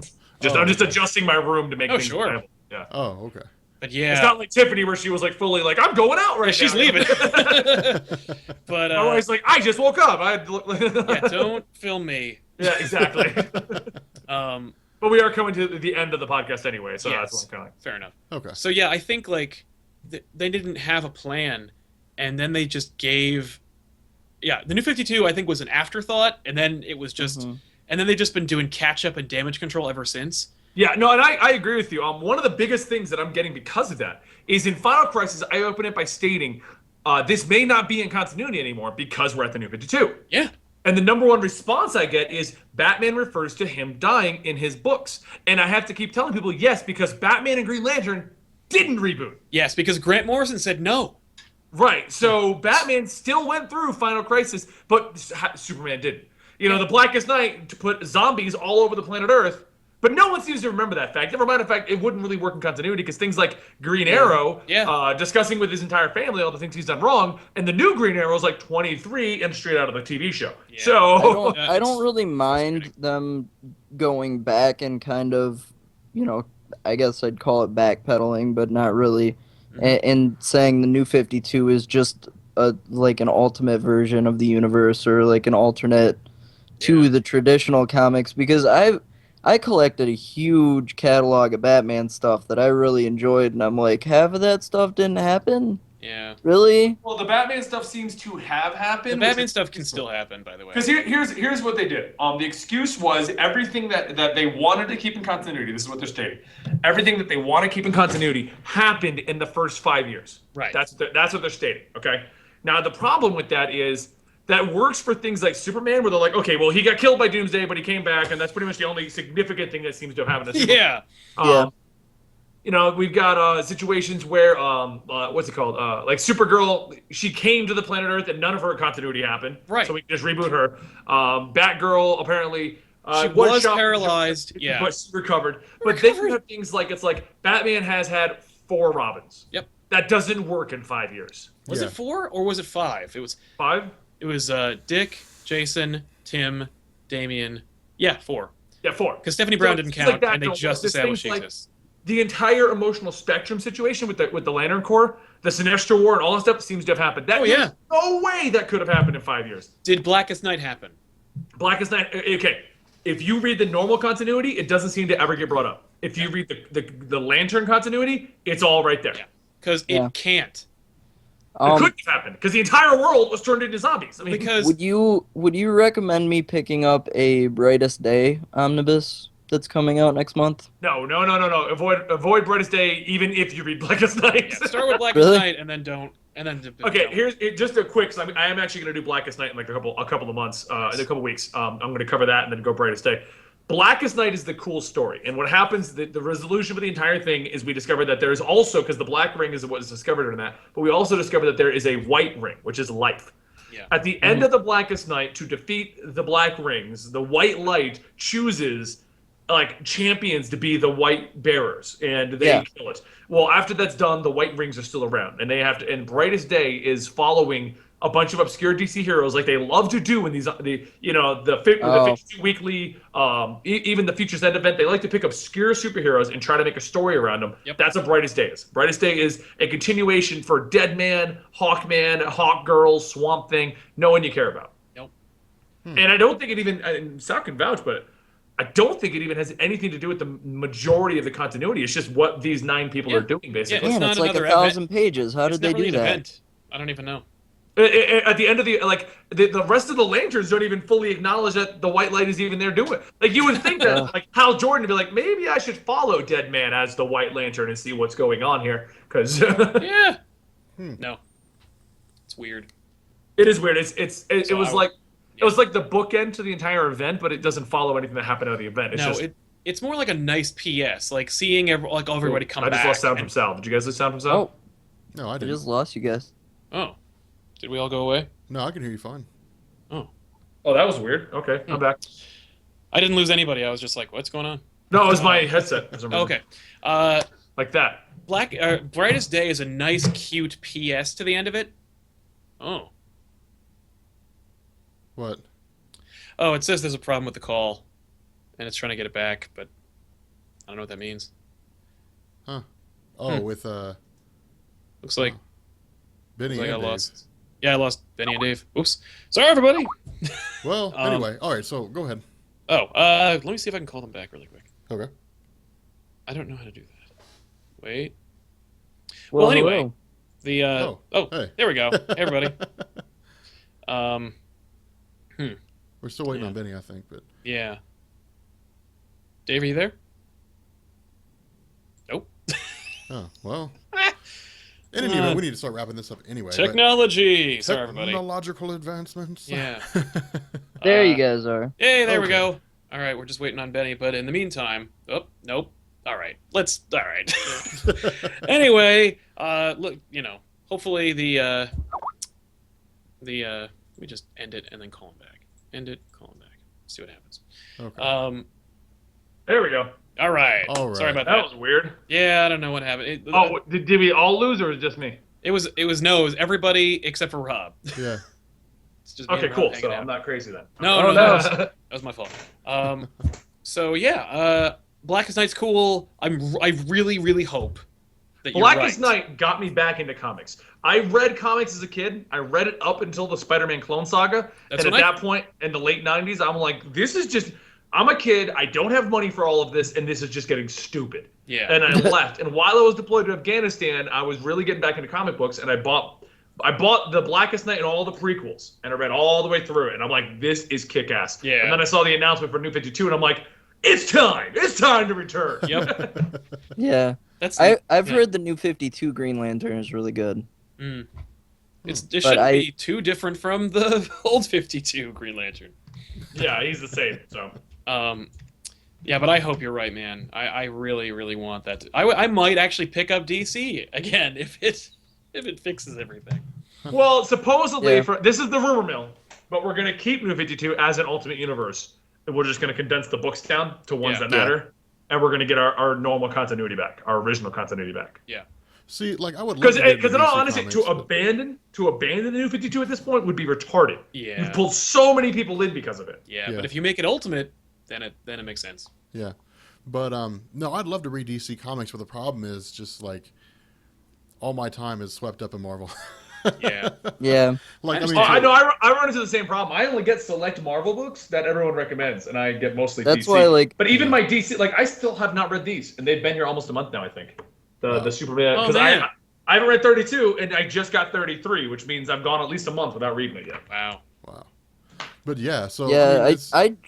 I'm just adjusting my room to make Oh, things sure. viable. Yeah. Oh, okay. but yeah, It's not like Tiffany where she was like fully like, I'm going out right now. she's leaving. But My wife's like, I just woke up. yeah, don't film me. Yeah, exactly. But we are coming to the end of the podcast anyway, so that's what I'm kind of like. Fair enough. Okay. So yeah, I think like they didn't have a plan, and then they just gave. Yeah, the New 52 I think was an afterthought, and then it was just, and then they've just been doing catch up and damage control ever since. Yeah, no, and I agree with you. One of the biggest things that I'm getting because of that is in Final Crisis, I open it by stating this may not be in continuity anymore because we're at the New 52. Yeah. And the number one response I get is Batman refers to him dying in his books. And I have to keep telling people, yes, because Batman and Green Lantern didn't reboot. Yes, because Grant Morrison said no. Right, so Batman still went through Final Crisis, but Superman didn't. You know, the Blackest Night to put zombies all over the planet Earth, but no one seems to remember that fact. Never mind the fact it wouldn't really work in continuity because things like Green Arrow, discussing with his entire family all the things he's done wrong, and the new Green Arrow is like 23 and straight out of the TV show. Yeah. So I don't really mind them going back and kind of, I guess I'd call it backpedaling, but not really, and saying the New 52 is just like an ultimate version of the universe or like an alternate to the traditional comics, because I collected a huge catalog of Batman stuff that I really enjoyed, and I'm like, half of that stuff didn't happen? Yeah. Really? well, the Batman stuff seems to have The happened. Batman stuff can still happen, by the way. Because here's what they did. The excuse was everything that they wanted to keep in continuity. This is what they're stating. Everything that they want to keep in continuity happened in the first 5 years. Right. That's what they're stating. Okay. Now the problem with that is that works for things like Superman, where they're like, okay, well he got killed by Doomsday, but he came back, and that's pretty much the only significant thing that seems to have happened. To Superman. Yeah. We've got situations where what's it called? Like Supergirl, she came to the planet Earth, and none of her continuity happened. Right. So we can just reboot her. Batgirl apparently She was was shot, paralyzed, yeah. but she recovered. But then you have things like Batman has had 4 Robins. Yep. That doesn't work in 5 years. Was it 4 or was it 5? It was 5? It was Dick, Jason, Tim, Damian. Yeah, 4. Yeah, 4. Because Stephanie Brown didn't things like count, that and they don't just work. There's established things like Jesus. The entire emotional spectrum situation with the Lantern Corps, the Sinestro War, and all that stuff seems to have happened. There's no way that could have happened in 5 years. Did Blackest Night happen? Blackest Night. Okay, if you read the normal continuity, it doesn't seem to ever get brought up. If you read the Lantern continuity, it's all right there. Yeah. Because it can't. It couldn't have happened because the entire world was turned into zombies. I mean, Because would you recommend me picking up a Brightest Day omnibus that's coming out next month? no. Avoid Brightest Day, even if you read Blackest Night. start with Blackest Really? Night and then don't. And then Okay, here's just a quick. I am actually going to do Blackest Night in like a couple of months, in a couple weeks. I'm going to cover that and then go Brightest Day. Blackest Night is the cool story. And what happens, the resolution for the entire thing is we discover that there is also, because the black ring is what is discovered in that, but we also discover that there is a white ring, which is life. Yeah. At the end of the Blackest Night, to defeat the black rings, the white light chooses like champions to be the white bearers, and they kill it. Well, after that's done, the white rings are still around, and they have to. And Brightest Day is following a bunch of obscure DC heroes, like they love to do in these, the 52 weekly, even the Futures End event. They like to pick obscure superheroes and try to make a story around them. Yep. That's what Brightest Day is. Brightest Day is a continuation for Deadman, Hawkman, Hawkgirl, Swamp Thing. No one you care about. Nope. And I don't think it even. And Sal can vouch, but I don't think it even has anything to do with the majority of the continuity. It's just what these 9 people are doing, basically. Yeah, Man, it's like 1,000 pages. How did they do that? Event. I don't even know. At the end of the rest of the Lanterns don't even fully acknowledge that the white light is even there doing it. Like, you would think that like Hal Jordan would be like, maybe I should follow Deadman as the White Lantern and see what's going on here, because No, it's weird. It is weird. It was like the bookend to the entire event, but it doesn't follow anything that happened out of the event. It's more like a nice PS, like seeing everybody come back. I just lost sound from Sal. Did you guys lose sound from Sal? Oh, No, I I didn't. just lost you guys. Oh, did we all go away? No, I can hear you fine. Oh, that was weird. Okay, I'm back. I didn't lose anybody. I was just like, what's going on? No, it was my headset. For some reason. Okay. Like that. Brightest Day is a nice, cute PS to the end of it. Oh. What? Oh, it says there's a problem with the call, and it's trying to get it back, but I don't know what that means. Huh? Oh, with Looks like Benny I and Dave. lost. Yeah, I lost Benny and Dave. Oops. Sorry, everybody. Well, anyway, all right. So go ahead. Let me see if I can call them back really quick. Okay. I don't know how to do that. Wait. Well, Well, anyway, hello. the hey. there we go. Hey, everybody. We're still waiting on Benny, I think, but Yeah. Dave, are you there? Nope. oh well. In any event, we need to start wrapping this up anyway. Technology. Sorry, everybody. Technological advancements. Yeah. There you guys are. Hey, there we Okay. go. All right, we're just waiting on Benny, but in the meantime, nope. All right, all right. Anyway, look, hopefully let me just end it and then call him back. End it, call him back. See what happens. Okay. There we go. All right. All right. Sorry about That that. was weird. Yeah, I don't know what happened. Did we all lose, or was it just me? It was everybody except for Rob. Yeah. It's just me Okay, and Rob cool. hanging So out. I'm not crazy then. No, that was my fault. So yeah, Blackest Night's cool. I really, really hope that you're Blackest right. Night got me back into comics. I read comics as a kid. I read it up until the Spider-Man Clone Saga. That's and when at that point, in the late 90s, I'm like, this is just... I'm a kid. I don't have money for all of this, and this is just getting stupid. Yeah. And I left. And while I was deployed to Afghanistan, I was really getting back into comic books, and I bought the Blackest Night and all the prequels, and I read all the way through it. And I'm like, this is kick-ass. Yeah. And then I saw the announcement for New 52, and I'm like, it's time. It's time to return. Yep. Yeah. I've heard the new 52 Green Lantern is really good. It shouldn't be too different from the old 52 Green Lantern. Yeah, he's the same. So. Yeah, but I hope you're right, man. I really, really want that. I might actually pick up DC again if it fixes everything. Well, supposedly, Yeah. this is the rumor mill, but we're going to keep New 52 as an Ultimate Universe. And we're just going to condense the books down to ones that matter. And we're going to get our normal continuity back, our original continuity back. Yeah. See, like I would love Because in all DC honesty, comics, to abandon the New 52 at this point would be retarded. Yeah. You've pulled so many people in because of it. Yeah, Yeah. but if you make it Ultimate, then it makes sense. Yeah, but no, I'd love to read DC comics, but the problem is just like all my time is swept up in Marvel. Yeah. Yeah. Like I I know. I run into the same problem. I only get select Marvel books that everyone recommends, and I get mostly That's DC. why, But even my DC, I still have not read these, and they've been here almost a month now. I think the Superman, because man. I haven't read 32, and I just got 33, which means I've gone at least a month without reading it yet. Wow. Wow. But yeah, so Yeah, I mean,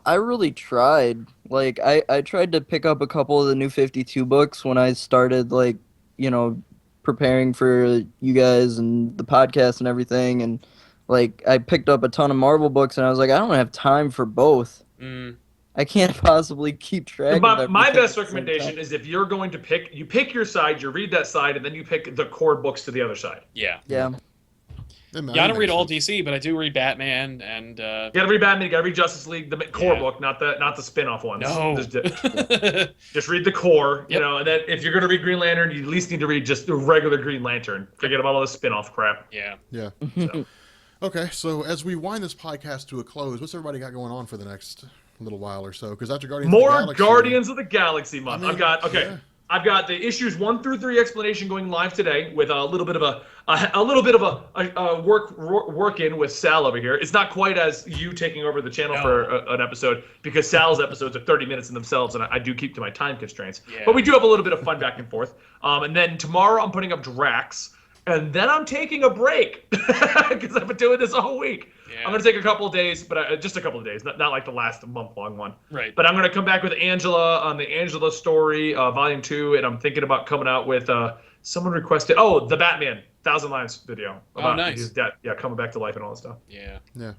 I really tried. Like, I tried to pick up a couple of the new 52 books when I started, preparing for you guys and the podcast and everything. And, I picked up a ton of Marvel books, and I was like, I don't have time for both. I can't possibly keep track of My everything best at the same recommendation time. is if you're going to pick, you pick your side, you read that side, and then you pick the core books to the other side. Yeah. Yeah. Yeah, I don't read all DC, but I do read Batman and. You gotta read Batman. You gotta read Justice League, the core book, not the spin-off ones. No. Just read the core, Yep. And then if you're gonna read Green Lantern, you at least need to read just the regular Green Lantern. Forget about all the spin-off crap. Yeah. Yeah. So. Okay, so as we wind this podcast to a close, what's everybody got going on for the next little while or so? Because after Guardians of the Galaxy, Guardians of the Galaxy month. I mean, I've got the issues 1 through 3 explanation going live today with a little bit of a work in with Sal over here. It's not quite as you taking over the channel for an episode because Sal's episodes are 30 minutes in themselves, and I do keep to my time constraints. Yeah. But we do have a little bit of fun back and forth. And then tomorrow I'm putting up Drax. And then I'm taking a break because I've been doing this all week. Yeah. I'm going to take a couple of days, but just a couple of days, not like the last month-long one. Right. But I'm going to come back with Angela on the Angela story, Volume 2, and I'm thinking about coming out with someone requested, the Batman 1,000 Lines video. About nice. his death, coming back to life and all that stuff. Yeah. Yeah.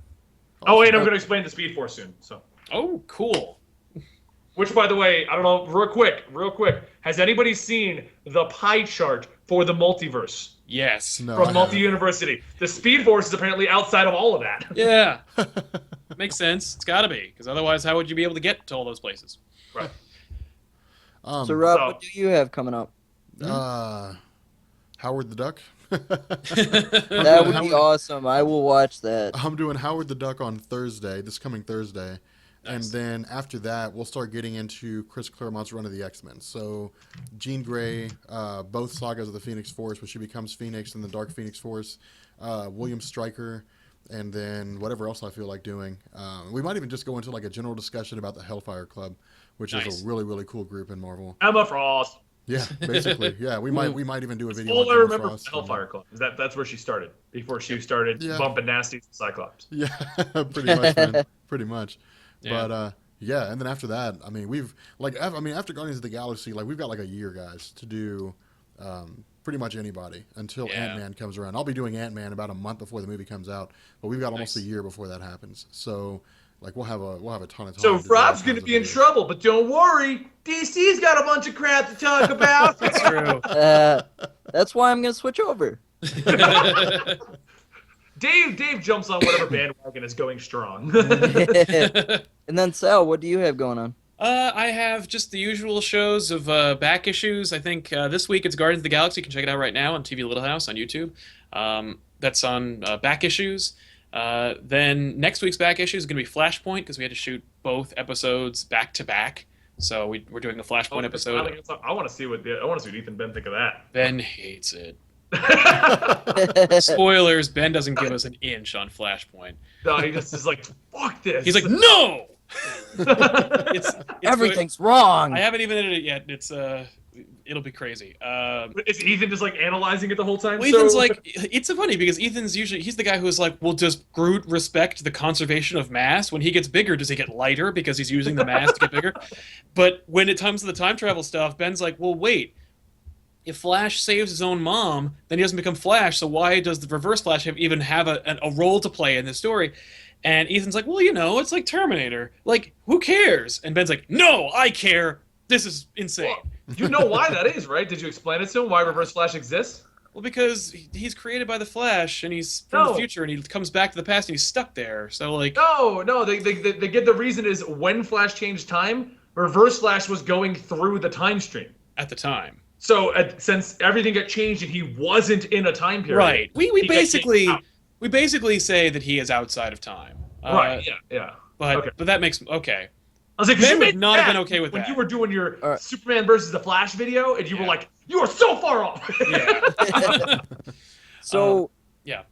Oh, and I'm going to explain the Speed Force soon. So. Oh, cool. Which, by the way, I don't know, real quick, has anybody seen the pie chart for the multiverse? Yes. No, From I Multi-University. The Speed Force is apparently outside of all of that. Yeah. Makes sense. It's got to be, because otherwise, how would you be able to get to all those places? Right. So Rob, what do you have coming up? Howard the Duck. That would be awesome. I will watch that. I'm doing Howard the Duck on Thursday, this coming Thursday. And Nice. then after that, we'll start getting into Chris Claremont's run of the X-Men. So Jean Grey, both sagas of the Phoenix Force, where she becomes Phoenix and the Dark Phoenix Force, William Stryker, and then whatever else I feel like doing. We might even just go into like a general discussion about the Hellfire Club, which Nice. is a really, really cool group in Marvel. Emma Frost. Yeah, basically. Yeah, we might even do a video. All on I Emma remember Frost. from the Hellfire Club is that's where she started before she started bumping nasty Cyclops. Yeah, pretty much, man. Pretty much. Yeah. But yeah, and then after that, I mean, after Guardians of the Galaxy, like we've got like a year, guys, to do pretty much anybody until Ant-Man comes around. I'll be doing Ant-Man about a month before the movie comes out, but we've got almost a year before that happens. So like we'll have a ton of time. So to do Rob's all going to kinds be of in videos. trouble, but don't worry. DC's got a bunch of crap to talk about. That's true. That's why I'm gonna switch over. Dave jumps on whatever bandwagon is going strong. And then Sal, what do you have going on? I have just the usual shows of back issues. I think this week it's Guardians of the Galaxy. You can check it out right now on TV Little House on YouTube. That's on back issues. Then next week's back issue is going to be Flashpoint because we had to shoot both episodes back to back. So we're doing a Flashpoint episode. I want to see what Ethan Ben think of that. Ben hates it. Spoilers: Ben doesn't give us an inch on Flashpoint. No, he just is like, fuck this. He's like, no. it's Everything's wrong. I haven't even edited it yet. It'll be crazy. Is Ethan just like analyzing it the whole time? Well, Ethan's like, it's so funny because Ethan's he's the guy who's like, well, does Groot respect the conservation of mass? When he gets bigger, does he get lighter because he's using the mass to get bigger? But when it comes to the time travel stuff, Ben's like, well, wait. If Flash saves his own mom, then he doesn't become Flash. So why does the Reverse Flash even have a role to play in this story? And Ethan's like, well, it's like Terminator. Like, who cares? And Ben's like, no, I care. This is insane. Well, you know why that is, right? Did you explain it to him why Reverse Flash exists? Well, because he's created by the Flash, and he's from the future, and he comes back to the past, and he's stuck there. So, like... No, they get the reason is when Flash changed time, Reverse Flash was going through the time stream. At the time. So, since everything got changed and he wasn't in a time period... Right. We basically say that he is outside of time. Right, yeah. But that makes... Okay. I was like, Ben would not have been okay with when that. you were doing your Superman versus the Flash video, and you were like, you are so far off. Yeah. So, yeah.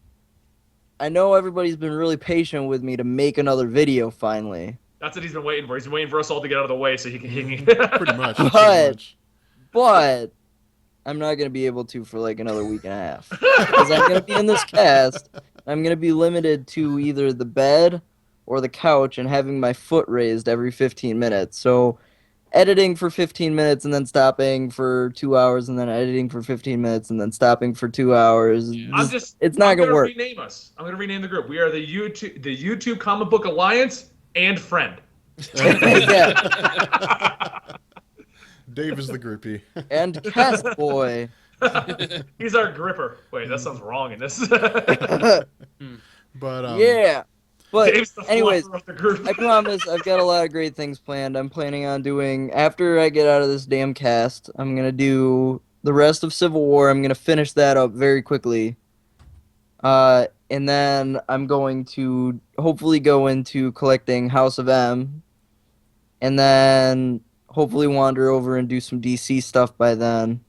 I know everybody's been really patient with me to make another video finally. That's what he's been waiting for. He's been waiting for us all to get out of the way so he can. Pretty much. But I'm not going to be able to for like another week and a half. Because I'm going to be in this cast. I'm going to be limited to either the bed or the couch and having my foot raised every 15 minutes. So editing for 15 minutes and then stopping for 2 hours and then editing for 15 minutes and then stopping for 2 hours. Yeah. It's not going to work. Rename us. I'm going to rename the group. We are the YouTube Comic Book Alliance and Friend. Yeah. Dave is the groupie. And Cast Boy. He's our gripper. Wait, that sounds wrong in this. But Yeah. But Dave's the anyways, fluffer of the group. I promise I've got a lot of great things planned. I'm planning on doing, after I get out of this damn cast, I'm going to do the rest of Civil War. I'm going to finish that up very quickly. And then I'm going to hopefully go into collecting House of M. And then hopefully wander over and do some DC stuff by then.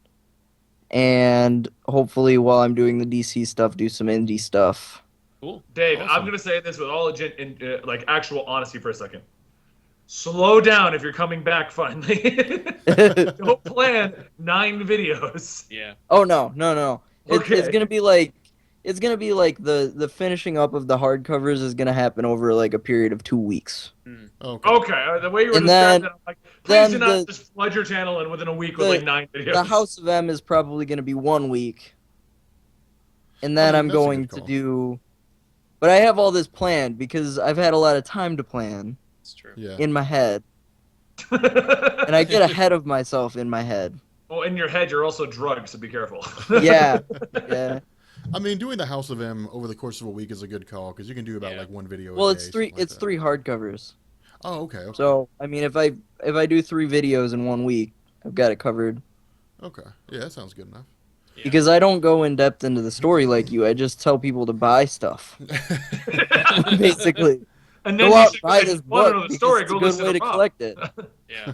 And hopefully while I'm doing the DC stuff, do some indie stuff. Cool. Dave, Awesome. I'm gonna say this with all like actual honesty for a second. Slow down if you're coming back finally. Don't plan 9 videos. Yeah. Oh no. It's Okay. gonna be like the finishing up of the hardcovers is gonna happen over like a period of 2 weeks. okay. Okay, the way you were And describing then- it, I'm like, then please do not the- just flood your channel in within a week with the- like 9 videos. The House of M is probably gonna be 1 week, and then I mean, I'm that's a going good to call. do. But I have all this planned because I've had a lot of time to plan It's true. Yeah. in my head, and I get ahead of myself in my head. Well, in your head, you're also drugged, so be careful. Yeah, yeah. I mean, doing the House of M over the course of a week is a good call because you can do about Yeah. like 1 video. Well, a it's day, three. something like It's that. 3 hardcovers. Oh, okay. So I mean, if I do 3 videos in 1 week, I've got it covered. Okay. Yeah, that sounds good enough. Yeah. Because I don't go in depth into the story like you. I just tell people to buy stuff, basically. And then Go you out say, buy if this you want to know book the because story, it's go a good listen way to to Bob. collect it. Yeah.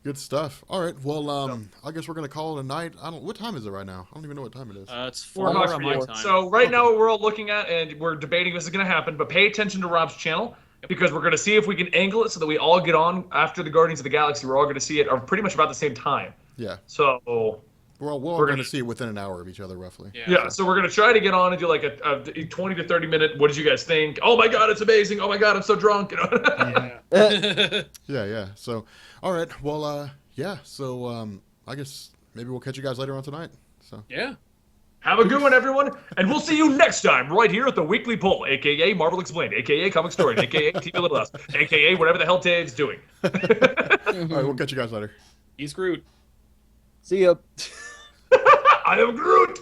Good stuff. All right. Well, I guess we're gonna call it a night. What time is it right now? I don't even know what time it is. It's 4 4 o'clock on for my you. time. So right Okay. now what we're all looking at, and we're debating if this is going to happen, but pay attention to Rob's channel because we're going to see if we can angle it so that we all get on after the Guardians of the Galaxy. We're all going to see it pretty much about the same time. Yeah. So We're all We're going gonna- to see it within an hour of each other, roughly. yeah, so we're going to try to get on and do like a 20 to 30 minute. What did you guys think? Oh my God, it's amazing! Oh my God, I'm so drunk. You know? Yeah. Yeah. So, all right. Well, yeah. So, I guess maybe we'll catch you guys later on tonight. So. Yeah. Have a good one, everyone, and we'll see you next time right here at the Weekly Pull, aka Marvel Explained, aka Comic Story, aka TV Little House, aka whatever the hell Dave's doing. All right. We'll catch you guys later. He's Groot. See ya. I am Groot.